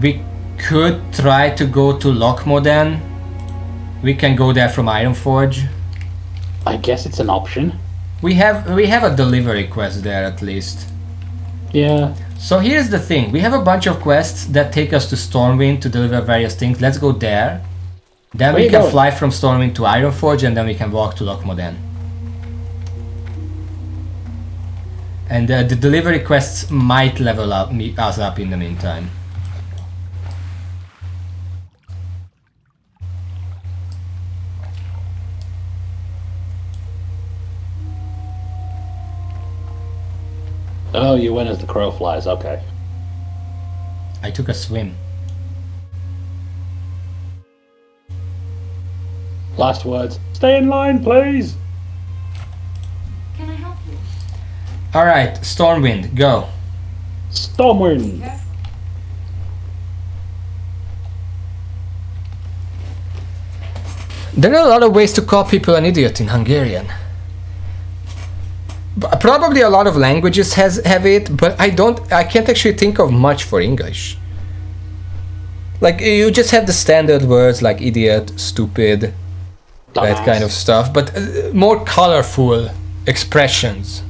we could try to go to Lochmoden. We can go there from Ironforge. I guess it's an option. We have a delivery quest there at least. Yeah. So here's the thing. We have a bunch of quests that take us to Stormwind to deliver various things. Let's go there. Then Where we you can going? fly from Stormwind to Ironforge and then we can walk to Lochmoden. And the delivery quests might level up us up in the meantime. Oh, you win as the crow flies. Okay. I took a swim. Last words. Stay in line, please. Can I help you? Alright, Stormwind, go. Stormwind. Yes. There are a lot of ways to call people an idiot in Hungarian. Probably a lot of languages have it, but I can't actually think of much for English. Like, you just have the standard words like idiot, stupid, that kind of stuff, but more colorful expressions.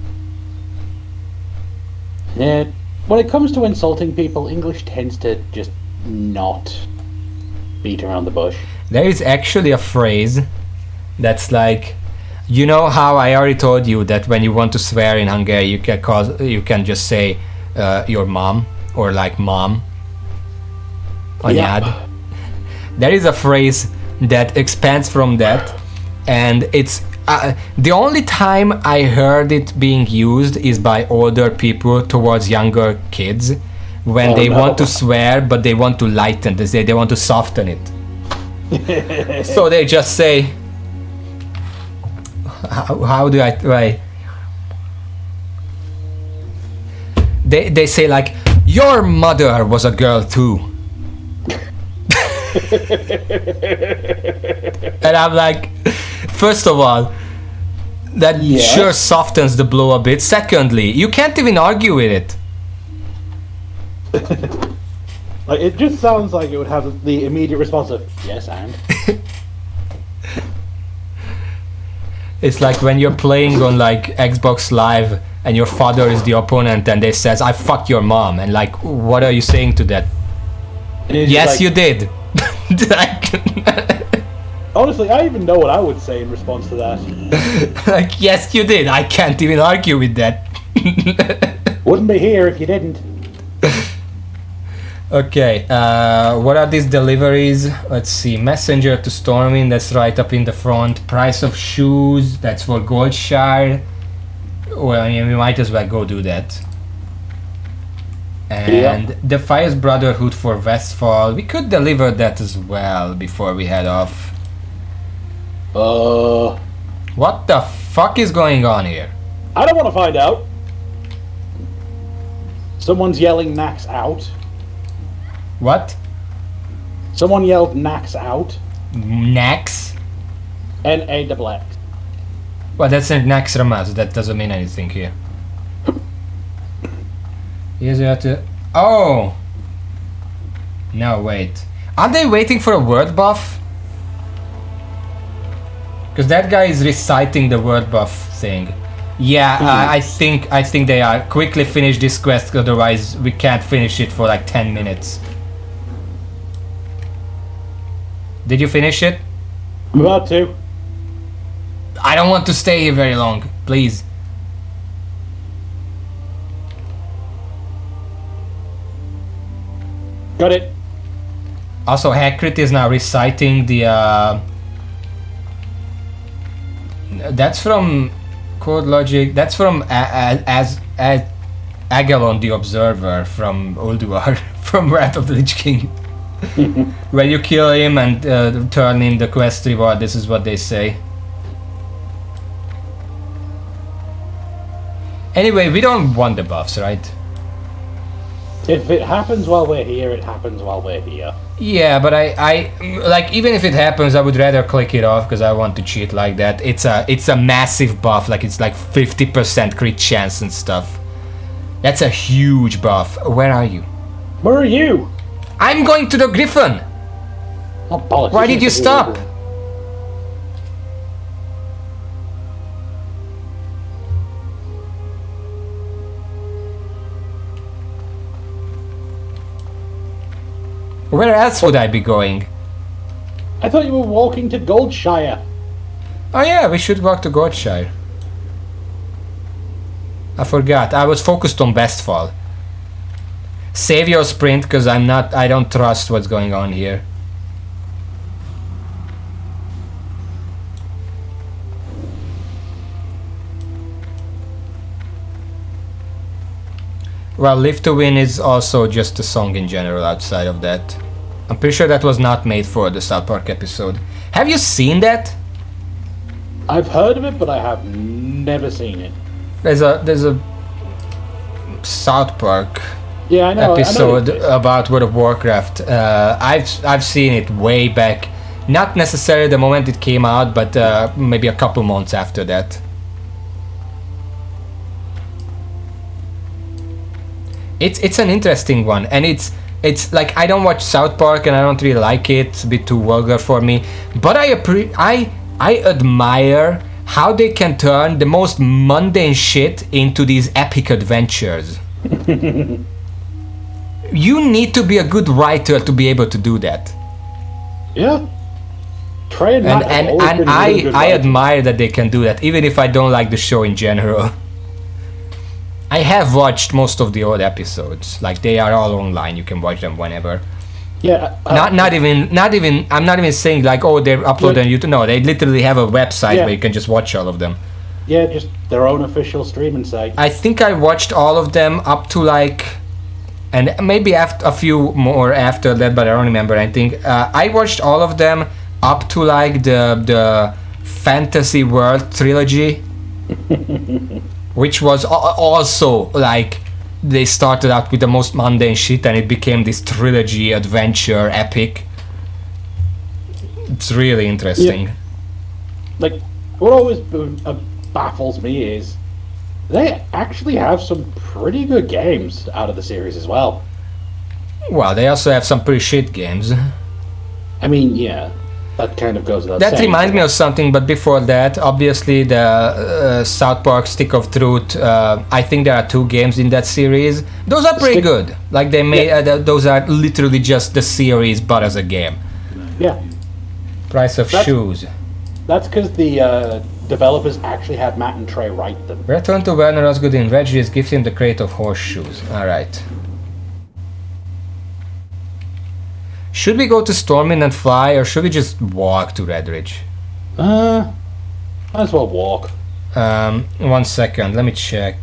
Yeah. When it comes to insulting people, English tends to just not beat around the bush. There is actually a phrase that's like, you know how I already told you that when you want to swear in Hungary, you can just say your mom or like mom. Anyád. There is a phrase that expands from that, and it's the only time I heard it being used is by older people towards younger kids when they want to swear but they want to lighten this, they want to soften it. So they just say, how do I try? They say like, your mother was a girl too. And I'm like, first of all, that sure softens the blow a bit. Secondly, you can't even argue with it. Like, it just sounds like it would have the immediate response of yes and. It's like when you're playing on like Xbox Live and your father is the opponent and they says, I fucked your mom, and like, what are you saying to that? Yes, like, you did. Honestly, I even know what I would say in response to that. Like, yes, you did. I can't even argue with that. Wouldn't be here if you didn't. Okay, what are these deliveries? Let's see. Messenger to Stormwind, that's right up in the front. Price of shoes, that's for Goldshire. Well, I mean, we might as well go do that. And the Fire's Brotherhood for Westfall, we could deliver that as well before we head off. What the fuck is going on here? I don't want to find out. Someone's yelling Nax out. What? Someone yelled Nax out. Nax? N-A-X-X. Well, that's a Nax Ramaz. That doesn't mean anything here. Here's you have to... Oh! No, wait. Are they waiting for a word buff? Because that guy is reciting the word buff thing. Yeah, I think they are. Quickly finish this quest, otherwise we can't finish it for like 10 minutes. Did you finish it? I'm about to. I don't want to stay here very long, please. Got it. Also, Hagrid is now reciting the... That's from Code Logic. That's from Agalon the Observer from Ulduar, from Wrath of the Lich King. When you kill him and turn in the quest reward, this is what they say. Anyway, we don't want the buffs, right? If it happens while we're here, it happens while we're here. Yeah, but I like, even if it happens, I would rather click it off because I want to cheat like that. It's a massive buff, like it's like 50% crit chance and stuff. That's a huge buff. Where are you? Where are you? I'm going to the Griffin. Oh, bollocks. Why did you stop? Where else would I be going? I thought you were walking to Goldshire. Oh yeah, we should walk to Godshire. I forgot. I was focused on Westfall. Save your sprint, because I don't trust what's going on here. Well, Live to Win is also just a song in general outside of that. I'm pretty sure that was not made for the South Park episode. Have you seen that? I've heard of it, but I have never seen it. There's a South Park Yeah, I know. episode I know about World of Warcraft. I've seen it way back. Not necessarily the moment it came out, but maybe a couple months after that. It's an interesting one, and it's like, I don't watch South Park and I don't really like it. It's a bit too vulgar for me, but I admire how they can turn the most mundane shit into these epic adventures. You need to be a good writer to be able to do that. Yeah. Trey and Matt have always been really good I writers. admire that they can do that, even if I don't like the show in general. I have watched most of the old episodes. Like, they are all online. You can watch them whenever. Yeah. Not even. I'm not even saying like, oh, they're uploaded on YouTube. No, they literally have a website Yeah. where you can just watch all of them. Yeah, just their own official streaming site. I think I watched all of them up to like, and maybe after a few more after that, but I don't remember anything. I watched all of them up to like the Fantasy World trilogy. Which was also like, they started out with the most mundane shit and it became this trilogy adventure epic. It's really interesting. Yeah. Like, what always baffles me is they actually have some pretty good games out of the series as well. Well, they also have some pretty shit games. I mean, yeah, that kind of goes without That saying. reminds me of something, but before that, obviously the South Park Stick of Truth. I think there are 2 games in that series. Those are pretty good. Like, they made those are literally just the series, but as a game. Yeah, Price of Shoes. that's because the developers actually had Matt and Trey write them. Return to Werner Osgood in Regis, give him the crate of horseshoes. Alright. Should we go to Stormwind and fly, or should we just walk to Redridge? Might as well walk. 1 second, let me check.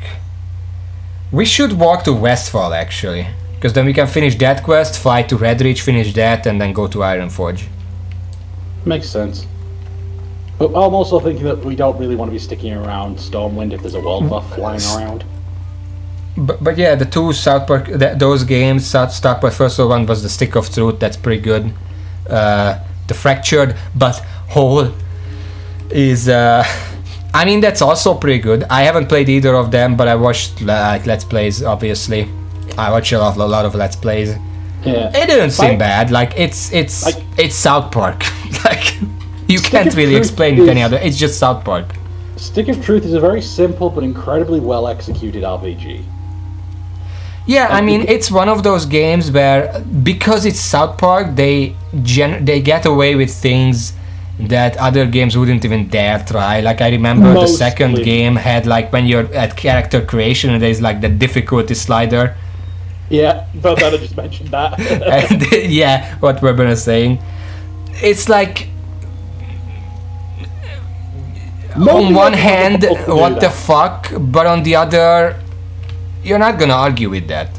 We should walk to Westfall, actually. Because then we can finish that quest, fly to Redridge, finish that, and then go to Ironforge. Makes sense. But I'm also thinking that we don't really want to be sticking around Stormwind if there's a world buff flying around. But yeah, the two South Park, those games, South Park, first one was the Stick of Truth, that's pretty good. The Fractured But Whole is, I mean, that's also pretty good. I haven't played either of them, but I watched like Let's Plays, obviously. I watch a lot of Let's Plays. Yeah. It didn't seem bad. Like it's South Park. Like you can't really explain it any other. It's just South Park. Stick of Truth is a very simple but incredibly well executed RPG. Yeah, I mean it's one of those games where because it's South Park, they get away with things that other games wouldn't even dare try. Like I remember the second game had like when you're at character creation and there's like the difficulty slider. Yeah, but I just mentioned that. And, yeah, what Weber is saying. It's like on one hand, what the fuck, but on the other, you're not gonna argue with that.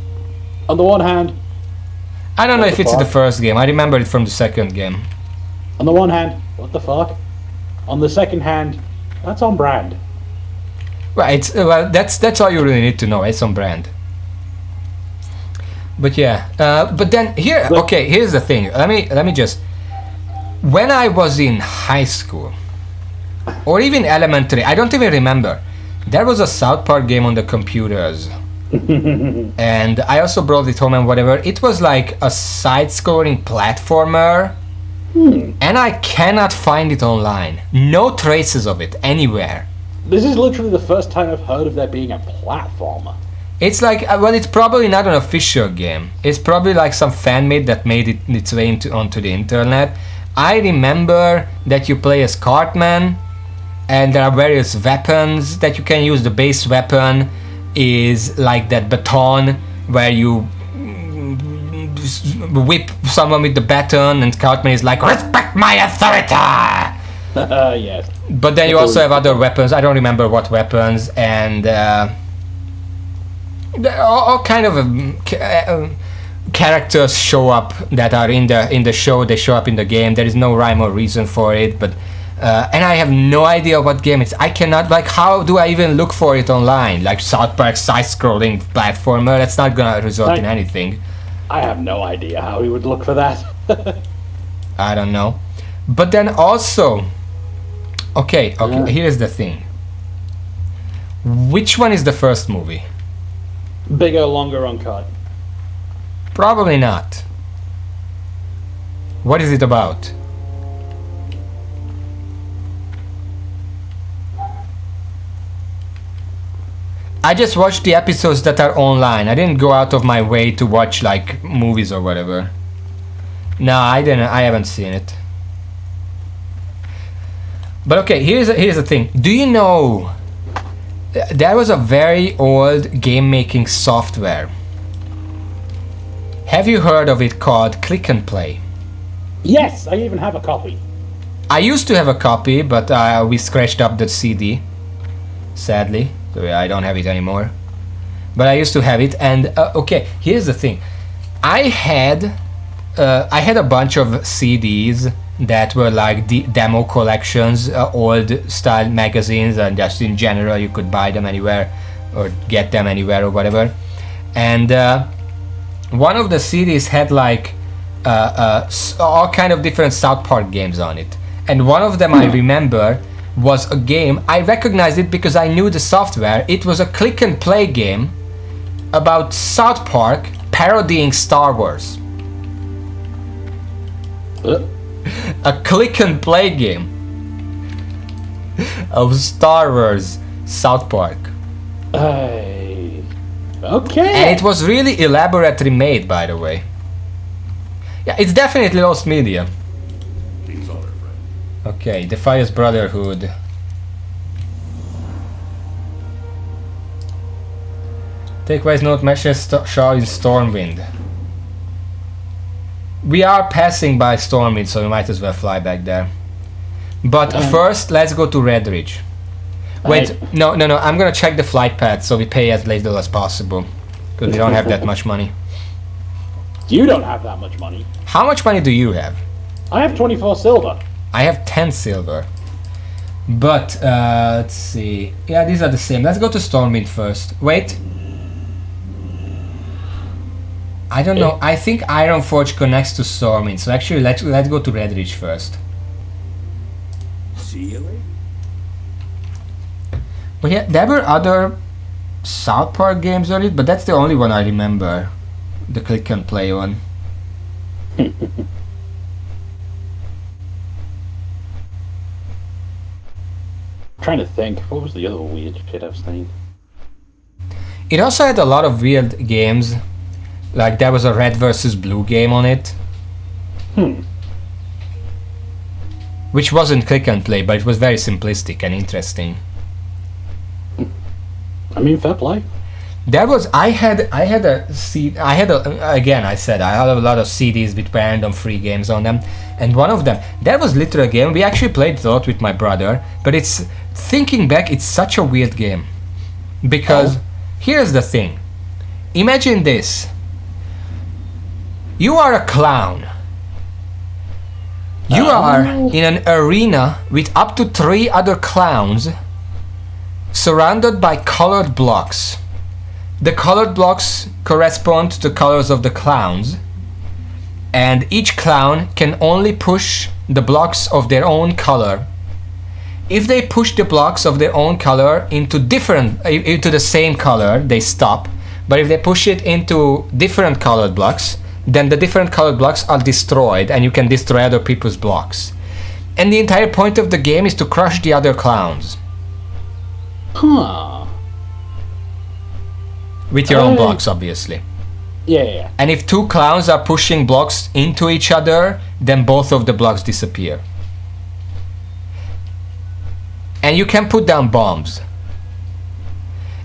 On the one hand, I don't know if it's the first game. I remember it from the second game. On the one hand, what the fuck? On the second hand, that's on brand. Well, that's all you really need to know. It's on brand. But yeah, but then here, okay, here's the thing. Let me just. When I was in high school, or even elementary, I don't even remember. There was a South Park game on the computers. And I also brought it home and whatever. It was like a side-scrolling platformer. And I cannot find it online. No traces of it anywhere. This is literally the first time I've heard of there being a platformer. It's like, well, it's probably not an official game. It's probably like some fan-made that made it its way onto the internet. I remember that you play as Cartman, and there are various weapons that you can use. The base weapon is like that baton where you whip someone with the baton, and Cartman is like, "Respect my authority!" Yes. But then you also have other weapons. I don't remember what weapons, and all kind of characters show up that are in the show. They show up in the game. There is no rhyme or reason for it, but and I have no idea what game it's. I cannot, like, how do I even look for it online? Like South Park side-scrolling platformer. That's not gonna result in anything. I have no idea how he would look for that. I don't know. But then also, okay, here's the thing. Which one is the first movie? Bigger, longer, uncut. Probably not. What is it about? I just watched the episodes that are online. I didn't go out of my way to watch like movies or whatever. No, I didn't. I haven't seen it. But okay, here's the thing. Do you know there was a very old game making software? Have you heard of it called Click and Play? Yes, I even have a copy. I used to have a copy, but we scratched up the CD. Sadly, so I don't have it anymore. But I used to have it, and okay, here's the thing. I had a bunch of CDs that were like demo collections, old style magazines, and just in general you could buy them anywhere or get them anywhere or whatever. And one of the CDs had like all kind of different South Park games on it, and one of them I remember was a game. I recognized it because I knew the software. It was a click and play game about South Park parodying Star Wars. A click and play game of Star Wars South Park. Okay. And it was really elaborately made, by the way. Yeah, it's definitely lost media. Things are, friend. Okay, Defiance Brotherhood. Take wise note, meshes Shaw in Stormwind. We are passing by Stormwind, so we might as well fly back there. But first, let's go to Red Ridge. Wait, no, I'm gonna check the flight path so we pay as little as possible. Because we don't have that much money. You don't have that much money. How much money do you have? I have 24 silver. I have 10 silver. But, let's see. Yeah, these are the same. Let's go to Stormwind first. Wait. I don't know. I think Ironforge connects to Stormwind. So actually, let's go to Redridge first. See you later. But yeah, there were other South Park games on it, but that's the only one I remember. The click and play one. Trying to think, what was the other weird shit I've seen? It also had a lot of weird games. Like there was a red versus blue game on it. Which wasn't click and play, but it was very simplistic and interesting. I mean, fair play. There was I had a CD, I had a lot of CDs with random free games on them, and one of them, there was literally a game we actually played a lot with my brother, but it's, thinking back, it's such a weird game because here's the thing. Imagine this. You are a clown. You are in an arena with up to 3 other clowns surrounded by colored blocks. The colored blocks correspond to the colors of the clowns, and each clown can only push the blocks of their own color. If they push the blocks of their own color into the same color, they stop. But if they push it into different colored blocks, then the different colored blocks are destroyed, and you can destroy other people's blocks. And the entire point of the game is to crush the other clowns. Huh. With your own blocks, obviously. Yeah. And if 2 clowns are pushing blocks into each other, then both of the blocks disappear. And you can put down bombs.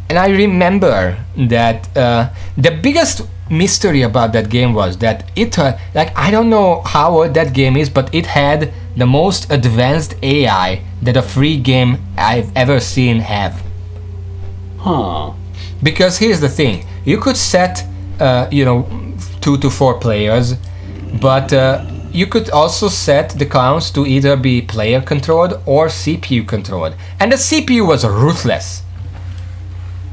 And I remember that the biggest mystery about that game was that it I don't know how old that game is, but it had the most advanced AI that a free game I've ever seen have. Huh. Because here's the thing, you could set 2 to 4 players, but you could also set the clowns to either be player controlled or CPU controlled, and the CPU was ruthless.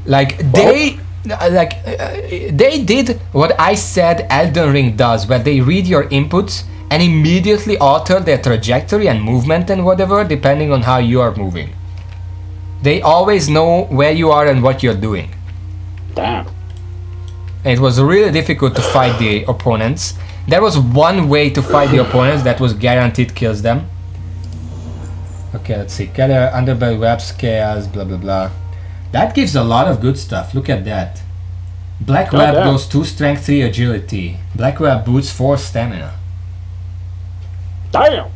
They did what I said Elden Ring does, where they read your inputs and immediately alter their trajectory and movement and whatever depending on how you are moving. They always know where you are and what you're doing. Damn. And it was really difficult to fight the opponents. There was one way to fight the opponents that was guaranteed kills them. Okay, let's see. Gather underbelly web scales, blah blah blah. That gives a lot of good stuff. Look at that. Black web goes 2 strength, 3 agility. Black web boots 4 stamina. Damn.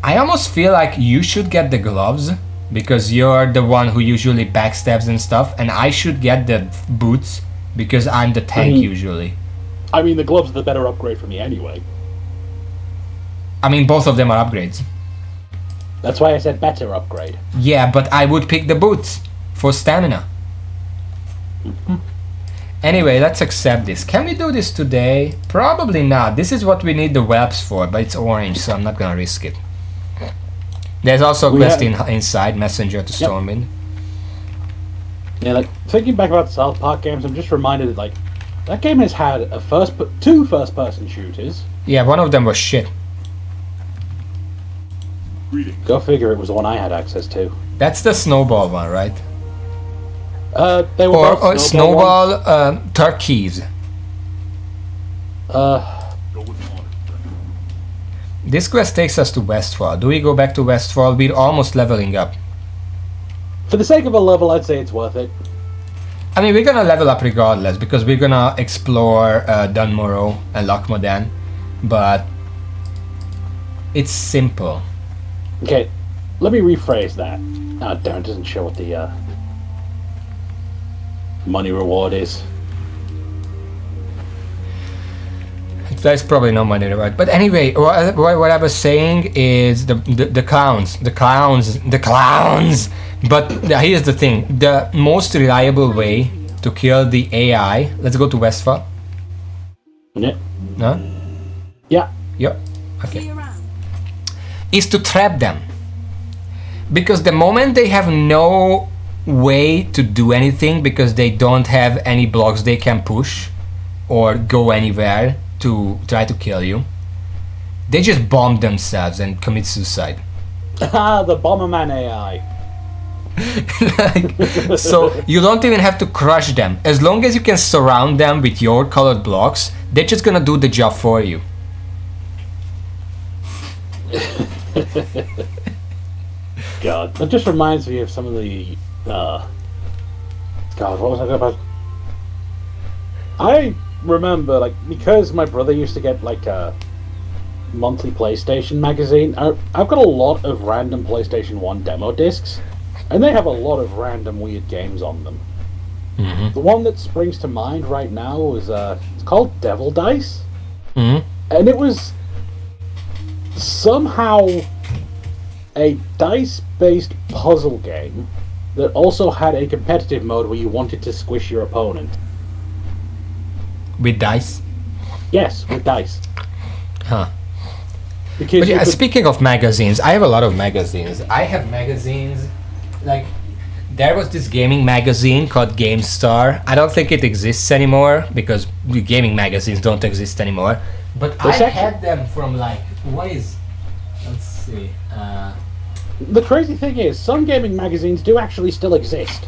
I almost feel like you should get the gloves because you're the one who usually backstabs and stuff, and I should get the boots because I'm the tank usually. I mean, the gloves are the better upgrade for me anyway. I mean, both of them are upgrades. That's why I said better upgrade. Yeah, but I would pick the boots for stamina. Anyway, let's accept this. Can we do this today? Probably not. This is what we need the webs for, but it's orange, so I'm not gonna risk it. There's also a quest inside, Messenger to Stormwind. Yeah, thinking back about the South Park games, I'm just reminded that that game has had a 2 first-person shooters. Yeah, one of them was shit. Go figure, it was the one I had access to. That's the Snowball one, right? They were both Snowball turkeys. This quest takes us to Westfall. Do we go back to Westfall? We're almost leveling up. For the sake of a level, I'd say it's worth it. I mean, we're gonna level up regardless because we're gonna explore Dunmorrow and Lochmodan, but it's simple. Okay, let me rephrase that. Oh, damn, it doesn't show what the money reward is. There's probably no money reward. But anyway, what I was saying is the clowns. But here's the thing. The most reliable way to kill the AI... Let's go to Westfall. Yeah. No? Yeah. Yep. Okay. See you around. Is to trap them. Because the moment they have no way to do anything because they don't have any blocks they can push, or go anywhere to try to kill you. They just bomb themselves and commit suicide. Ah, the Bomberman AI. So you don't even have to crush them. As long as you can surround them with your colored blocks, they're just gonna do the job for you. God, that just reminds me of some of the. God, what was I about? I remember, like, because my brother used to get like a monthly PlayStation magazine. I've got a lot of random PlayStation 1 demo discs, and they have a lot of random weird games on them. The one that springs to mind right now is it's called Devil Dice, and it was somehow a dice-based puzzle game that also had a competitive mode where you wanted to squish your opponent. With dice? Yes, with dice. Huh. Because But you yeah, could- speaking of magazines, I have a lot of magazines. I have magazines, like, there was this gaming magazine called GameStar. I don't think it exists anymore, because the gaming magazines don't exist anymore. But I had them from, like, let's see, The crazy thing is, some gaming magazines do actually still exist.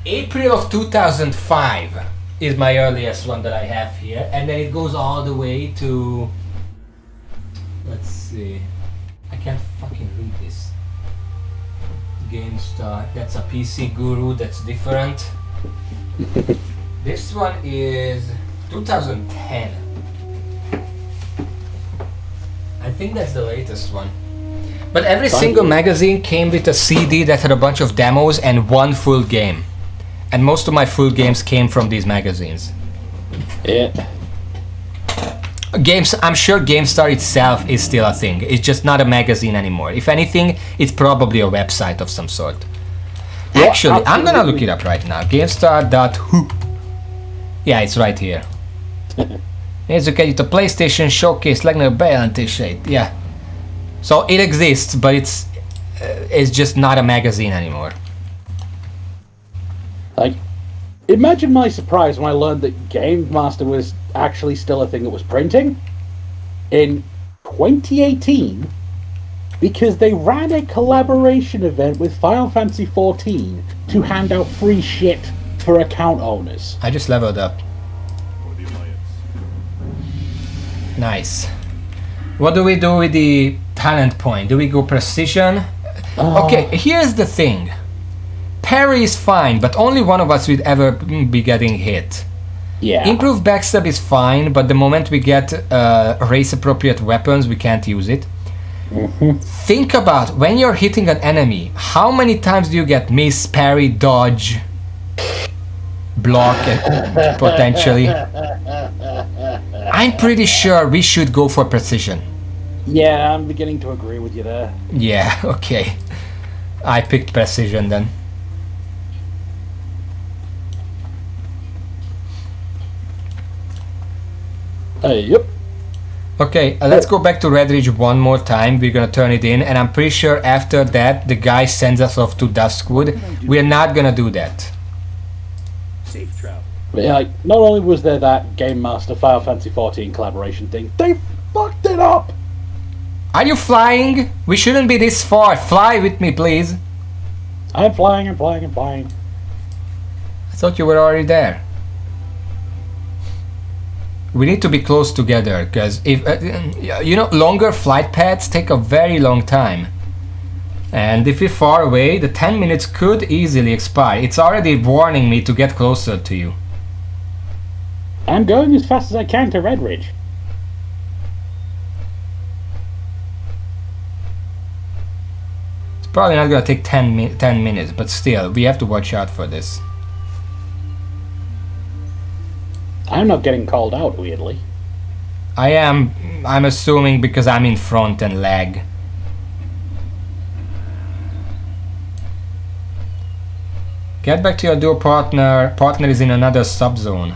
April of 2005 is my earliest one that I have here, and then it goes all the way to, let's see, I can't fucking read this. GameStar, that's a PC Guru, that's different. This one is 2010. I think that's the latest one. But every single magazine came with a CD that had a bunch of demos and one full game. And most of my full games came from these magazines. Yeah. I'm sure GameStar itself is still a thing. It's just not a magazine anymore. If anything, it's probably a website of some sort. Yeah, Actually, I'm gonna look absolutely. it up right now. GameStar.who. Yeah, it's right here. It's okay, it's a PlayStation showcase, like a bejelentés. Yeah. So it exists, but it's just not a magazine anymore. Like, imagine my surprise when I learned that Game Master was actually still a thing that was printing in 2018 because they ran a collaboration event with Final Fantasy XIV to hand out free shit for account owners. I just leveled up. For the Alliance. Nice. What do we do with the talent point? Do we go precision? Okay, here's the thing. Parry is fine, but only one of us will ever be getting hit. Yeah. Improved backstab is fine, but the moment we get race-appropriate weapons, we can't use it. Think about when you're hitting an enemy, how many times do you get miss, parry, dodge, block, and potentially? I'm pretty sure we should go for precision. Yeah, I'm beginning to agree with you there. Yeah, okay. I picked precision then. Yep. Okay, let's go back to Red Ridge one more time. We're gonna turn it in, and I'm pretty sure after that the guy sends us off to Duskwood. We're not gonna do that. Safe travel. But yeah, like, not only was there that Game Master Final Fantasy XIV collaboration thing, they fucked it up! Are you flying? We shouldn't be this far. Fly with me, please. I'm flying, I'm flying, I'm flying. I thought you were already there. We need to be close together, because if longer flight paths take a very long time. And if we're far away, the 10 minutes could easily expire. It's already warning me to get closer to you. I'm going as fast as I can to Red Ridge. It's probably not gonna take 10 minutes, but still, we have to watch out for this. I'm not getting called out, weirdly. I'm assuming because I'm in front and lag. Get back to your duo partner. Partner is in another subzone.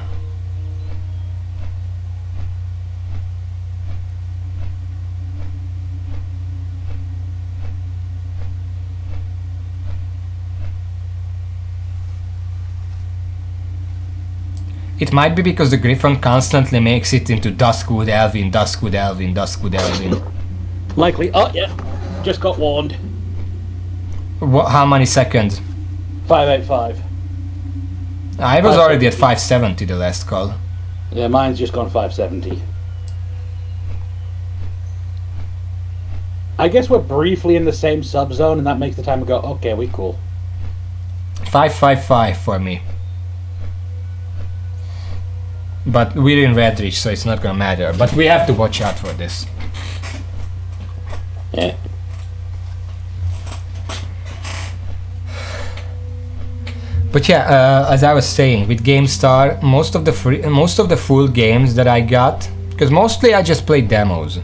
It might be because the Griffon constantly makes it into Duskwood Elvin, Duskwood Elvin, Duskwood Elvin. Likely. Oh, yeah. Just got warned. How many seconds? 585. I was already at 570 the last call. Yeah, mine's just gone 570. I guess we're briefly in the same subzone, and that makes the timer go, okay, we cool. 555 for me. But we're in Redridge, so it's not gonna matter. But we have to watch out for this. Yeah. But yeah, as I was saying, with GameStar, most of the full games that I got, because mostly I just played demos.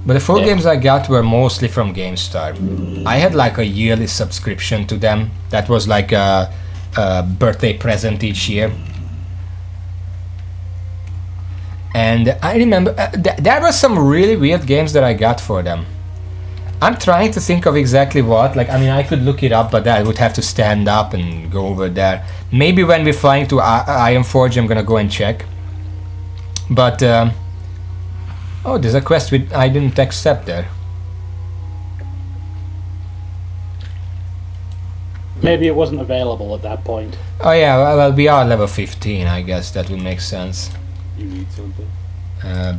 But the full games I got were mostly from GameStar. I had like a yearly subscription to them. That was like a birthday present each year. And I remember there were some really weird games that I got for them. I'm trying to think of exactly what. Like, I mean, I could look it up, but I would have to stand up and go over there. Maybe when we're flying to Ironforge, I'm gonna go and check. But oh, there's a quest I didn't accept there. Maybe it wasn't available at that point. Oh yeah, well we are level 15, I guess that would make sense. You need something?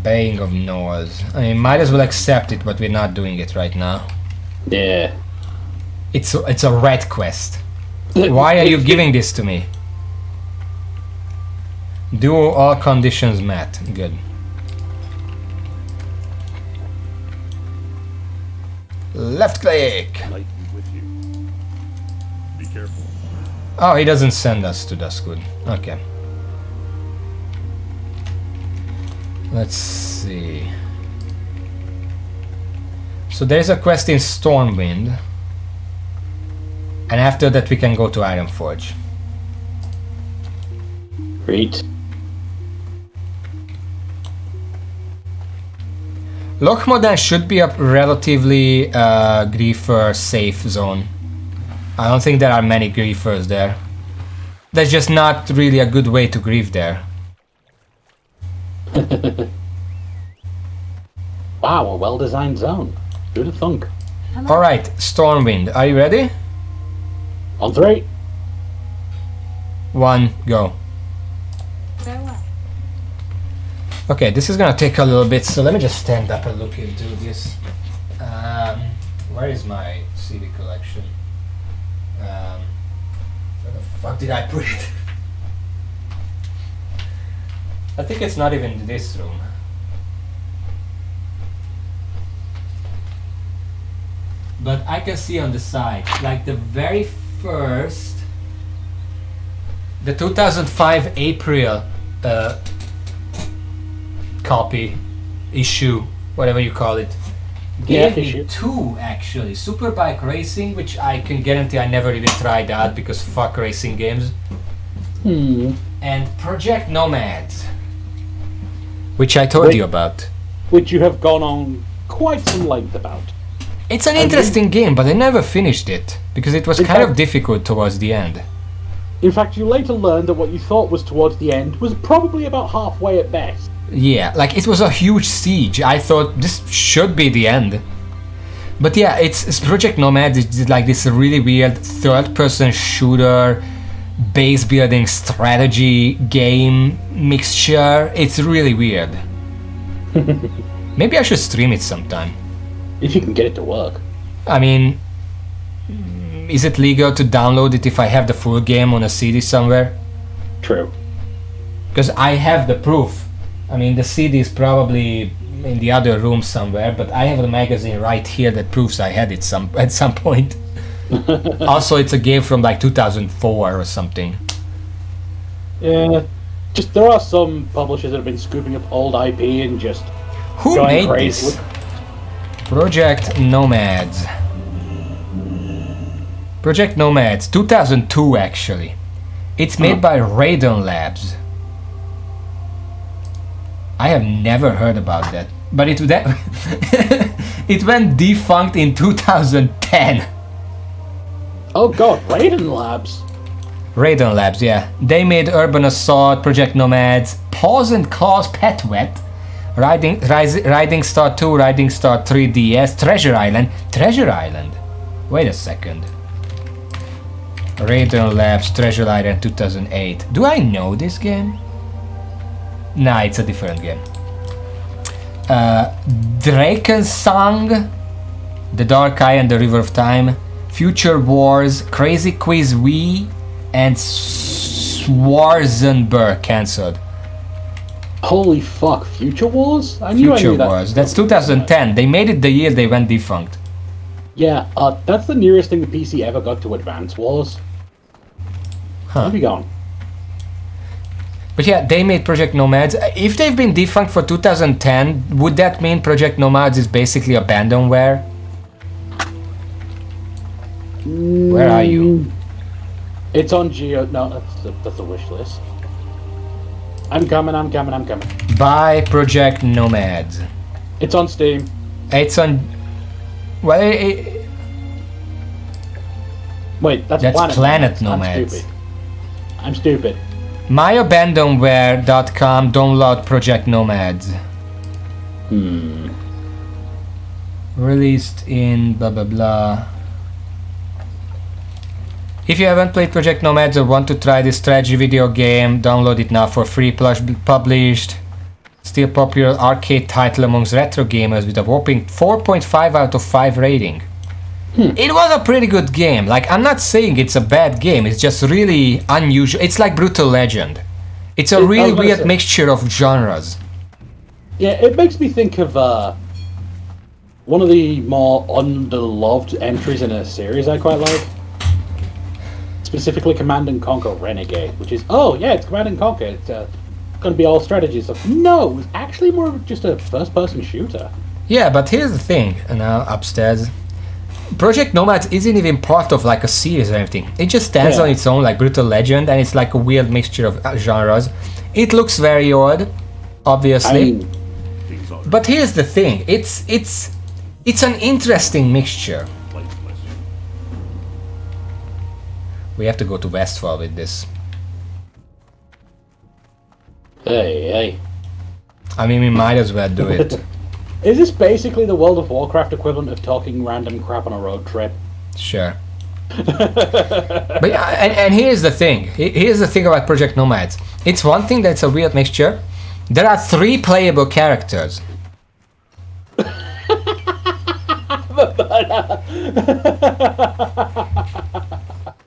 Baying of Noahs. I mean, might as well accept it, but we're not doing it right now. Yeah. It's a red quest. Why are you giving this to me? Do all conditions met. Good. Left click. Might be with you. Be careful. Oh, he doesn't send us to Duskwood. Okay. Let's see. So there's a quest in Stormwind. And after that we can go to Ironforge. Great. Lochmodan should be a relatively griefer safe zone. I don't think there are many griefers there. There's just not really a good way to grieve there. Wow, a well-designed zone. Who'd have thunk? Alright, Stormwind, are you ready? On 3. 1, go. Farewell. Okay, this is gonna take a little bit, so let me just stand up and look into this. Where is my CD collection? Where the fuck did I put it? I think it's not even in this room. But I can see on the side, like the very first, the 2005 April copy, issue, whatever you call it. Yeah, Gave me issue. 2 actually. Superbike Racing, which I can guarantee I never even tried out because fuck racing games. And Project Nomads, which I told Wait. you about. Which you have gone on quite some length about. It's an interesting game, but I never finished it because it was In kind of fact- difficult towards the end. In fact, you later learned that what you thought was towards the end was probably about halfway at best. Yeah, like it was a huge siege. I thought this should be the end. But yeah, it's Project Nomad. It's like this really weird third-person shooter, base building strategy game mixture. It's really weird. Maybe I should stream it sometime. If you can get it to work. I mean, is it legal to download it if I have the full game on a CD somewhere? True. Because I have the proof. I mean, the CD is probably in the other room somewhere, but I have the magazine right here that proves I had it at some point. Also, it's a game from like 2004 or something. Yeah. Just there are some publishers that have been scooping up old IP and just Who going made crazy this? with- Project Nomads. Project Nomads, 2002 actually. It's made by Raiden Labs. I have never heard about that, but it went defunct in 2010. Oh god, Raiden Labs. Raiden Labs, yeah. They made Urban Assault, Project Nomads, Paws and Claws Pet Wet, Riding Star 2, Riding Star 3DS, Treasure Island. Treasure Island? Wait a second. Raiden Labs, Treasure Island 2008. Do I know this game? Nah, it's a different game. Drakensang, The Dark Eye and the River of Time, Future Wars, Crazy Quiz Wii, and Schwarzenberg cancelled. Holy fuck, Future Wars? I knew Future that. Wars. That's 2010. They made it the year they went defunct. Yeah, that's the nearest thing the PC ever got to Advance Wars. Huh. Where have you gone? But yeah, they made Project Nomads. If they've been defunct for 2010, would that mean Project Nomads is basically abandonware? Where are you? It's on Geo. No, that's a wish list. I'm coming. Buy Project Nomads. It's on Steam. It's on. Well, Wait, that's Planet Nomads. I'm stupid. myabandonware.com download Project Nomads. Released in blah blah blah. If you haven't played Project Nomads or want to try this strategy video game, download it now for free. Published. Still popular arcade title amongst retro gamers with a whopping 4.5 out of 5 rating. It was a pretty good game. Like, I'm not saying it's a bad game, it's just really unusual. It's like Brutal Legend. It's a really weird mixture of genres. Yeah, it makes me think of one of the more underloved entries in a series I quite like. Specifically Command and Conquer Renegade, which is, it's Command and Conquer. It's going to be all strategy stuff. No, it was actually more of just a first-person shooter. Yeah, but here's the thing, now upstairs. Project Nomads isn't even part of like a series or anything. It just stands on its own like Brutal Legend, and it's like a weird mixture of genres. It looks very odd, obviously. But here's the thing, it's an interesting mixture. We have to go to Westfall with this. Hey. I mean, we might as well do it. Is this basically the World of Warcraft equivalent of talking random crap on a road trip? Sure. But yeah, and here's the thing. Here's the thing about Project Nomads. It's one thing that's a weird mixture. There are 3 playable characters.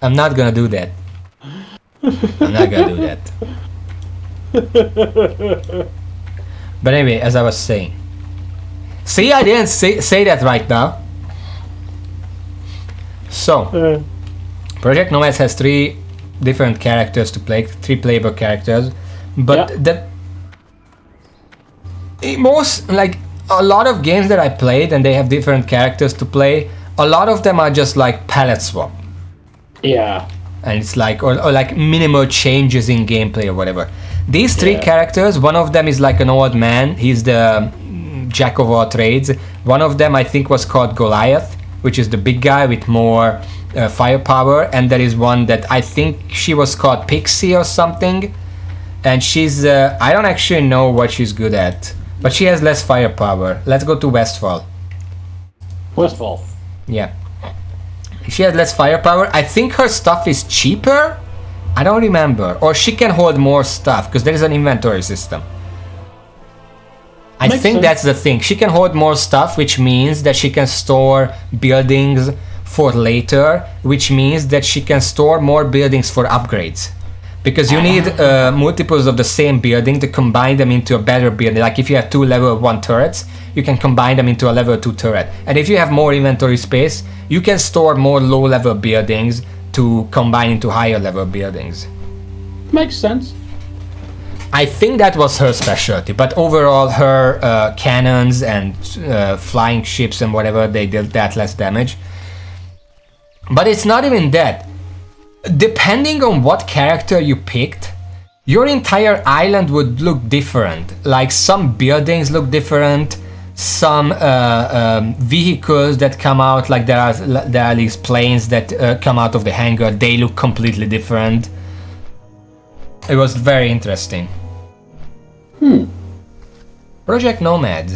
I'm not gonna do that. But anyway, as I was saying. See, I didn't say that right now. So, Project Nomads has 3 different characters to play, 3 playable characters. But a lot of games that I played and they have different characters to play, a lot of them are just like palette swap. Yeah. And it's like, or like minimal changes in gameplay or whatever. These 3 characters, one of them is like an old man, he's the jack of all trades. One of them I think was called Goliath, which is the big guy with more firepower, and there is one that I think she was called Pixie or something, and she's I don't actually know what she's good at, but she has less firepower. Let's go to Westfall. Yeah, she has less firepower. I think her stuff is cheaper, I don't remember, or she can hold more stuff because there is an inventory system. I think that's the thing. She can hold more stuff, which means that she can store buildings for later, which means that she can store more buildings for upgrades. Because you need multiples of the same building to combine them into a better building. Like if you have 2 level 1 turrets, you can combine them into a level 2 turret. And if you have more inventory space, you can store more low level buildings to combine into higher level buildings. Makes sense. I think that was her specialty, but overall her cannons and flying ships and whatever, they did that less damage. But it's not even that. Depending on what character you picked, your entire island would look different. Like some buildings look different, some vehicles that come out, like there are these planes that come out of the hangar, they look completely different. It was very interesting. Project Nomad.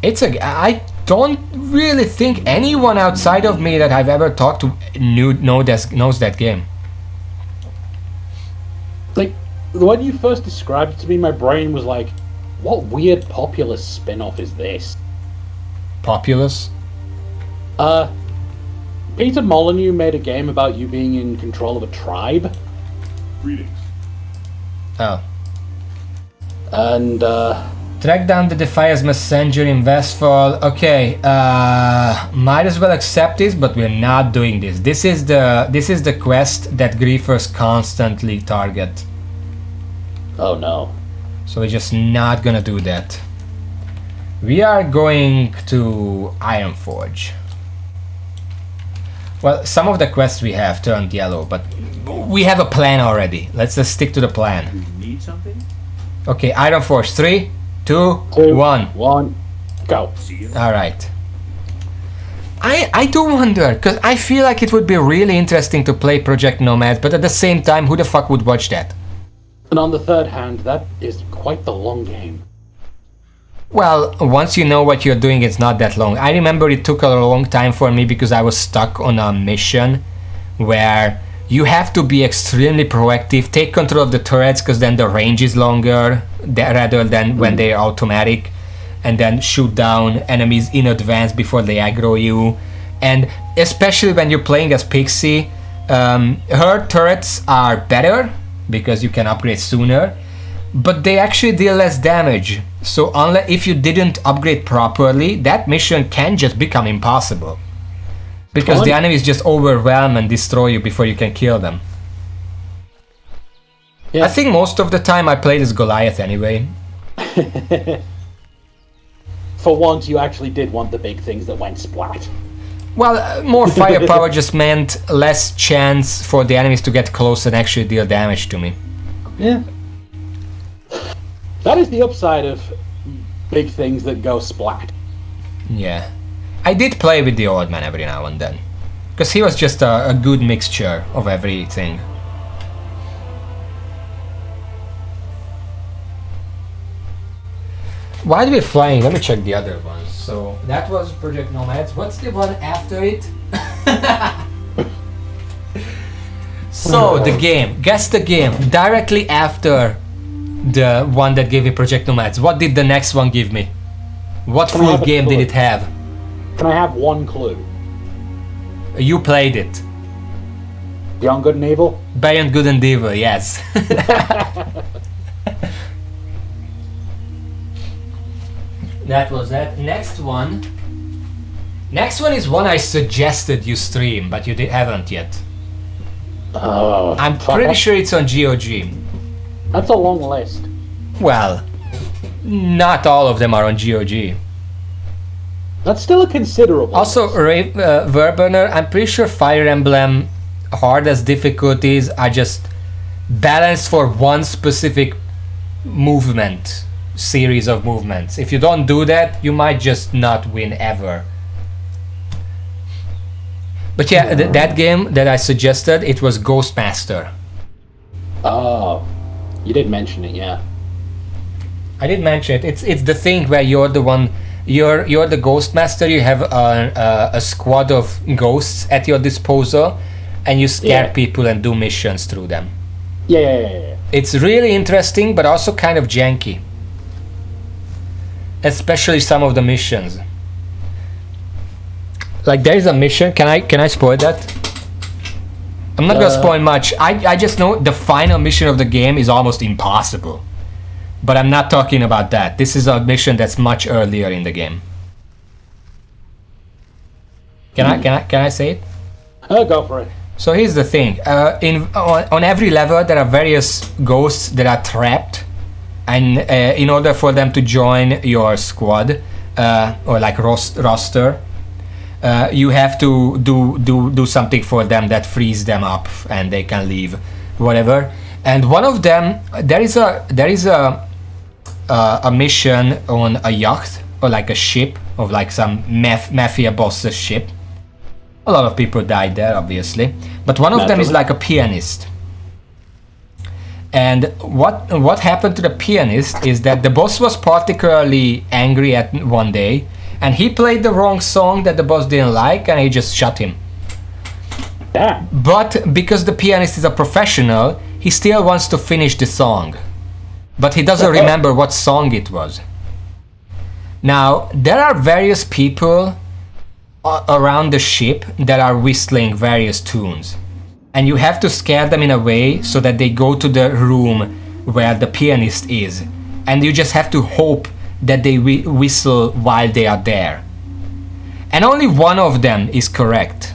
I don't really think anyone outside of me that I've ever talked to knows that game. Like, when you first described it to me, my brain was like, what weird Populous spin-off is this? Populous? Peter Molyneux made a game about you being in control of a tribe. Greetings. Oh. And, Track down the Defiance Messenger in Westfall. Okay, might as well accept this, but we're not doing this. This is the quest that griefers constantly target. oh no. So we're just not gonna do that. We are going to Ironforge. Well, some of the quests we have turned yellow, but we have a plan already. Let's just stick to the plan. You need something? Okay, Ironforge. 3, 2, 2, 1. 1, go. See you. Alright. I do wonder, because I feel like it would be really interesting to play Project Nomad, but at the same time, who the fuck would watch that? And on the third hand, that is quite the long game. Well, once you know what you're doing, it's not that long. I remember it took a long time for me because I was stuck on a mission where you have to be extremely proactive, take control of the turrets because then the range is longer rather than when they're automatic, and then shoot down enemies in advance before they aggro you. And especially when you're playing as Pixie, her turrets are better because you can upgrade sooner, but they actually deal less damage. So unless if you didn't upgrade properly, that mission can just become impossible. Because the enemies just overwhelm and destroy you before you can kill them. Yeah. I think most of the time I played as Goliath anyway. For once, you actually did want the big things that went splat. Well, more firepower just meant less chance for the enemies to get close and actually deal damage to me. Yeah. That is the upside of big things that go splat. Yeah. I did play with the old man every now and then. Because he was just a good mixture of everything. While we're flying, let me check the other ones. So, that was Project Nomads. What's the one after it? So, the game. Guess the game. Directly after the one that gave me Project Nomads. What did the next one give me? What Can I full have a game did clue? it have? Can I have one clue? You played it. Beyond Good and Evil? Beyond Good and Evil, yes. That was that. Next one. Next one is one I suggested you stream, but you haven't yet. Oh, I'm fuck, pretty sure it's on GOG. That's a long list. Well, not all of them are on GOG. That's still a considerable Also, list. Verburner, I'm pretty sure Fire Emblem hardest difficulties are just balanced for one specific movement, series of movements. If you don't do that, you might just not win ever. But yeah, that game that I suggested, it was Ghostmaster. Oh, you did mention it, yeah. I did mention it. It's the thing where you're the one, you're the Ghostmaster. You have a squad of ghosts at your disposal, and you scare Yeah. people and do missions through them. Yeah. It's really interesting, but also kind of janky. Especially some of the missions. Like there is a mission. Can I spoil that? I'm not gonna spoil much. I just know the final mission of the game is almost impossible. But I'm not talking about that. This is a mission that's much earlier in the game. Can I say it? Go for it. So here's the thing. On every level there are various ghosts that are trapped, and in order for them to join your squad or like roster, you have to do something for them that frees them up and they can leave, whatever. And one of them, there is a mission on a yacht or like a ship of like some mafia boss's ship, A lot of people died there, obviously. But one of them is like a pianist. And what happened to the pianist is that the boss was particularly angry at one day, and he played the wrong song that the boss didn't like, and he just shot him. Damn. But because the pianist is a professional, he still wants to finish the song. But he doesn't remember what song it was. Now, there are various people around the ship that are whistling various tunes. And you have to scare them in a way so that they go to the room where the pianist is. And you just have to hope that they whistle while they are there. And only one of them is correct.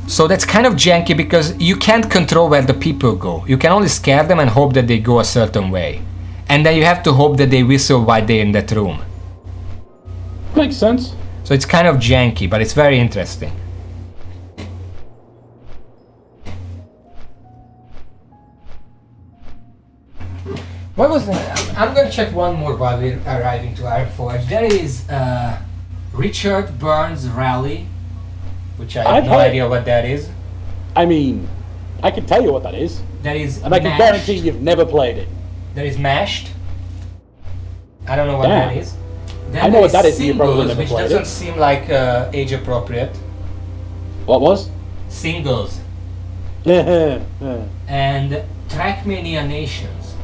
So that's kind of janky because you can't control where the people go. You can only scare them and hope that they go a certain way. And then you have to hope that they whistle while they're in that room. Makes sense. So it's kind of janky, but it's very interesting. What was that? I'm gonna check one more while we're arriving to Ironforge. There is Richard Burns Rally, which I have no idea what that is. I mean, I can tell you what that is. That is And I can guarantee you've never played it. There is Mashed. I don't know what that is. Then I know what that is, you probably Singles, never which played doesn't it. seem like age appropriate. What was? Singles. And Trackmania Nations.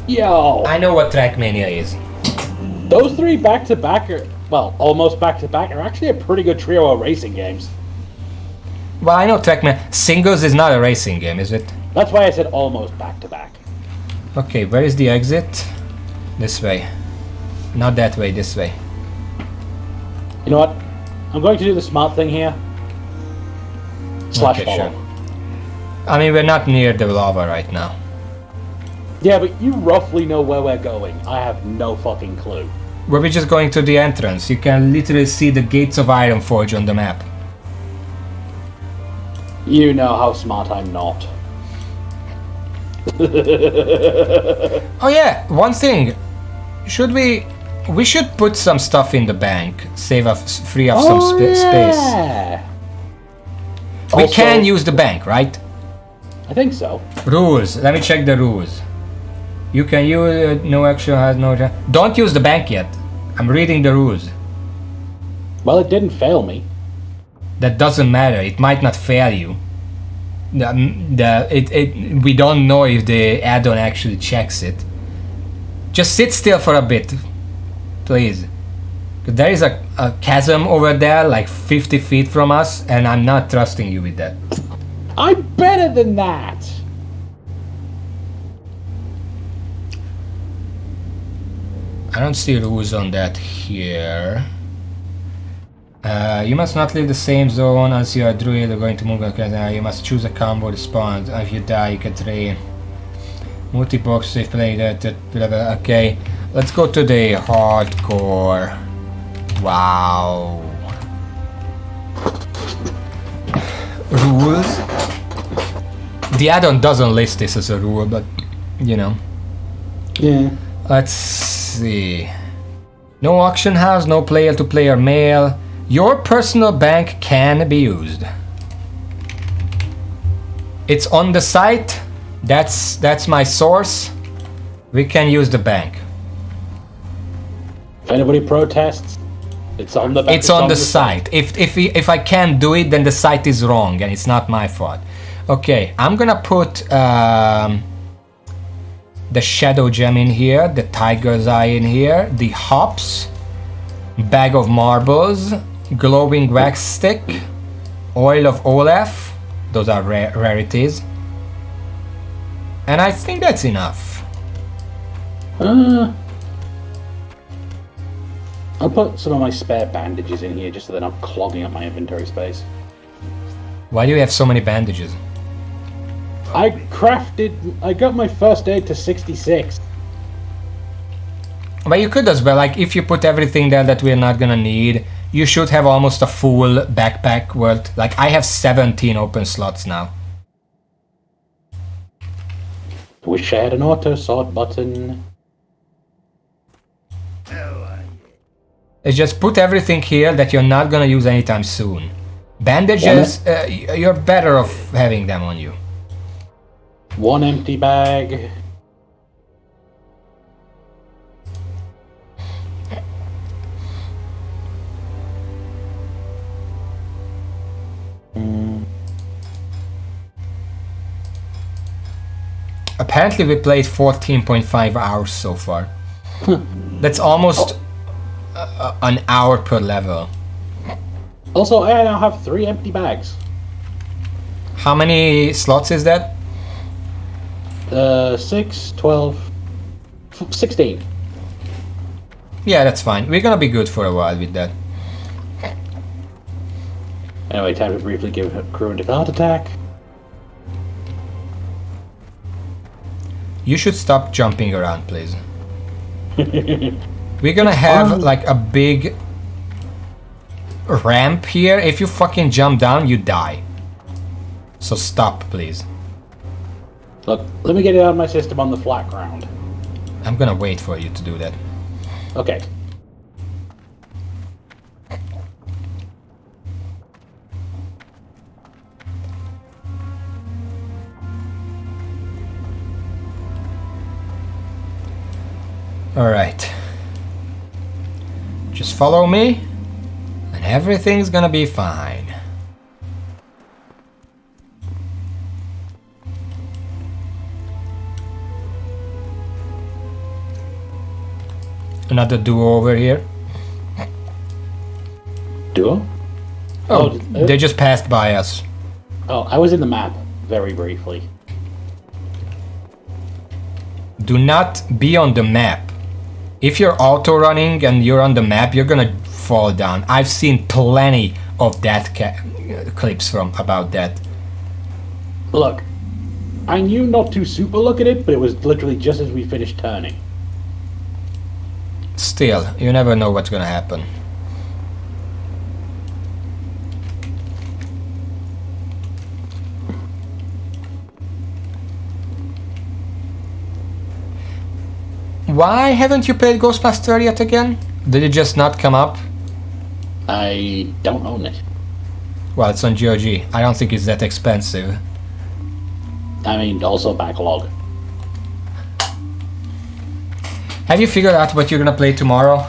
Yo! I know what Trackmania is. Those three back-to-back are, well, almost back-to-back, are actually a pretty good trio of racing games. Well, I know Trackmania. Singles is not a racing game, is it? That's why I said almost back-to-back. Okay, where is the exit? This way. Not that way, this way. You know what? I'm going to do the smart thing here. Slash Okay, follow. sure. I mean, we're not near the lava right now. Yeah, but you roughly know where we're going. I have no fucking clue. We're just going to the entrance. You can literally see the gates of Ironforge on the map. You know how smart I'm not. Oh yeah, one thing. We should put some stuff in the bank. Free up some space. Yeah. We Also- can use the bank, right? I think so. Rules. Let me check the rules. You can use no action has no. Don't use the bank yet. I'm reading the rules. Well, it didn't fail me. That doesn't matter. It might not fail you. We don't know if the add-on actually checks it. Just sit still for a bit, please. There is a chasm over there, like 50 feet from us, and I'm not trusting you with that. I'm better than that. I don't see rules on that here. You must not leave the same zone as you are druid or going to move. You must choose a combo response. If you die, you can train. Multi-box safe play that. Okay, let's go to the hardcore. Wow. Rules. The add-on doesn't list this as a rule, but you know. Yeah. Let's see. No auction house, no player-to-player mail. Your personal bank can be used. It's on the site. That's my source. We can use the bank. If anybody protests, it's on the back. It's on the site. If I can't do it, then the site is wrong and it's not my fault. Okay, I'm gonna put the shadow gem in here, the tiger's eye in here, the hops, bag of marbles, glowing wax stick, oil of Olaf. Those are rarities. And I think that's enough. I'll put some of my spare bandages in here just so they're not clogging up my inventory space. Why do you have so many bandages? I got my first aid to 66. But you could as well, like if you put everything there that we're not gonna need, you should have almost a full backpack worth. Like I have 17 open slots now. Wish I had an auto sword button. is just put everything here that you're not gonna use anytime soon. Bandages, you're better off having them on you. One empty bag. Apparently we played 14.5 hours so far. That's almost an hour per level. Also, I now have 3 empty bags. How many slots is that? 6, 12, 16. Yeah, that's fine. We're gonna be good for a while with that. Anyway, time to briefly give crew a heart attack. You should stop jumping around, please. We're gonna have like a big ramp here. If you fucking jump down, you die. So stop, please. Look, let me get it out of my system on the flat ground. I'm gonna wait for you to do that. Okay. Alright. Just follow me, and everything's gonna be fine. Another duo over here. Duo? Oh, they just passed by us. Oh, I was in the map very briefly. Do not be on the map. If you're auto running and you're on the map, you're gonna fall down. I've seen plenty of that clips from about that. Look, I knew not to super look at it, but it was literally just as we finished turning. Still, you never know what's gonna happen. Why haven't you played Ghostmaster yet again? Did it just not come up? I don't own it. Well, it's on GOG. I don't think it's that expensive. I mean, also backlog. Have you figured out what you're gonna play tomorrow?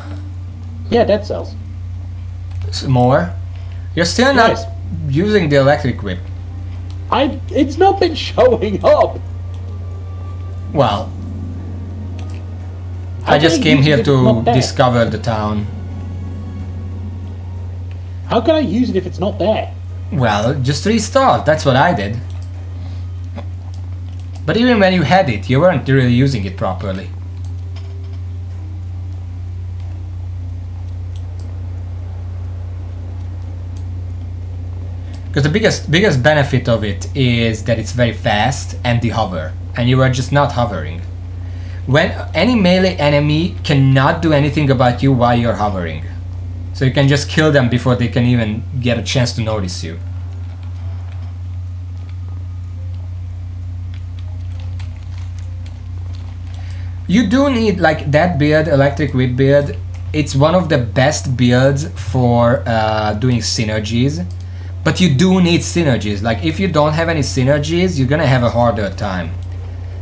Yeah, Dead Cells. More? You're still not Yes. using the electric whip. It's not been showing up. Well, How I just can came use here it if it's to not there? discover the town. How can I use it if it's not there? Well, just restart. That's what I did. But even when you had it, you weren't really using it properly. Because the biggest benefit of it is that it's very fast and the hover, and you are just not hovering. When any melee enemy cannot do anything about you while you're hovering. So you can just kill them before they can even get a chance to notice you. You do need, like, that build, electric whip build. It's one of the best builds for doing synergies. But you do need synergies. Like, if you don't have any synergies, you're gonna have a harder time.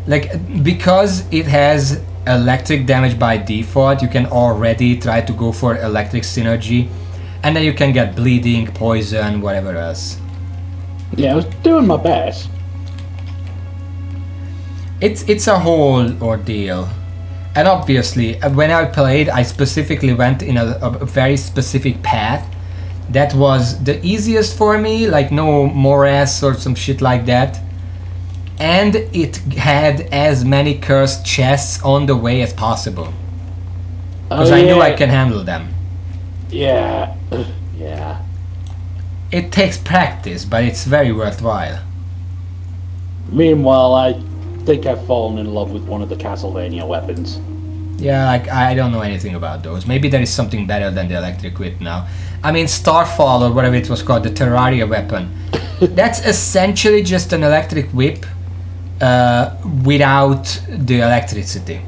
Like, because it has electric damage by default, you can already try to go for electric synergy, and then you can get bleeding, poison, whatever else. Yeah, I was doing my best. It's a whole ordeal. And obviously, when I played, I specifically went in a very specific path that was the easiest for me, like no morass or some shit like that. And it had as many cursed chests on the way as possible. Because I knew I can handle them. Yeah. Yeah. It takes practice, but it's very worthwhile. Meanwhile, I think I've fallen in love with one of the Castlevania weapons. Yeah, I don't know anything about those. Maybe there is something better than the electric whip now. I mean, Starfall or whatever it was called, the Terraria weapon. That's essentially just an electric whip without the electricity.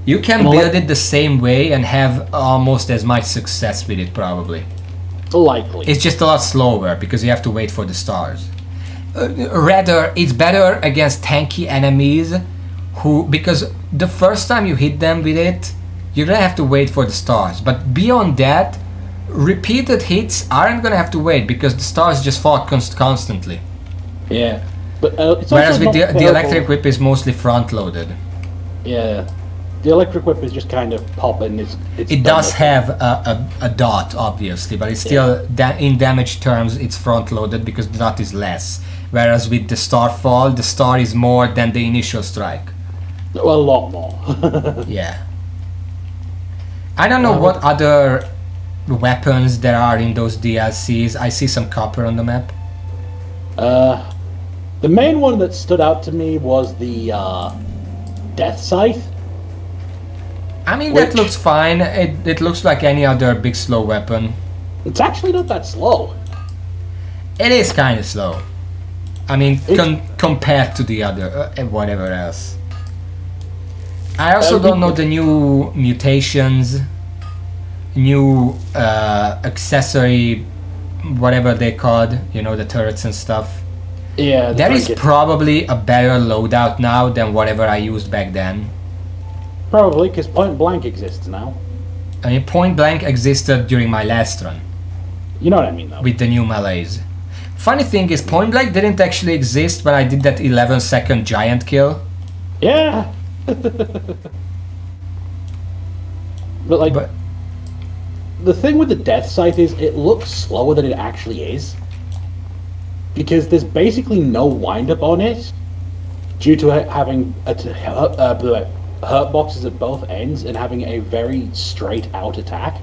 You can Well, build it the same way and have almost as much success with it, probably. Likely. It's just a lot slower because you have to wait for the stars. Rather, it's better against tanky enemies because the first time you hit them with it, you're gonna have to wait for the stars. But beyond that, repeated hits aren't gonna have to wait because the stars just fall constantly. Yeah. But it's Whereas also with not the electric terrible. whip is mostly front loaded. Yeah. The electric whip is just kind of popping. It's It does have a dot, obviously, but it's still in damage terms it's front loaded because the dot is less. Whereas with the starfall, the star is more than the initial strike. Well, a lot more. Yeah. I don't know what other weapons there are in those DLCs. I see some copper on the map. The main one that stood out to me was the Death Scythe. I mean, that looks fine. It looks like any other big slow weapon. It's actually not that slow. It is kind of slow. I mean, compared to the other, whatever else. I also don't know the new mutations, new accessory, whatever they called, you know, the turrets and stuff. Yeah. There is probably a better loadout now than whatever I used back then. Probably, because Point Blank exists now. I mean, Point Blank existed during my last run. You know what I mean, though. With the new melees. Funny thing is, Point Blank didn't actually exist when I did that 11-second giant kill. Yeah. But the thing with the Death Scythe is it looks slower than it actually is. Because there's basically no wind-up on it due to it having hurt boxes at both ends and having a very straight-out attack.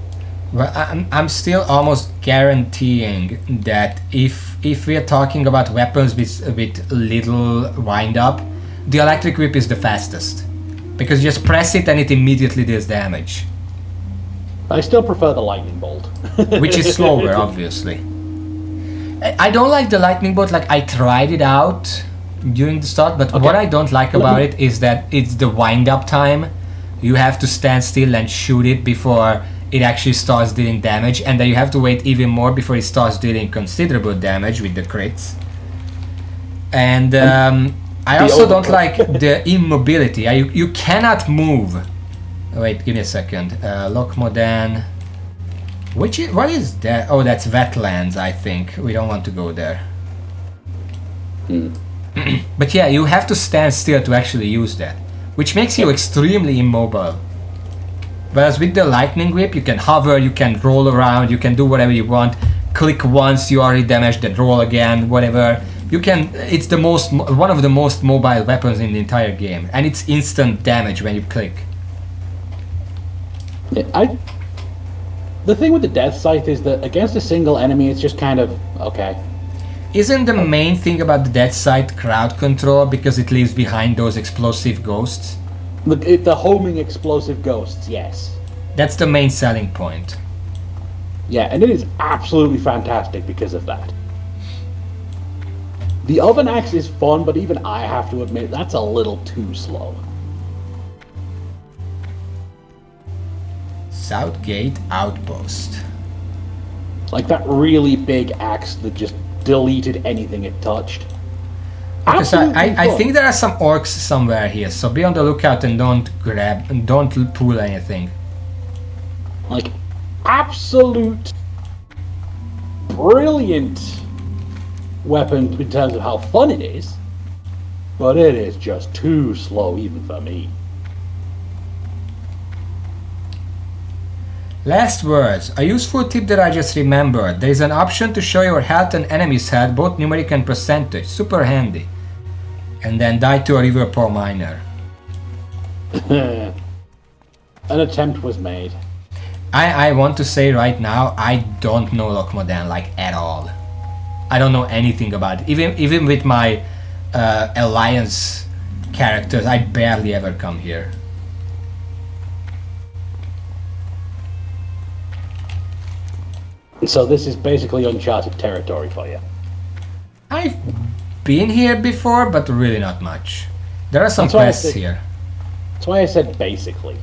Well, I'm still almost guaranteeing that if we are talking about weapons with little wind-up, the electric whip is the fastest. Because you just press it and it immediately deals damage. I still prefer the lightning bolt. Which is slower, obviously. I don't like the lightning bolt. Like, I tried it out during the start, but what I don't like about it is that it's the wind-up time. You have to stand still and shoot it before it actually starts dealing damage, and then you have to wait even more before it starts dealing considerable damage with the crits. And I also don't like the immobility. You cannot move. Wait, give me a second. Lokmodan. What is that? Oh, that's wetlands, I think. We don't want to go there. But yeah, you have to stand still to actually use that, which makes you extremely immobile. Whereas with the lightning whip, you can hover, you can roll around, you can do whatever you want. Click once, you already damaged, then roll again, whatever. You can. It's one of the most mobile weapons in the entire game, and it's instant damage when you click. The thing with the Death Scythe is that against a single enemy, it's just kind of okay. Isn't the main thing about the Death Scythe crowd control because it leaves behind those explosive ghosts? The homing explosive ghosts, yes. That's the main selling point. Yeah, and it is absolutely fantastic because of that. The oven axe is fun, but even I have to admit that's a little too slow. Southgate Outpost. Like that really big axe that just deleted anything it touched. Because Absolutely I fun. think there are some orcs somewhere here, so be on the lookout and don't pull anything. Like, absolute brilliant weapon in terms of how fun it is, but it is just too slow even for me. Last words. A useful tip that I just remembered. There is an option to show your health and enemy's health, both numeric and percentage. Super handy. And then die to a river poor miner. An attempt was made. I want to say right now, I don't know Lokmodan like at all. I don't know anything about it. Even with my alliance characters, I barely ever come here. So this is basically uncharted territory for you. I've been here before, but really not much. There are some That's why I quests said- here. That's why I said basically.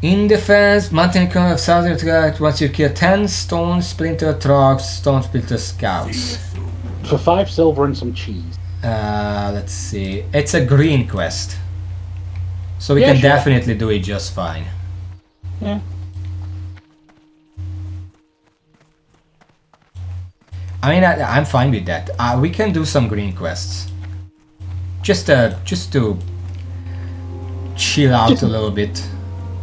In defense, mountain come of southern guard. Once you kill 10 stone splinter trogs, stone splinter scouts. For 5 silver and some cheese. Let's see. It's a green quest. So we Yeah, can sure. definitely do it just fine. Yeah. I mean, I'm fine with that. We can do some green quests. Just to chill out a little bit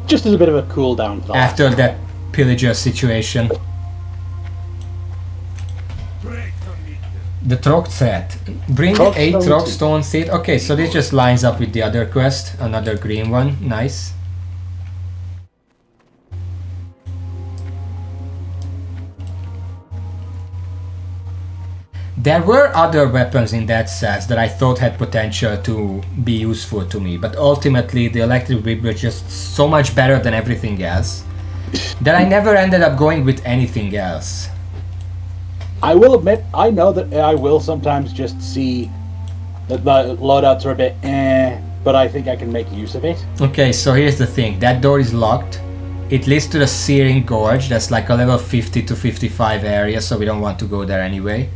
Just as a bit of a cool down thought. after that pillager situation. The Trog set. Bring Trog 8 stone Trog seed. stone seed. Okay, so this just lines up with the other quest. Another green one. Nice. There were other weapons in that set that I thought had potential to be useful to me, but ultimately the electric whip was just so much better than everything else that I never ended up going with anything else. I will admit, I know that I will sometimes just see that the loadouts are a bit but I think I can make use of it. Okay, so here's the thing. That door is locked. It leads to the Searing Gorge. That's like a level 50 to 55 area, so we don't want to go there anyway.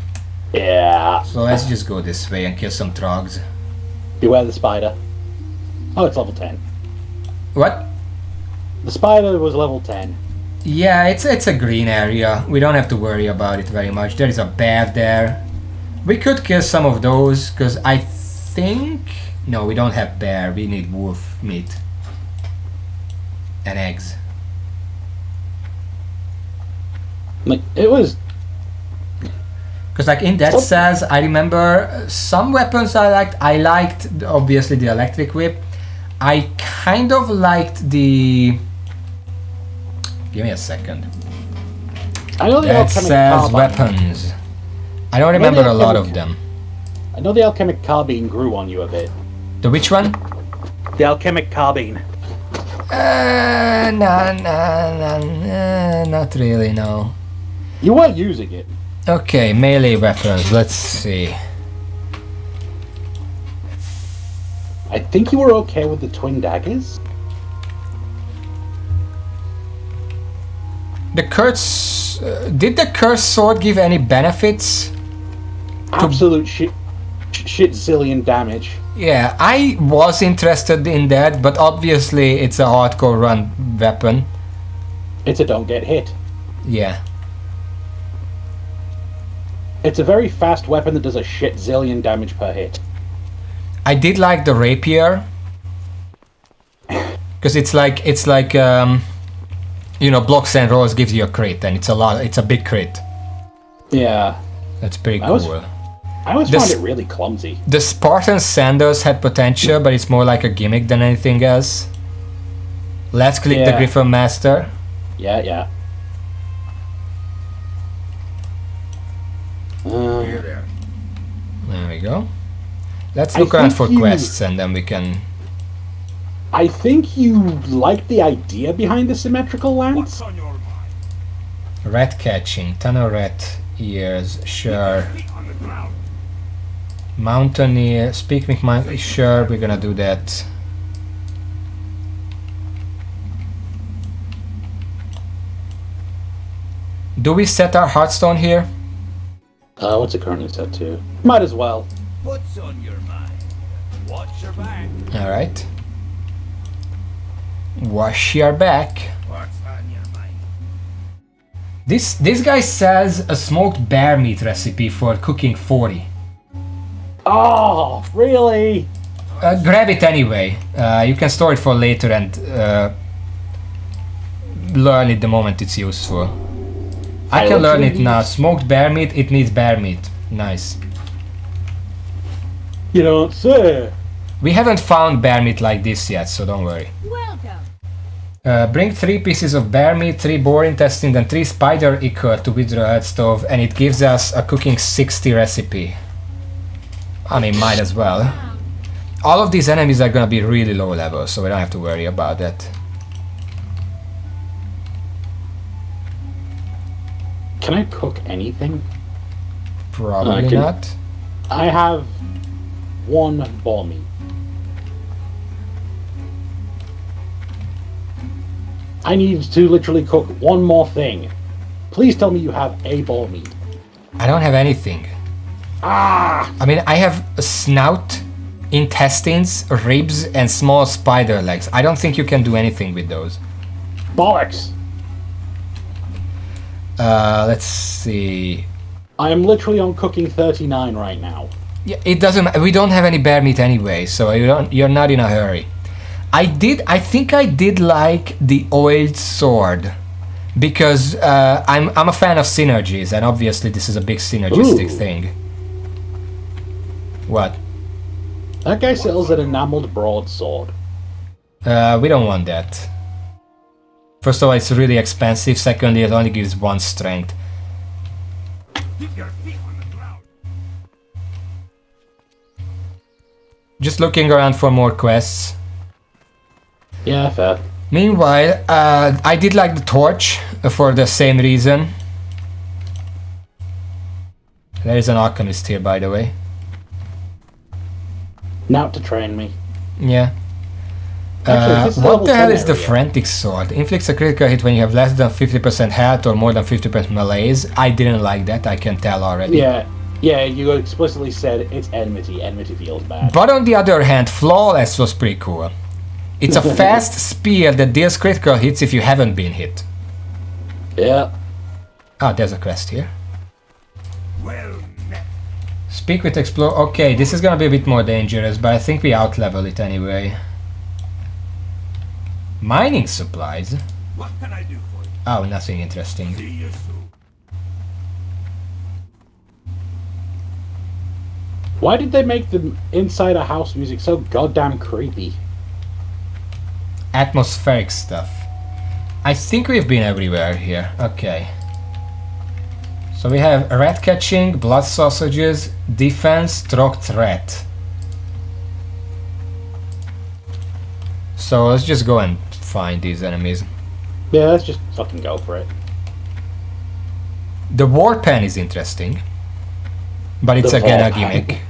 Yeah. So let's just go this way and kill some trogs. Beware the spider. Oh, it's level 10. What? The spider was level 10. Yeah, it's a green area. We don't have to worry about it very much. There is a bear there. We could kill some of those, because I think... No, we don't have bear. We need wolf meat. And eggs. Like, it was... Because like in that cells, I remember some weapons I liked. I liked obviously the electric whip. I kind of liked the... Give me a second. I know the That alchemic says carbine. weapons. I don't remember a lot of them. I know the alchemic carbine grew on you a bit. The which one? The alchemic carbine. Not really, no. You were using it. Okay, melee weapons, let's see. I think you were okay with the twin daggers. The curse... did the curse sword give any benefits? Absolute shit zillion damage. Yeah, I was interested in that, but obviously it's a hardcore run weapon. It's a don't get hit. Yeah. It's a very fast weapon that does a shit zillion damage per hit. I did like the rapier. Because it's like you know, blocks and rolls gives you a crit, and it's a big crit. Yeah. That's pretty I was- cool. I always This- found it really clumsy. The Spartan sandals had potential, but it's more like a gimmick than anything else. Let's click the Yeah. Griffin Master. Yeah, yeah. There we go. Let's I look around think for you- quests, and then we can... I think you like the idea behind the symmetrical lance. on your mind? Rat catching, tunnel rat ears, sure. Feet on the ground. Mountaineer, speak me, sure, we're gonna do that. Do we set our Hearthstone here? What's it currently set to? Might as well. What's on your mind? Watch your back. Alright. Wash your back. What's on your mind? This guy says a smoked bear meat recipe for cooking 40. Oh, really? Grab it anyway. You can store it for later and learn it the moment it's useful. I I can learn literally it now. Smoked bear meat, it needs bear meat. Nice. You don't say. We haven't found bear meat like this yet, so don't worry. Welcome. Bring 3 pieces of bear meat, 3 boar intestine and 3 spider ichor to Widrowhead stove, and it gives us a cooking 60 recipe. I mean, might as well. All of these enemies are gonna be really low level, so we don't have to worry about that. Can I cook anything? Probably can- not. I have 1 ball meat. I need to literally cook one more thing. Please tell me you have a boar meat. I don't have anything. Ah! I mean, I have a snout, intestines, ribs, and small spider legs. I don't think you can do anything with those. Bollocks! Let's see. I am literally on cooking 39 right now. Yeah, it doesn't. We don't have any bear meat anyway, so you're not in a hurry. I think I did like the oiled sword because I'm a fan of synergies, and obviously this is a big synergistic Ooh. thing. What? That guy sells an enameled broadsword. We don't want that. First of all, it's really expensive. Secondly, it only gives 1 strength. Keep your feet on the ground. Just looking around for more quests. Yeah, fair. Meanwhile, I did like the torch for the same reason. There is an alchemist here, by the way. Now to train me. Yeah. Actually, this is What level the hell 10 is the area. frantic sword? Inflicts a critical hit when you have less than 50% health or more than 50% melees. I didn't like that, I can tell already. Yeah, you explicitly said it's enmity. Enmity feels bad. But on the other hand, flawless was pretty cool. It's a fast spear that deals critical hits if you haven't been hit. Yeah. Ah, there's a quest here. Well met. Speak with explore. Okay, this is gonna be a bit more dangerous, but I think we outlevel it anyway. Mining supplies? What can I do for you? Oh, nothing interesting. See you soon. Why did they make the inside a house music so goddamn creepy? Atmospheric stuff. I think we've been everywhere here. Okay. So we have rat catching, blood sausages, defense, stroke threat. So let's just go and find these enemies. Yeah, let's just fucking go for it. The war pen is interesting, but it's The again a war pen. gimmick.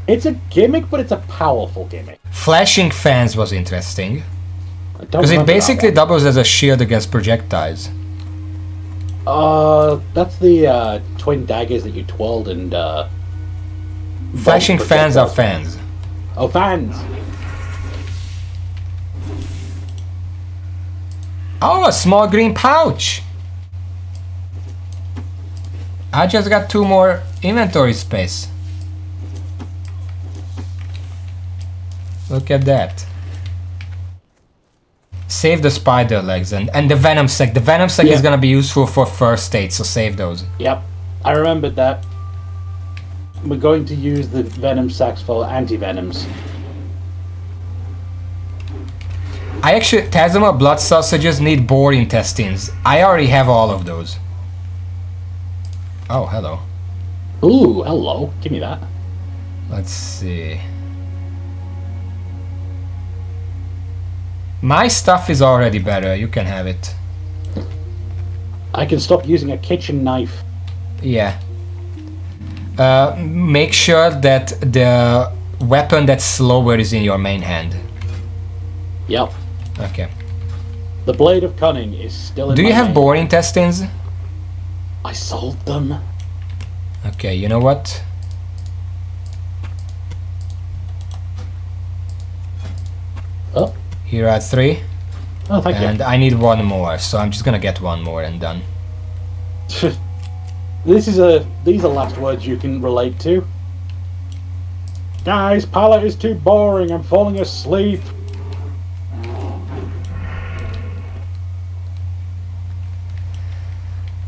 It's a gimmick, but it's a powerful gimmick. Flashing fans was interesting I don't because it remember that basically one. doubles as a shield against projectiles. That's the twin daggers that you twirled and Flashing bombed fans are projectiles. fans. Oh, fans! Oh, a small green pouch! I just got 2 more inventory space. Look at that. Save the spider legs and the venom sac. The venom sac is Yeah. gonna be useful for first aid, so save those. Yep, I remembered that. We're going to use the venom sacs for anti-venoms. I actually, Tazuma blood sausages need boar intestines. I already have all of those. Oh, hello. Ooh, hello. Give me that. Let's see. My stuff is already better. You can have it. I can stop using a kitchen knife. Yeah. Make sure that the weapon that's slower is in your main hand. Yep. Okay. The blade of cunning is still in Do my you have main boar hand. intestines? I sold them. Okay, you know what? Oh, Here are 3. oh thank And I need 1 more, so I'm just gonna get 1 more and done. you. These are last words you can relate to. Guys, palette is too boring. I'm falling asleep.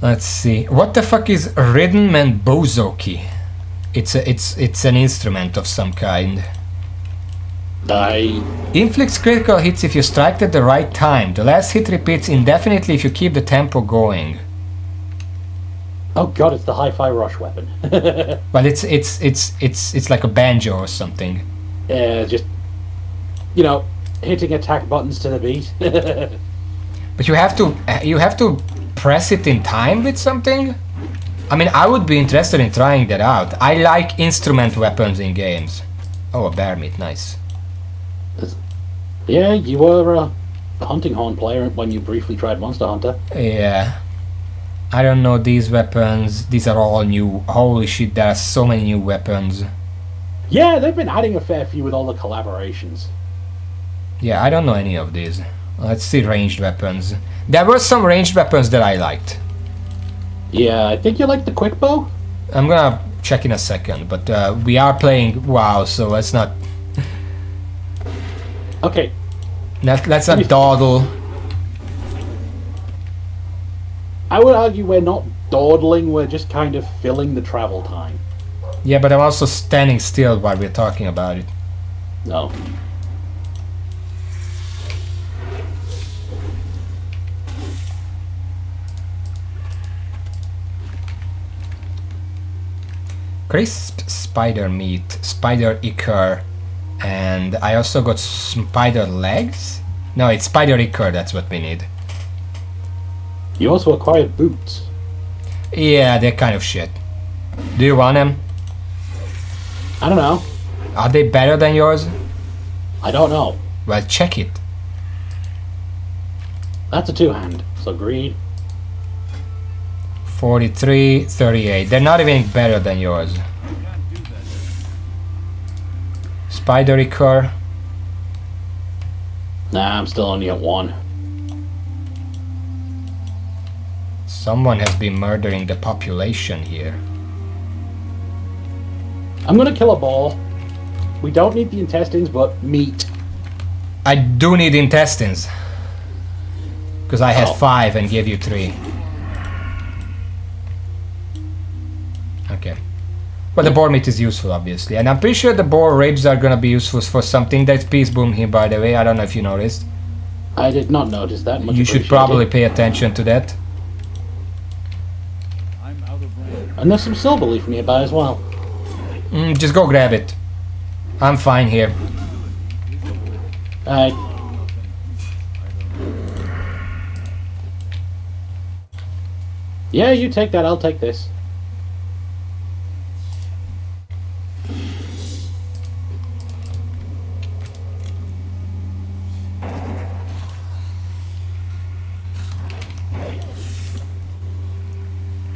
Let's see. What the fuck is rhythm and bozoki? It's an instrument of some kind. I Inflicts critical hits if you strike at the right time. The last hit repeats indefinitely if you keep the tempo going. Oh god, it's the hi-fi rush weapon. Well, it's like a banjo or something. Yeah, just hitting attack buttons to the beat. But you have to press it in time with something. I mean, I would be interested in trying that out. I like instrument weapons in games. Oh, a bear meat, nice. Yeah, you were the hunting horn player when you briefly tried Monster Hunter. Yeah. I don't know these weapons. These are all new. Holy shit, there are so many new weapons. Yeah, they've been adding a fair few with all the collaborations. Yeah, I don't know any of these. Let's see ranged weapons. There were some ranged weapons that I liked. Yeah, I think you like the quick bow? I'm gonna check in a second, but we are playing WoW, so let's not... Okay. Let's not dawdle. I would argue we're not dawdling, we're just kind of filling the travel time. Yeah, but I'm also standing still while we're talking about it. No. Crisp spider meat, spider ichor, and I also got spider legs? No, it's spider ichor, that's what we need. You also acquired boots. Yeah, they're kind of shit. Do you want them? I don't know. Are they better than yours? I don't know. Well, check it. That's a two-hand, so greed. 43, 38. They're not even better than yours. Spider ichor. Nah, I'm still only at one. Someone has been murdering the population here. I'm gonna kill a ball. We don't need the intestines, but meat. I do need intestines. Because I had Oh. 5 and gave you 3. Okay. But the boar meat is useful, obviously. And I'm pretty sure the boar ribs are gonna be useful for something. That's Peace Boom here, by the way. I don't know if you noticed. I did not notice that. Much You should appreciated. probably pay attention to that. I'm out of range. And there's some silver leaf nearby as well. Just go grab it. I'm fine here. Alright. Yeah, you take that, I'll take this.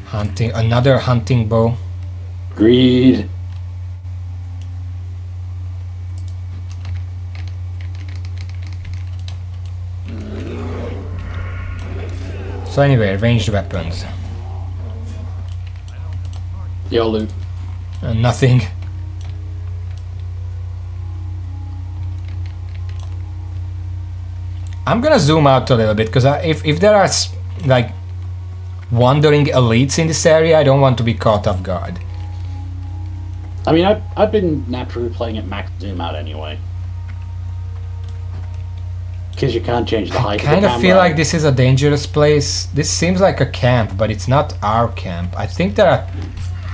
Hunting, another hunting bow. Greed. So anyway, ranged weapons. Yo, loot. Nothing. I'm gonna zoom out a little bit because if there are like wandering elites in this area, I don't want to be caught off guard. I mean, I've been naturally playing at max zoom out anyway. Because you can't change the I height of the kind of camera. feel like this is a dangerous place. This seems like a camp, but it's not our camp. I think there are...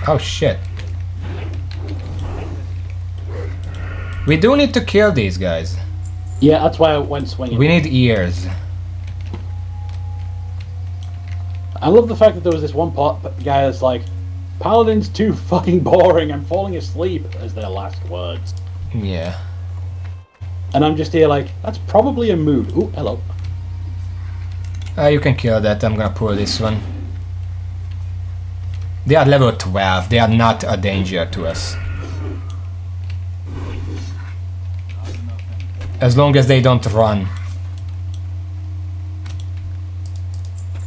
Oh shit. We do need to kill these guys. Yeah, that's why I went swinging. We need ears. I love the fact that there was this one guy that's like, Paladin's too fucking boring, I'm falling asleep, as their last words. Yeah. And I'm just here like, that's probably a mood. Ooh, hello. You can kill that. I'm gonna pull this one. They are level 12. They are not a danger to us. As long as they don't run.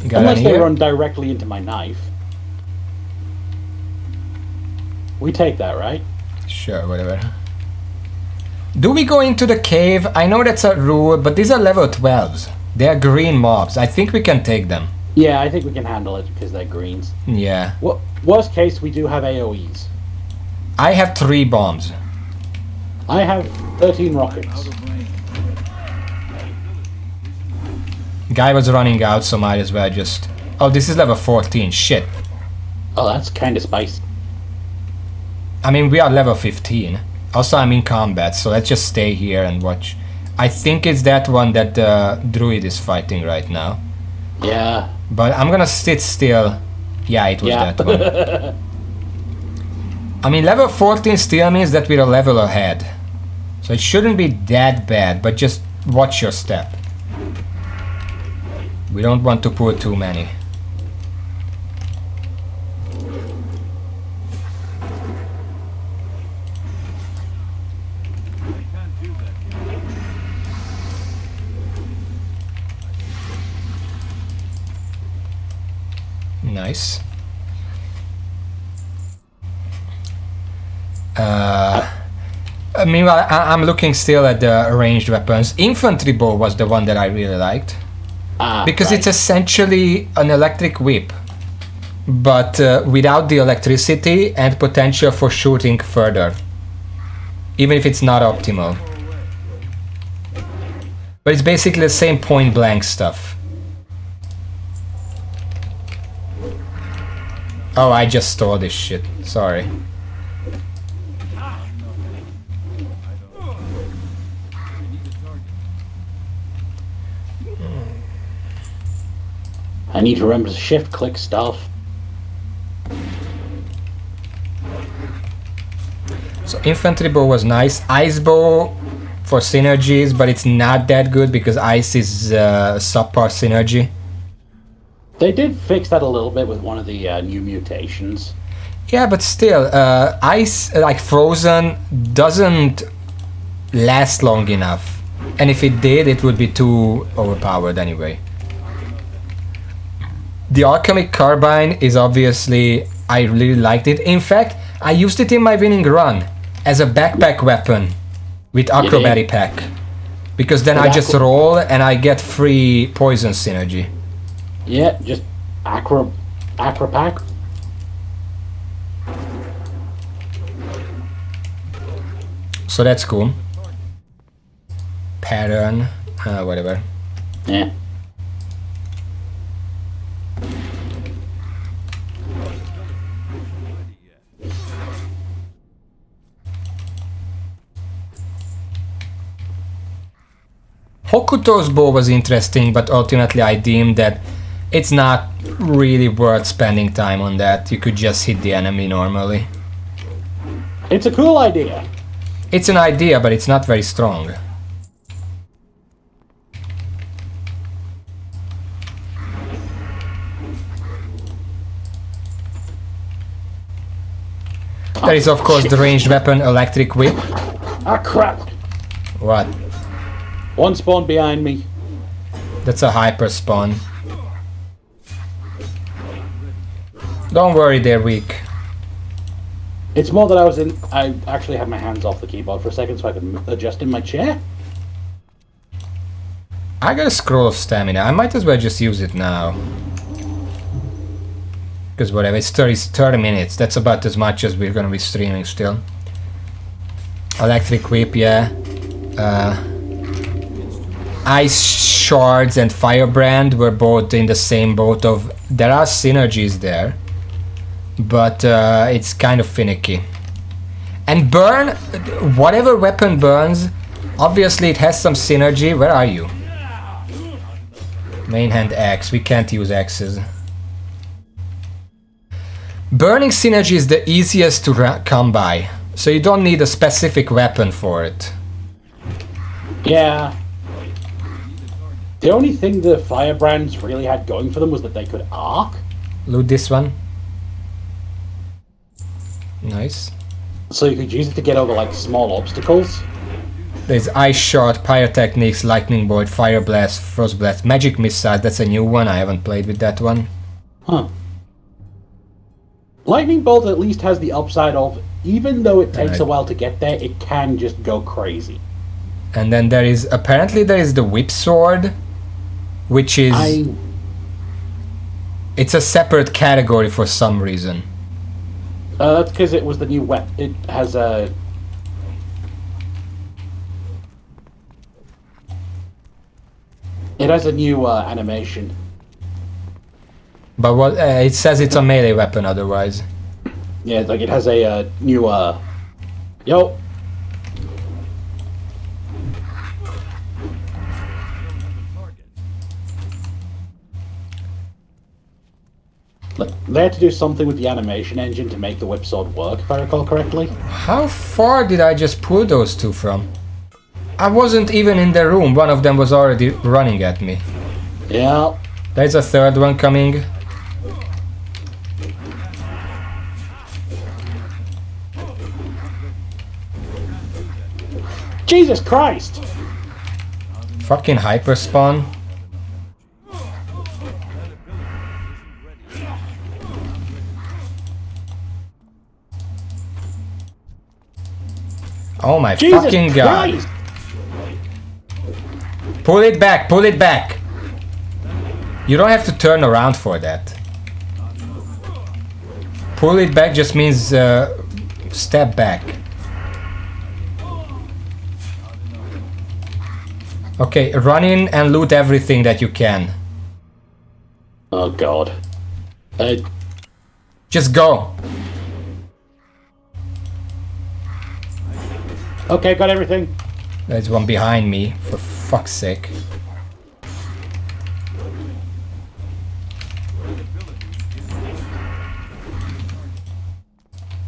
Got Unless any they here? run directly into my knife. We take that, right? Sure, whatever. Do we go into the cave? I know that's a rule, but these are level 12s. They are green mobs. I think we can take them. Yeah, I think we can handle it because they're greens. Yeah. Worst case, we do have AoEs. I have 3 bombs. I have 13 Out rockets. of range. Guy was running out, so might as well just... Oh, this is level 14. Shit. Oh, that's kind of spicy. I mean, we are level 15. Also, I'm in combat, so let's just stay here and watch. I think it's that one that the druid is fighting right now. Yeah. But I'm gonna sit still. Yeah, it was Yeah. that one. I mean, level 14 still means that we're a level ahead. So it shouldn't be that bad, but just watch your step. We don't want to put too many. Nice. Meanwhile, I'm looking still at the ranged weapons. Infantry bow was the one that I really liked. Because it's essentially an electric whip, but without the electricity and potential for shooting further. Even if it's not optimal. But it's basically the same point blank stuff. Oh, I just stole this shit. Sorry. I need to remember to shift click stuff. So infantry bow was nice. Ice bow for synergies, but it's not that good because ice is subpar synergy. They did fix that a little bit with one of the new mutations. Yeah, but still, ice, like frozen, doesn't last long enough. And if it did, it would be too overpowered anyway. The alchemic carbine is obviously, I really liked it. In fact, I used it in my winning run as a backpack weapon with acrobatic pack. Because then I just roll and I get free poison synergy. Yeah, just acro pack. So that's cool. Pattern, whatever. Yeah. Hokuto's bow was interesting, but ultimately I deemed that it's not really worth spending time on that. You could just hit the enemy normally. It's a cool idea. It's an idea, but it's not very strong. There is of course the ranged weapon electric whip. Ah crap! What? One spawn behind me. That's a hyper spawn. Don't worry, they're weak. It's more that I actually had my hands off the keyboard for a second so I could adjust in my chair. I got a scroll of stamina. I might as well just use it now. Because whatever, it's 30 minutes. That's about as much as we're gonna be streaming still. Electric whip, yeah. Ice shards and firebrand were both in the same boat of... There are synergies there. But it's kind of finicky. And burn, whatever weapon burns, obviously it has some synergy. Where are you? Main hand axe. We can't use axes. Burning synergy is the easiest to come by. So you don't need a specific weapon for it. Yeah. The only thing the firebrands really had going for them was that they could arc. Loot this one. Nice. So you could use it to get over like small obstacles. There's ice shot, pyrotechnics, lightning bolt, fire blast, frost blast, magic missile. That's a new one. I haven't played with that one. Huh. Lightning bolt at least has the upside of, even though it takes a while to get there, it can just go crazy. And then there is, apparently there is the whip sword, which is... It's a separate category for some reason. That's because it was the new weapon. It has a... It has a new animation. But what it says it's a melee weapon otherwise. Yeah, like it has a new Yo. Look, they had to do something with the animation engine to make the whip sword work, if I recall correctly. How far did I just pull those two from? I wasn't even in the room. One of them was already running at me. Yeah. There's a third one coming. Jesus Christ! Fucking hyper spawn. Oh my Jesus fucking god. Christ! Pull it back, pull it back. You don't have to turn around for that. Pull it back just means step back. Okay, run in and loot everything that you can. Oh god. Just go. Okay, got everything. There's one behind me, for fuck's sake.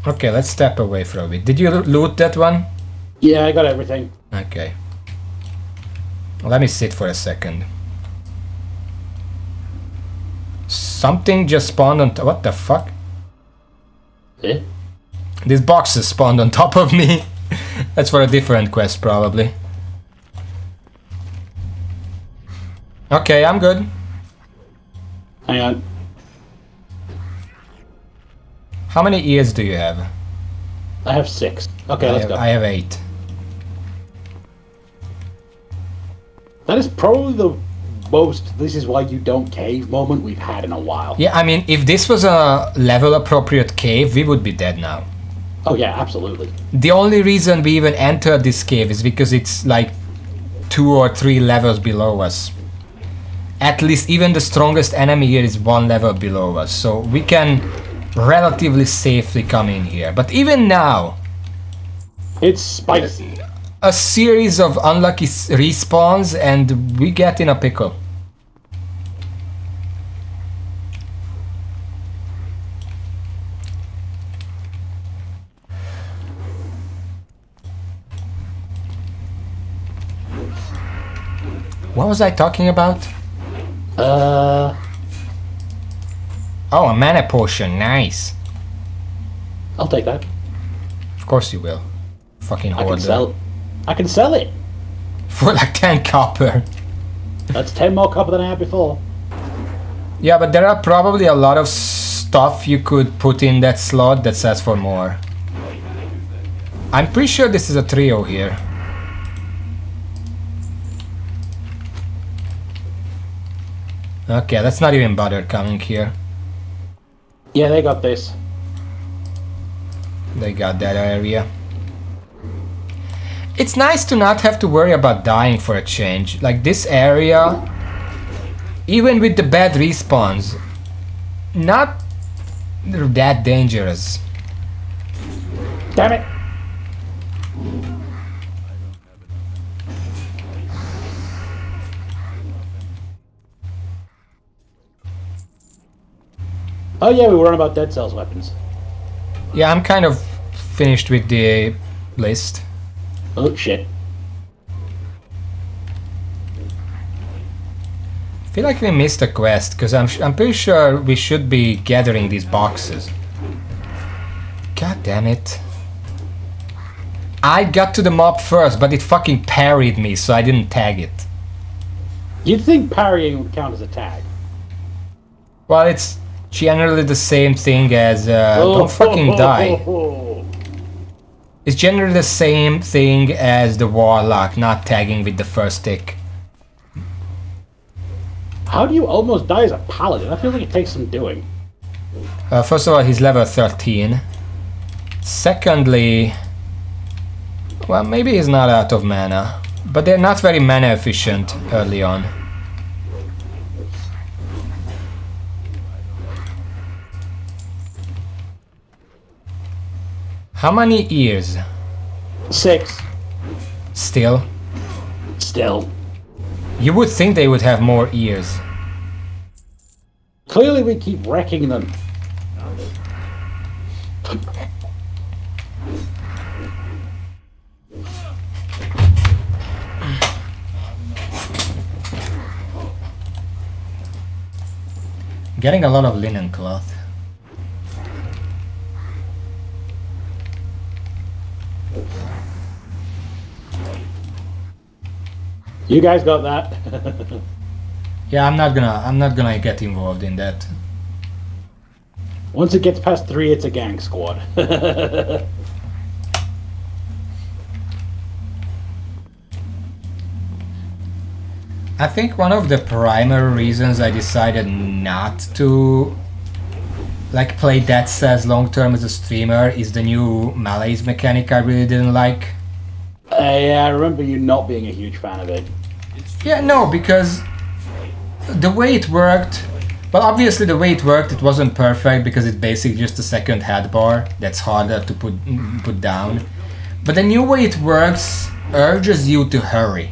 Okay, let's step away from it. Did you loot that one? Yeah, I got everything. Okay. Let me sit for a second. Something just spawned on top. What the fuck? Eh? These boxes spawned on top of me. That's for a different quest, probably. Okay, I'm good. Hang on. How many ears do you have? I have 6. Okay, let's go. I have 8. That is probably the most "this is why you don't cave" moment we've had in a while. Yeah, I mean, if this was a level appropriate cave, we would be dead now. Oh yeah, absolutely. The only reason we even entered this cave is because it's like 2 or 3 levels below us. At least even the strongest enemy here is 1 level below us, so we can relatively safely come in here. But even now, It's spicy. a series of unlucky respawns and we get in a pickle. What was I talking about? Oh, a mana potion, nice. I'll take that. Of course you will. Fucking I can hoarder. sell. I can sell it. For like 10 copper. That's 10 more copper than I had before. Yeah, but there are probably a lot of stuff you could put in that slot that says for more. I'm pretty sure this is a trio here. Okay, let's not even bother coming here. Yeah, they got this. They got that area. It's nice to not have to worry about dying for a change. Like this area, even with the bad respawns, not that dangerous. Damn it! Oh yeah, we were on about Dead Cells weapons. Yeah, I'm kind of finished with the list. Oh shit. I feel like we missed a quest, because I'm pretty sure we should be gathering these boxes. God damn it. I got to the mob first, but it fucking parried me, so I didn't tag it. You'd think parrying would count as a tag. Well, it's generally the same thing as... don't fucking die. It's generally the same thing as the warlock, not tagging with the first tick. How do you almost die as a paladin? I feel like it takes some doing. First of all, he's level 13. Secondly... Well, maybe he's not out of mana. But they're not very mana efficient early on. How many ears? 6. Still? Still. You would think they would have more ears. Clearly we keep wrecking them. Getting a lot of linen cloth. You guys got that? Yeah, I'm not gonna get involved in that. Once it gets past 3, it's a gang squad. I think one of the primary reasons I decided not to like play Dead Cells long term as a streamer is the new melees mechanic I really didn't like. Yeah, I remember you not being a huge fan of it. Yeah, no, because the way it worked, well, obviously the way it worked, it wasn't perfect because it's basically just a second head bar that's harder to put down. But the new way it works urges you to hurry.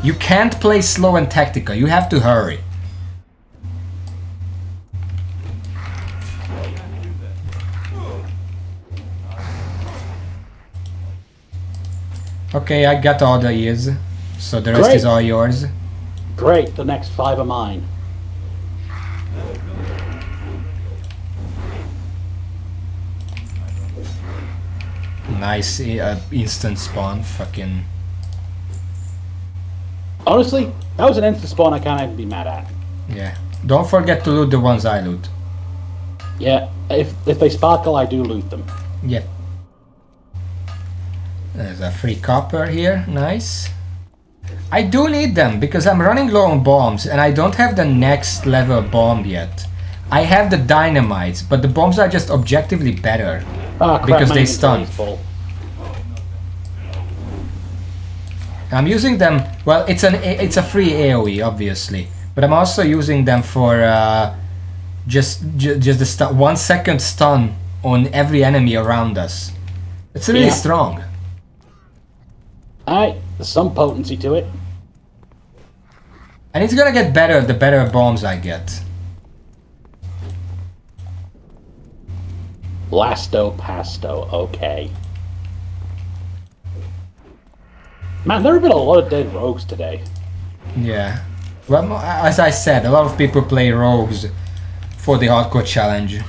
You can't play slow and tactical, you have to hurry. Okay, I got all the ears, so the rest Great. is all yours. Great, the next 5 are mine. Nice instant spawn, fucking... Honestly, that was an instant spawn I can't even be mad at. Yeah. Don't forget to loot the ones I loot. Yeah, if they sparkle, I do loot them. Yep. There's a free copper here, nice. I do need them because I'm running low on bombs and I don't have the next level bomb yet. I have the dynamites, but the bombs are just objectively better. Ah, crap, Because my they stun. inventory's full. I'm using them, well, it's a free AoE obviously, but I'm also using them for just the 1 second stun on every enemy around us. It's really Yeah. strong. Alright, there's some potency to it. And it's gonna get better the better bombs I get. Lasto Pasto, okay. Man, there have been a lot of dead rogues today. Yeah. Well, as I said, a lot of people play rogues for the hardcore challenge.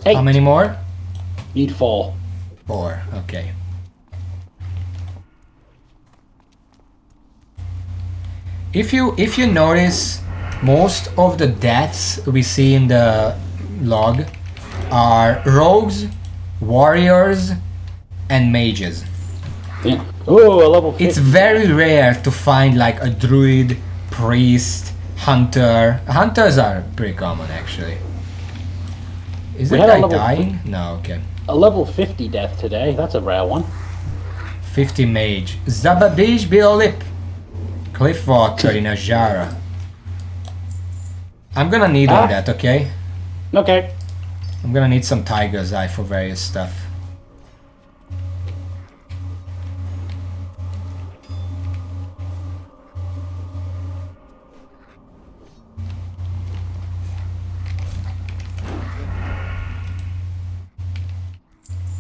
Hey, How many more? need 4. 4, okay. If you notice, most of the deaths we see in the log are rogues, warriors, and mages. Yeah. Oh, a level 50. It's very rare to find like a druid, priest, hunter. Hunters are pretty common actually. Is We that had a guy level dying? No, okay. A level 50 death today. That's a rare one. 50 mage. Zababij Biolip. Cliffwater in Ajara. I'm gonna need all that, okay? Okay. I'm gonna need some tiger's eye for various stuff.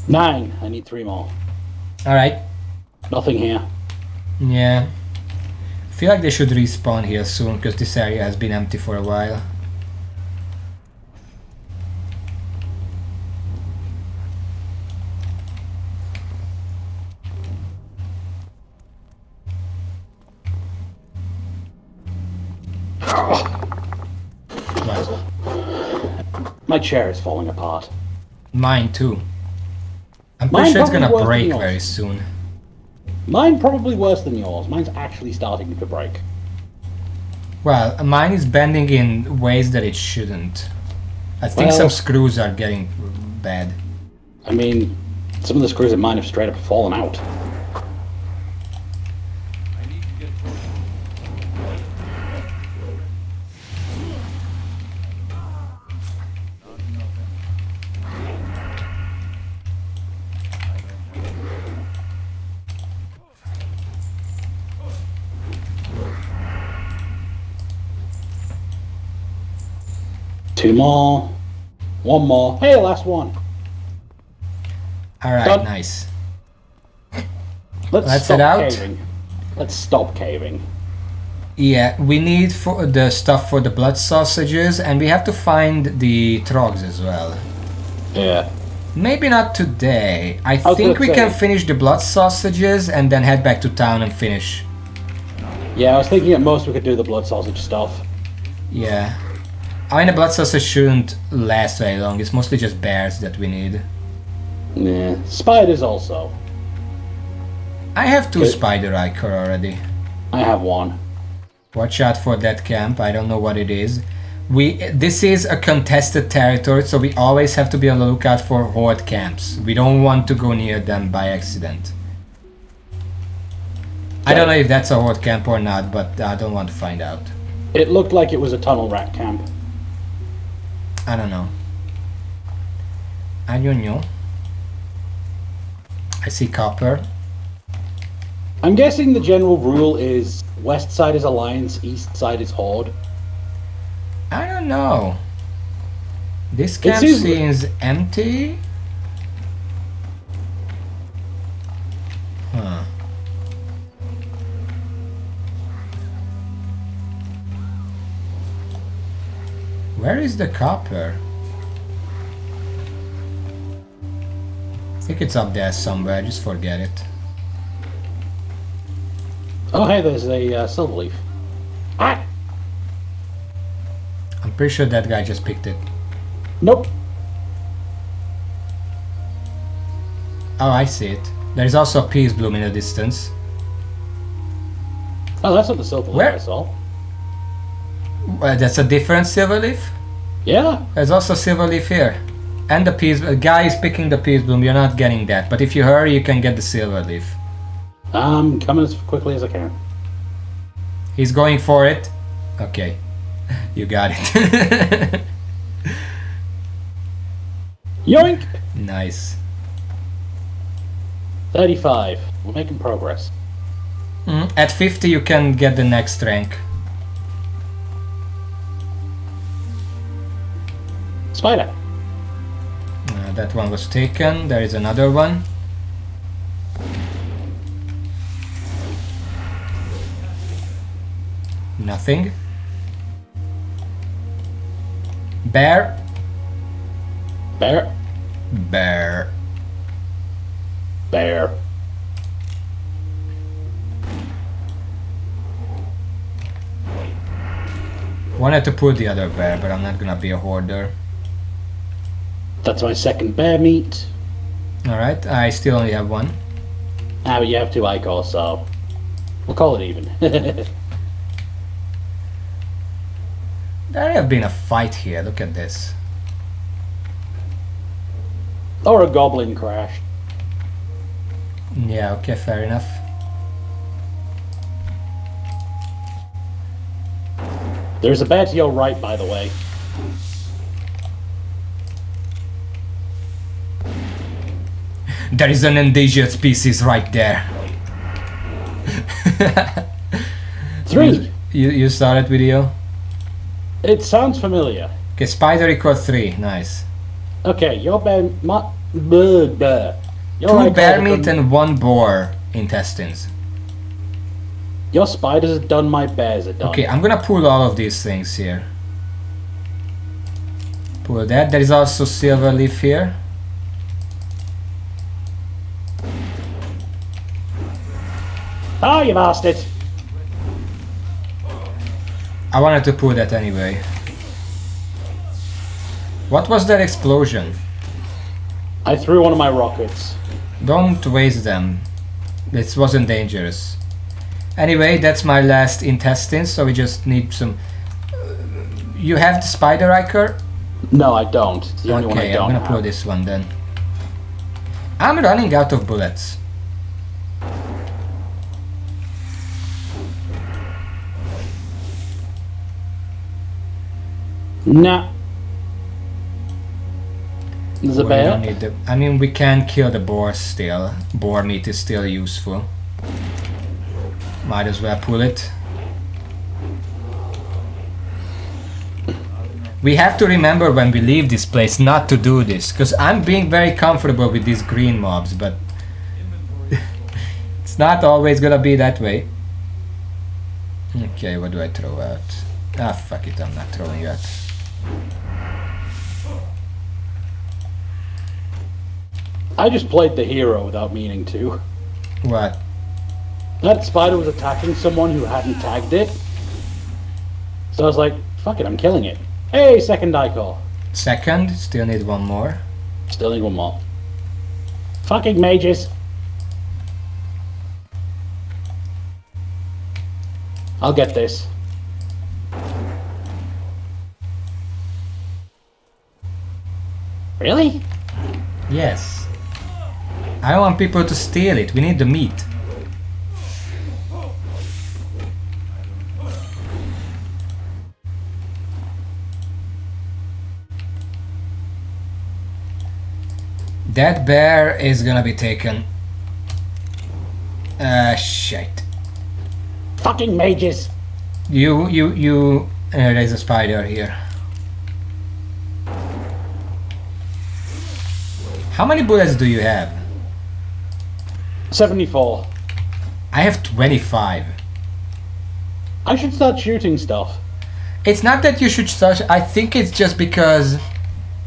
Nine. I need 3 more. Alright. Nothing here. Yeah. I feel like they should respawn here soon because this area has been empty for a while. What? My chair is falling apart. Mine too. I'm Mine pretty sure it's probably gonna worse than break yours. very soon. Mine probably worse than yours. Mine's actually starting to break. Well, mine is bending in ways that it shouldn't. I think Well- some screws are getting bad. I mean, some of the screws in mine have straight up fallen out. I need to get closer. Not enough energy. 2 more. 1 more. Hey, last one. Alright, Done. nice. Let's Let's stop head out. caving. Let's stop caving. Yeah, we need for the stuff for the blood sausages, and we have to find the trogs as well. Yeah. Maybe not today. I was think gonna we can say- finish the blood sausages and then head back to town and finish. Yeah, I was thinking at most we could do the blood sausage stuff. Yeah. I mean, the blood sausage shouldn't last very long. It's mostly just bears that we need. Yeah. Spiders also. I have 2 Okay. spider ichor already. I have 1. Watch out for that camp. I don't know what it is. This is a contested territory, so we always have to be on the lookout for horde camps. We don't want to go near them by accident. I don't know if that's a horde camp or not, but I don't want to find out. It looked like it was a tunnel rat camp. I don't know. I don't know. I see copper. I'm guessing the general rule is west side is Alliance, east side is Horde. I don't know. This camp seems- seems empty. Huh. Where is the copper? I think it's up there somewhere, just forget it. Oh, hey, there's a silver leaf. Ah! I'm pretty sure that guy just picked it. Nope. Oh, I see it. There's also a peace bloom in the distance. Oh, that's not the silver leaf Where? I saw. That's a different silver leaf? Yeah. There's also silver leaf here. And the peace, guy is picking the peace bloom, you're not getting that. But if you hurry, you can get the silver leaf. I'm coming as quickly as I can. He's going for it. Okay. You got it. Yoink! Nice. 35. We're making progress. At 50 you can get the next rank. Spider. That one was taken. There is another one. Nothing. Bear. Bear. Bear. Bear. Wanted to pull the other bear, but I'm not gonna be a hoarder. That's my second bear meat. Alright, I still only have 1. Ah, but you have 2 icons, so we'll call it even. There have been a fight here, look at this. Or a goblin crash. Yeah, okay, fair enough. There's a bear to your right, by the way. There is an endangered species right there. 3. You saw that video? It sounds familiar. Okay, spider equals 3, nice. Okay, your bear... Your 2 bear icons meat have done- and 1 boar intestines. Your spiders are done, my bears are done. Okay, I'm gonna pull all of these things here. Pull that. There is also silver leaf here. Oh, you bastard! I wanted to pull that anyway. What was that explosion? I threw one of my rockets. Don't waste them. This wasn't dangerous. Anyway, that's my last intestine, so we just need some... You have the spider ichor? No, I don't. It's the only one I Okay, don't I'm gonna pull have. this one then. I'm running out of bullets. Nah. There's a We bear. don't need the, I mean, we can kill the boar still. Boar meat is still useful. Might as well pull it. We have to remember when we leave this place not to do this, because I'm being very comfortable with these green mobs, but it's not always gonna be that way. Okay, what do I throw out? Ah, fuck it, I'm not throwing out. I just played the hero without meaning to. What? That spider was attacking someone who hadn't tagged it. So I was like, fuck it, I'm killing it. Hey, second die call. Second, still need one more. Still need one more. Fucking mages. I'll get this. Really? Yes. I want people to steal it, we need the meat. That bear is gonna be taken. Shit. Fucking mages. There's a spider here. How many bullets do you have? 74. I have 25. I should start shooting stuff. It's not that you should start. I think it's just because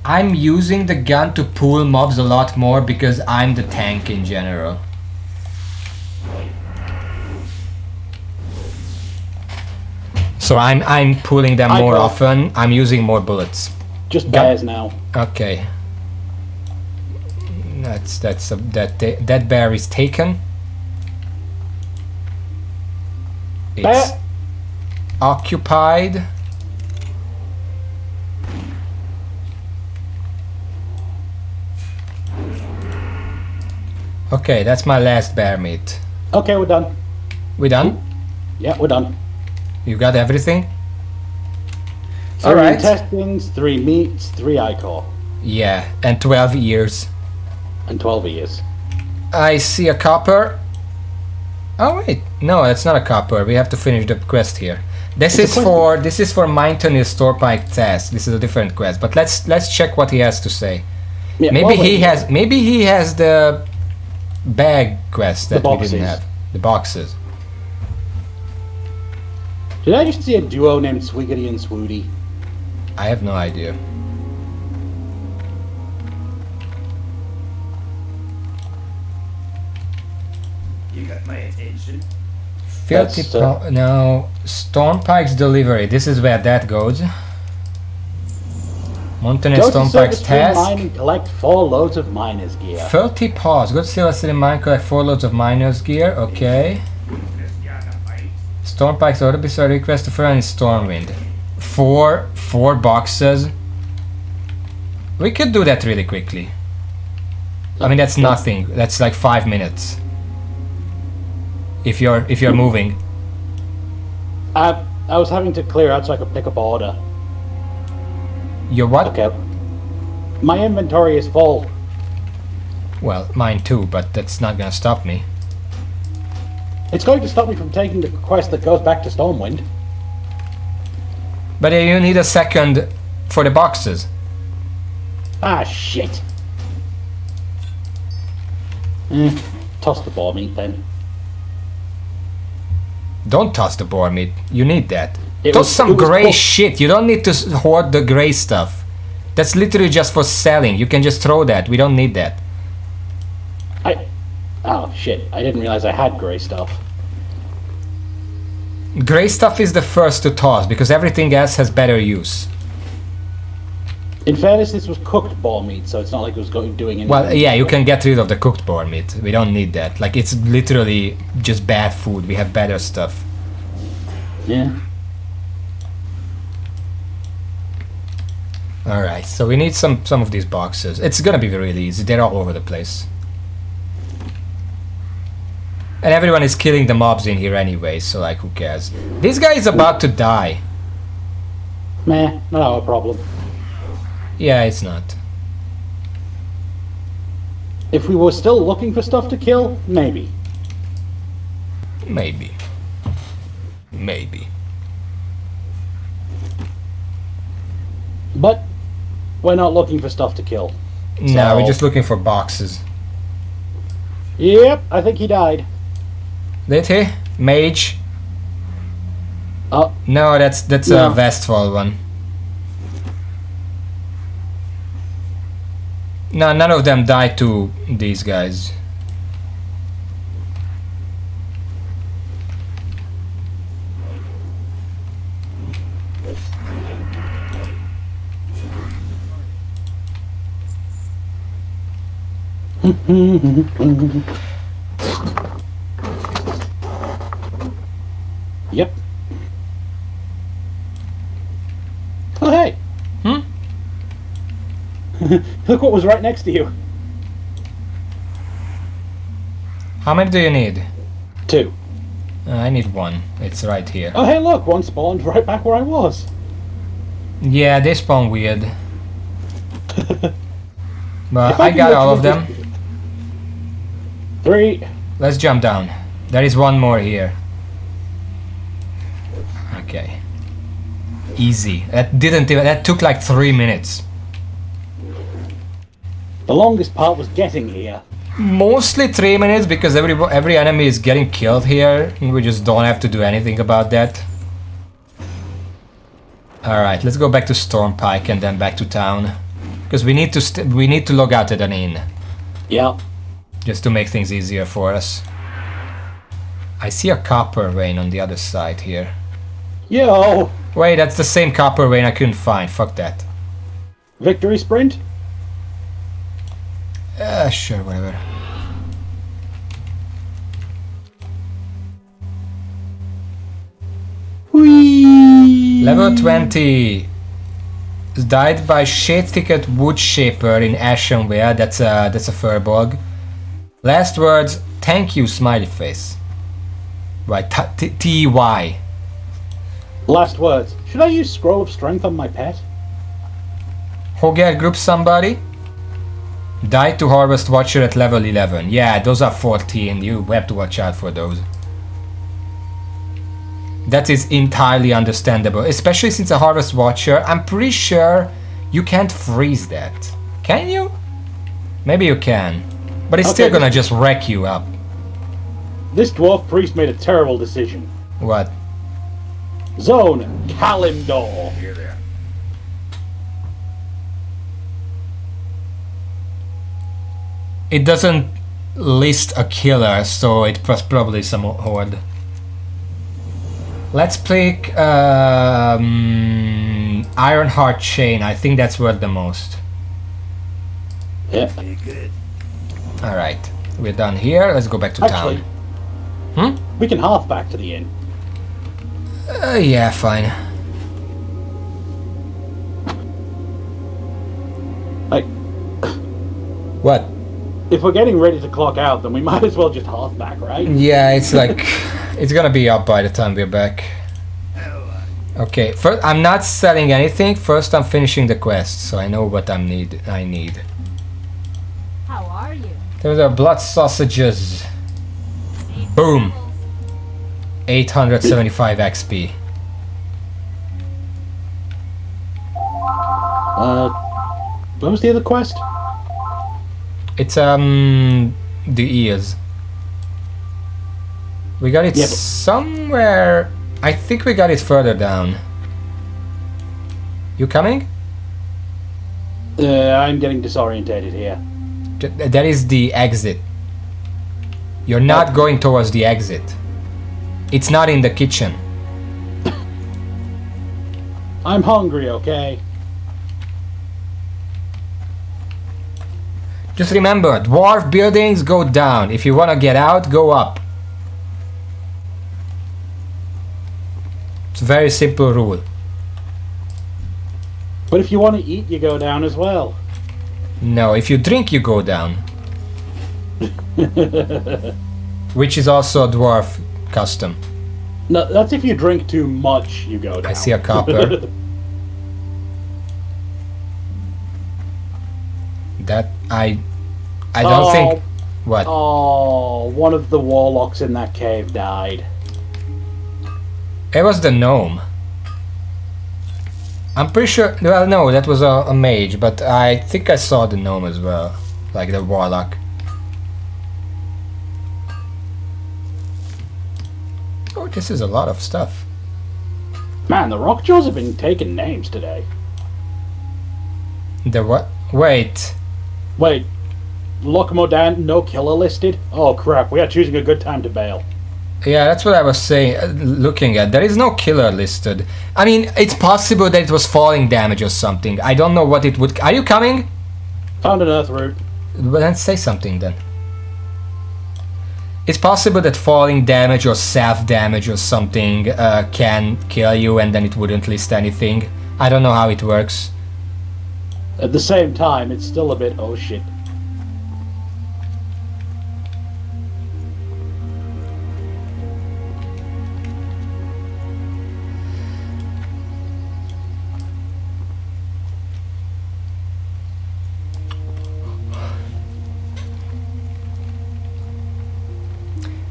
I'm using the gun to pull mobs a lot more because I'm the tank in general. So I'm pulling them more often. I'm using more bullets. Just bears now. Okay. That bear is taken. It's Bear. occupied. Okay, that's my last bear meat. Okay, we're done. We done? Yeah, we're done. You got everything? 3 Alright. intestines, 3 meats, 3 ichor, Yeah, and 12 years. and 12 ears. I see a copper. Oh wait, no, it's not a copper. We have to finish the quest here. This It's a is for Maintenance Storepike task. This is a different quest, but let's check what he has to say. Yeah, Maybe well, wait. maybe he has the bag quest that we didn't boxes. have. The boxes. Did I just see a duo named Swiggity and Swooty? I have no idea. You got my attention. Filthy That's, no, Stormpike's delivery. This is where that goes. Mountain Go to Stormpike's Silver Stream Mine task. and collect 4 loads of miner's gear. Filthy paws. Go to Silver City Mine, collect 4 loads of miner's gear. Okay. Just got a bite. Stormpike's order beside request to fire in Stormwind. Four boxes. We could do that really quickly. I mean, that's nothing. That's like 5 minutes. If you're moving. I was having to clear out so I could pick up order. You're what? Okay. My inventory is full. Well, mine too, but that's not gonna stop me. It's going to stop me from taking the quest that goes back to Stormwind. But you need a second for the boxes. Ah, shit. Toss the ball meat then. Don't toss the boar meat. You need that. It Toss was- some it was gray cooked. shit. You don't need to hoard the gray stuff. That's literally just for selling. You can just throw that. We don't need that. Oh, shit. I didn't realize I had grey stuff. Gray stuff is the first to toss because everything else has better use. In fairness, this was cooked ball meat, so it's not like it was doing anything. Well, yeah, you can get rid of the cooked boar meat. We don't need that. Like, it's literally just bad food. We have better stuff. Yeah. Alright, so we need some of these boxes. It's gonna be really easy. They're all over the place. And everyone is killing the mobs in here anyway, so like, who cares? This guy is about to die. Meh, not our problem. Yeah, it's not. If we were still looking for stuff to kill, maybe. Maybe. Maybe. But we're not looking for stuff to kill. No, So- we're just looking for boxes. Yep, I think he died. Did he? Mage? Oh, No, that's No. a Westfall one. No, none of them died to these guys. yep. Oh, hey. Hmm? Look what was right next to you. How many do you need? 2. I need one. It's right here. Oh, hey, look, one spawned right back where I was. Yeah, they spawn weird. But If I can got all literally of them. just- 3. Let's jump down. There is one more here. Okay. Easy. That took like 3 minutes. The longest part was getting here. Mostly 3 minutes because every enemy is getting killed here and we just don't have to do anything about that. Alright, let's go back to Stormpike and then back to town. Because we need to log out at an inn. Yep. Just to make things easier for us. I see a copper vein on the other side here. Yo! Wait, that's the same copper vein I couldn't find. Fuck that. Victory sprint? Sure, whatever. Whee! Level 20. Died by Shade-Thicket Woodshaper in Ashenware. That's a furbog. Last words, thank you, smiley face. Right, T-Y. Last words. Should I use Scroll of Strength on my pet? Hogar group somebody? Died to Harvest Watcher at level 11. Yeah, those are 14. You have to watch out for those. That is entirely understandable, especially since a Harvest Watcher, I'm pretty sure you can't freeze that. Can you? Maybe you can. But it's still Okay. gonna just wreck you up. This dwarf priest made a terrible decision. What? Zone Kalimdor. Here there. It doesn't list a killer, so it was probably some horde. Let's pick Ironheart Chain. I think that's worth the most. Yeah. Be good. Alright, we're done here. Let's go back to Actually, town. we can half back to the inn. Yeah, fine. Like, What? if we're getting ready to clock out, then we might as well just half back, right? Yeah, it's like... it's gonna be up by the time we're back. Okay, first, I'm not selling anything. First, I'm finishing the quest, so I know what I need. How are you? Those are blood sausages. Boom. 875 XP. What was the other quest? It's the ears. We got it Yeah, but- somewhere. I think we got it further down. You coming? I'm getting disorientated here. That is the exit. You're not going towards the exit. It's not in the kitchen. I'm hungry, okay? Just remember, dwarf buildings go down. If you want to get out, go up. It's a very simple rule. But if you want to eat, you go down as well. No, if you drink, you go down. Which is also a dwarf custom. No, that's if you drink too much, you go down. I see a copper. That I don't think. What? Oh, one of the warlocks in that cave died. It was the gnome. I'm pretty sure. Well, no, that was a mage, but I think I saw the gnome as well, like the warlock. Oh, this is a lot of stuff. Man, the Rockjaws have been taking names today. The what? Wait. Wait, Lockmodan, no killer listed? Oh crap, we are choosing a good time to bail. Yeah, that's what I was saying. Looking at, there is no killer listed. I mean, it's possible that it was falling damage or something. I don't know what it would. Are you coming? Found an earth root. Well, then say something then. It's possible that falling damage or self damage or something can kill you, and then it wouldn't list anything. I don't know how it works. At the same time, it's still a bit oh shit.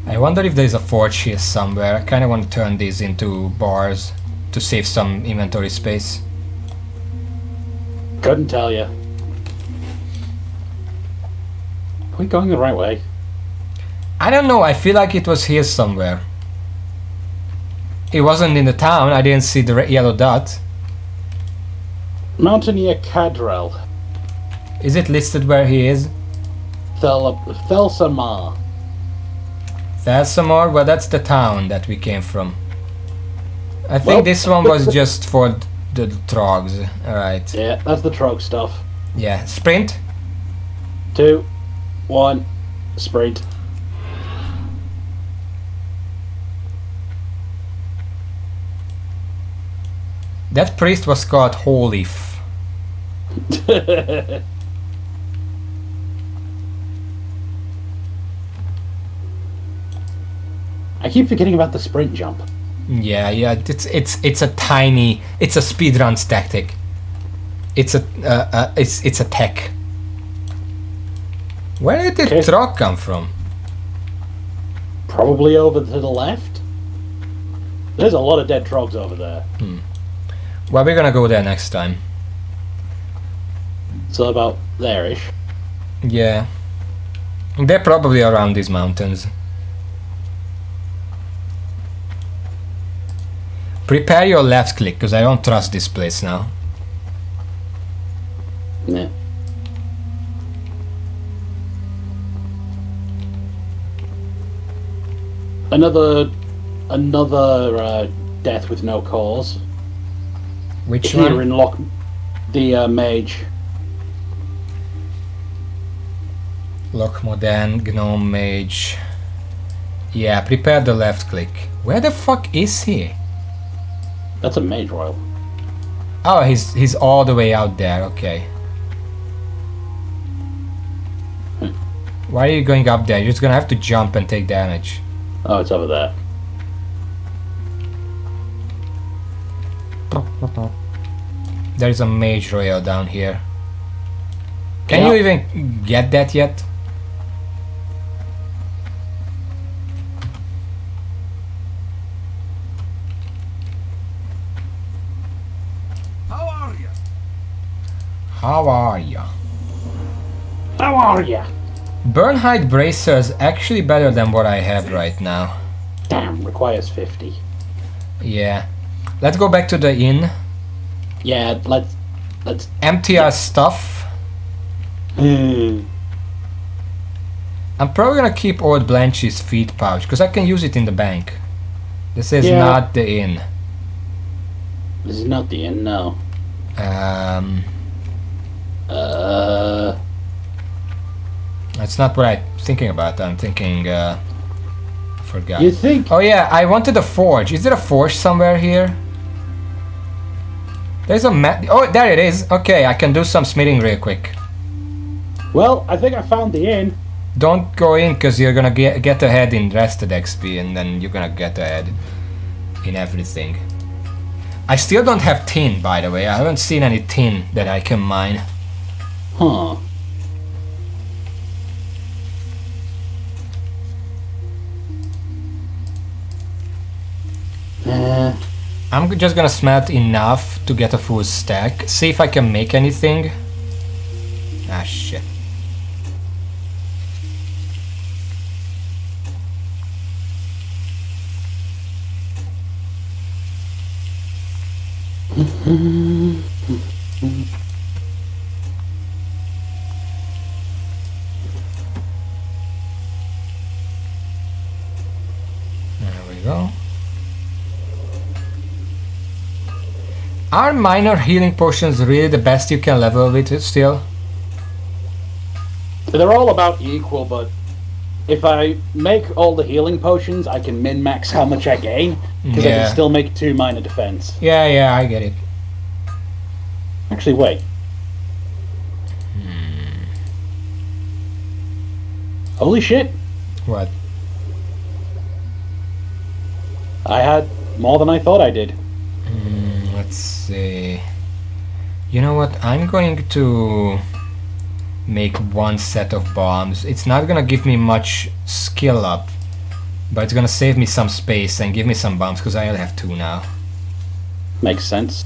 I wonder if there's a forge here somewhere. I kind of want to turn these into bars to save some inventory space. Couldn't tell you. Are we going the right way? I don't know, I feel like it was here somewhere. It wasn't in the town, I didn't see the yellow dot. Mountaineer Cadrel. Is it listed where he is? Thelsamar. Thelsamor? Well, that's the town that we came from. I think Well, this one was just for the trogs. Alright. Yeah, that's the Trog stuff. Yeah. Sprint? 2, 1, sprint. That priest was called Holeaf. I keep forgetting about the sprint jump. Yeah, it's a tiny, it's a speedruns tactic. It's a tech. Where did the Okay. truck come from? Probably over to the left. There's a lot of dead Trogs over there. Well, we're gonna go there next time. So about there-ish. Yeah. They're probably around these mountains. Prepare your left click, because I don't trust this place now. Yeah. Another death with no cause. Which Here one? in Lock, the mage. Lockmodan, Gnome Mage. Yeah, prepare the left click. Where the fuck is he? That's a mage royal. Oh, he's all the way out there, okay. Why are you going up there? You're just gonna have to jump and take damage. Oh, it's over there. There is a mage royal down here. Can Yeah. you even get that yet? How are you? How are ya? How are ya? Burnhide Bracer is actually better than what I have right now. Damn, requires 50. Yeah. Let's go back to the inn. Yeah, let's. Empty our stuff. I'm probably gonna keep old Blanche's feet pouch because I can use it in the bank. This is Yeah. not the inn. This is not the end, no. That's not what I'm thinking about. I'm thinking, forgot. You think? Oh yeah, I wanted a forge. Is there a forge somewhere here? There's a map. Oh, there it is. Okay, I can do some smithing real quick. Well, I think I found the inn. Don't go in because you're gonna get ahead in rested XP and then you're gonna get ahead in everything. I still don't have tin, by the way. I haven't seen any tin that I can mine. Huh. I'm just gonna smelt enough to get a full stack. See if I can make anything. Ah, shit. There we go. Are minor healing potions really the best you can level with it still? They're all about equal, but if I make all the healing potions, I can min-max how much I gain, because I Yeah. can still make 2 minor defense. Yeah, I get it. Actually, wait. Holy shit! What? I had more than I thought I did. Let's see. You know what? I'm going to make 1 set of bombs. It's not gonna give me much skill up, but it's gonna save me some space and give me some bombs because I only have 2 now. Makes sense.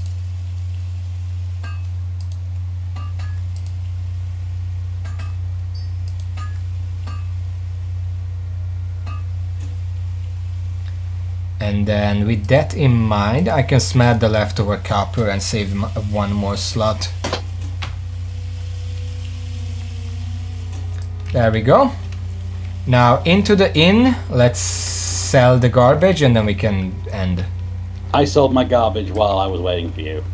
And then with that in mind, I can smelt the leftover copper and save 1 more slot. There we go. Now into the inn, let's sell the garbage and then we can end. I sold my garbage while I was waiting for you.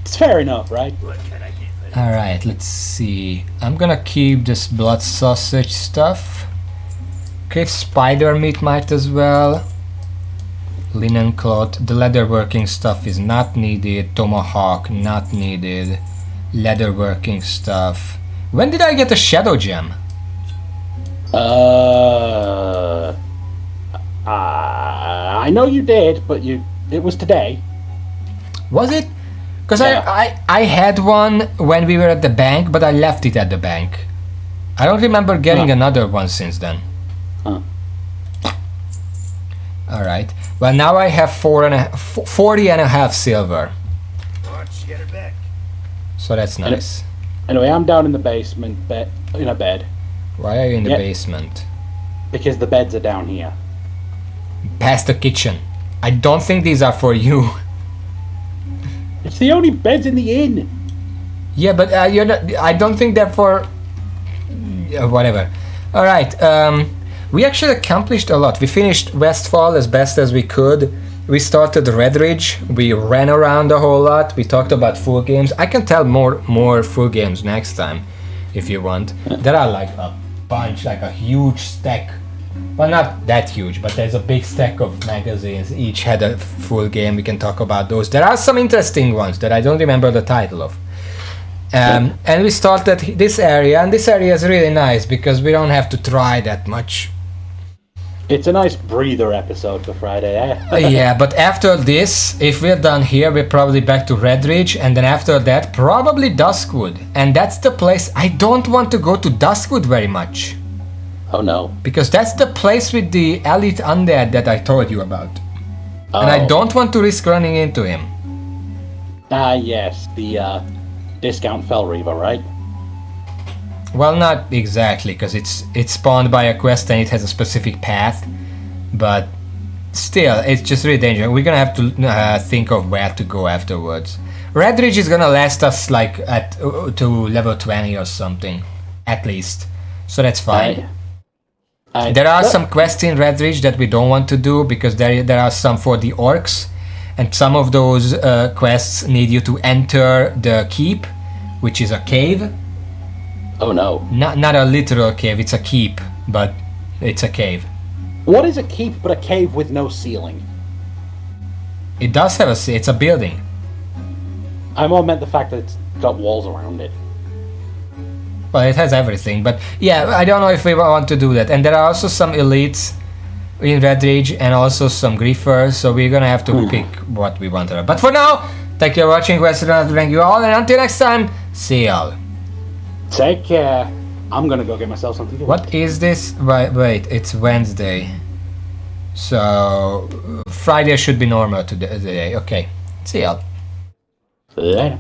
It's fair enough, right? Alright, let's see. I'm gonna keep this blood sausage stuff. Keep spider meat might as well. Linen cloth. The leatherworking stuff is not needed. Tomahawk, not needed. Leatherworking stuff. When did I get a shadow gem? I know you did, but it was today. Was it? Because Yeah. I had one when we were at the bank, but I left it at the bank. I don't remember getting Huh. another one since then. Huh. Alright. Well, now I have 40 and a half silver. Watch, get her back. So that's nice. Anyway, I'm down in the basement, in a bed, Why are you in the Yep. basement? because the beds are down here. Past the kitchen. I don't think these are for you. It's the only beds in the inn. Yeah, but you're not, I don't think they're for... whatever. Alright, we actually accomplished a lot. We finished Westfall as best as we could. We started Red Ridge. We ran around a whole lot. We talked about full games. I can tell more full games next time, if you want. There are like a bunch, like a huge stack. Well, not that huge, but there's a big stack of magazines. Each had a full game. We can talk about those. There are some interesting ones that I don't remember the title of. And we started this area, and this area is really nice because we don't have to try that much. It's a nice breather episode for Friday, eh? Yeah, but after this, if we're done here, we're probably back to Red Ridge, and then after that, probably Duskwood. And that's the place. I don't want to go to Duskwood very much, Oh no. because that's the place with the elite undead that I told you about. Oh. And I don't want to risk running into him. Ah, yes, the discount Fell Reaver, right? Well, not exactly, because it's spawned by a quest and it has a specific path, but still, it's just really dangerous. We're gonna have to think of where to go afterwards. Red Ridge is gonna last us like at to level 20 or something, at least, so that's fine. There are some quests in Red Ridge that we don't want to do because there are some for the orcs, and some of those quests need you to enter the keep, which is a cave. Oh no. Not a literal cave, it's a keep, but it's a cave. What is a keep but a cave with no ceiling? It does have it's a building. I more meant the fact that it's got walls around it. Well, it has everything, but yeah, I don't know if we want to do that. And there are also some elites in Red Ridge and also some griefers, so we're gonna have to pick what we want to. But for now, thank you for watching, thank you all, and until next time, see y'all. Take care. I'm gonna go get myself something to eat. What is this? Wait, it's Wednesday. So Friday should be normal today. Okay. See ya. Later.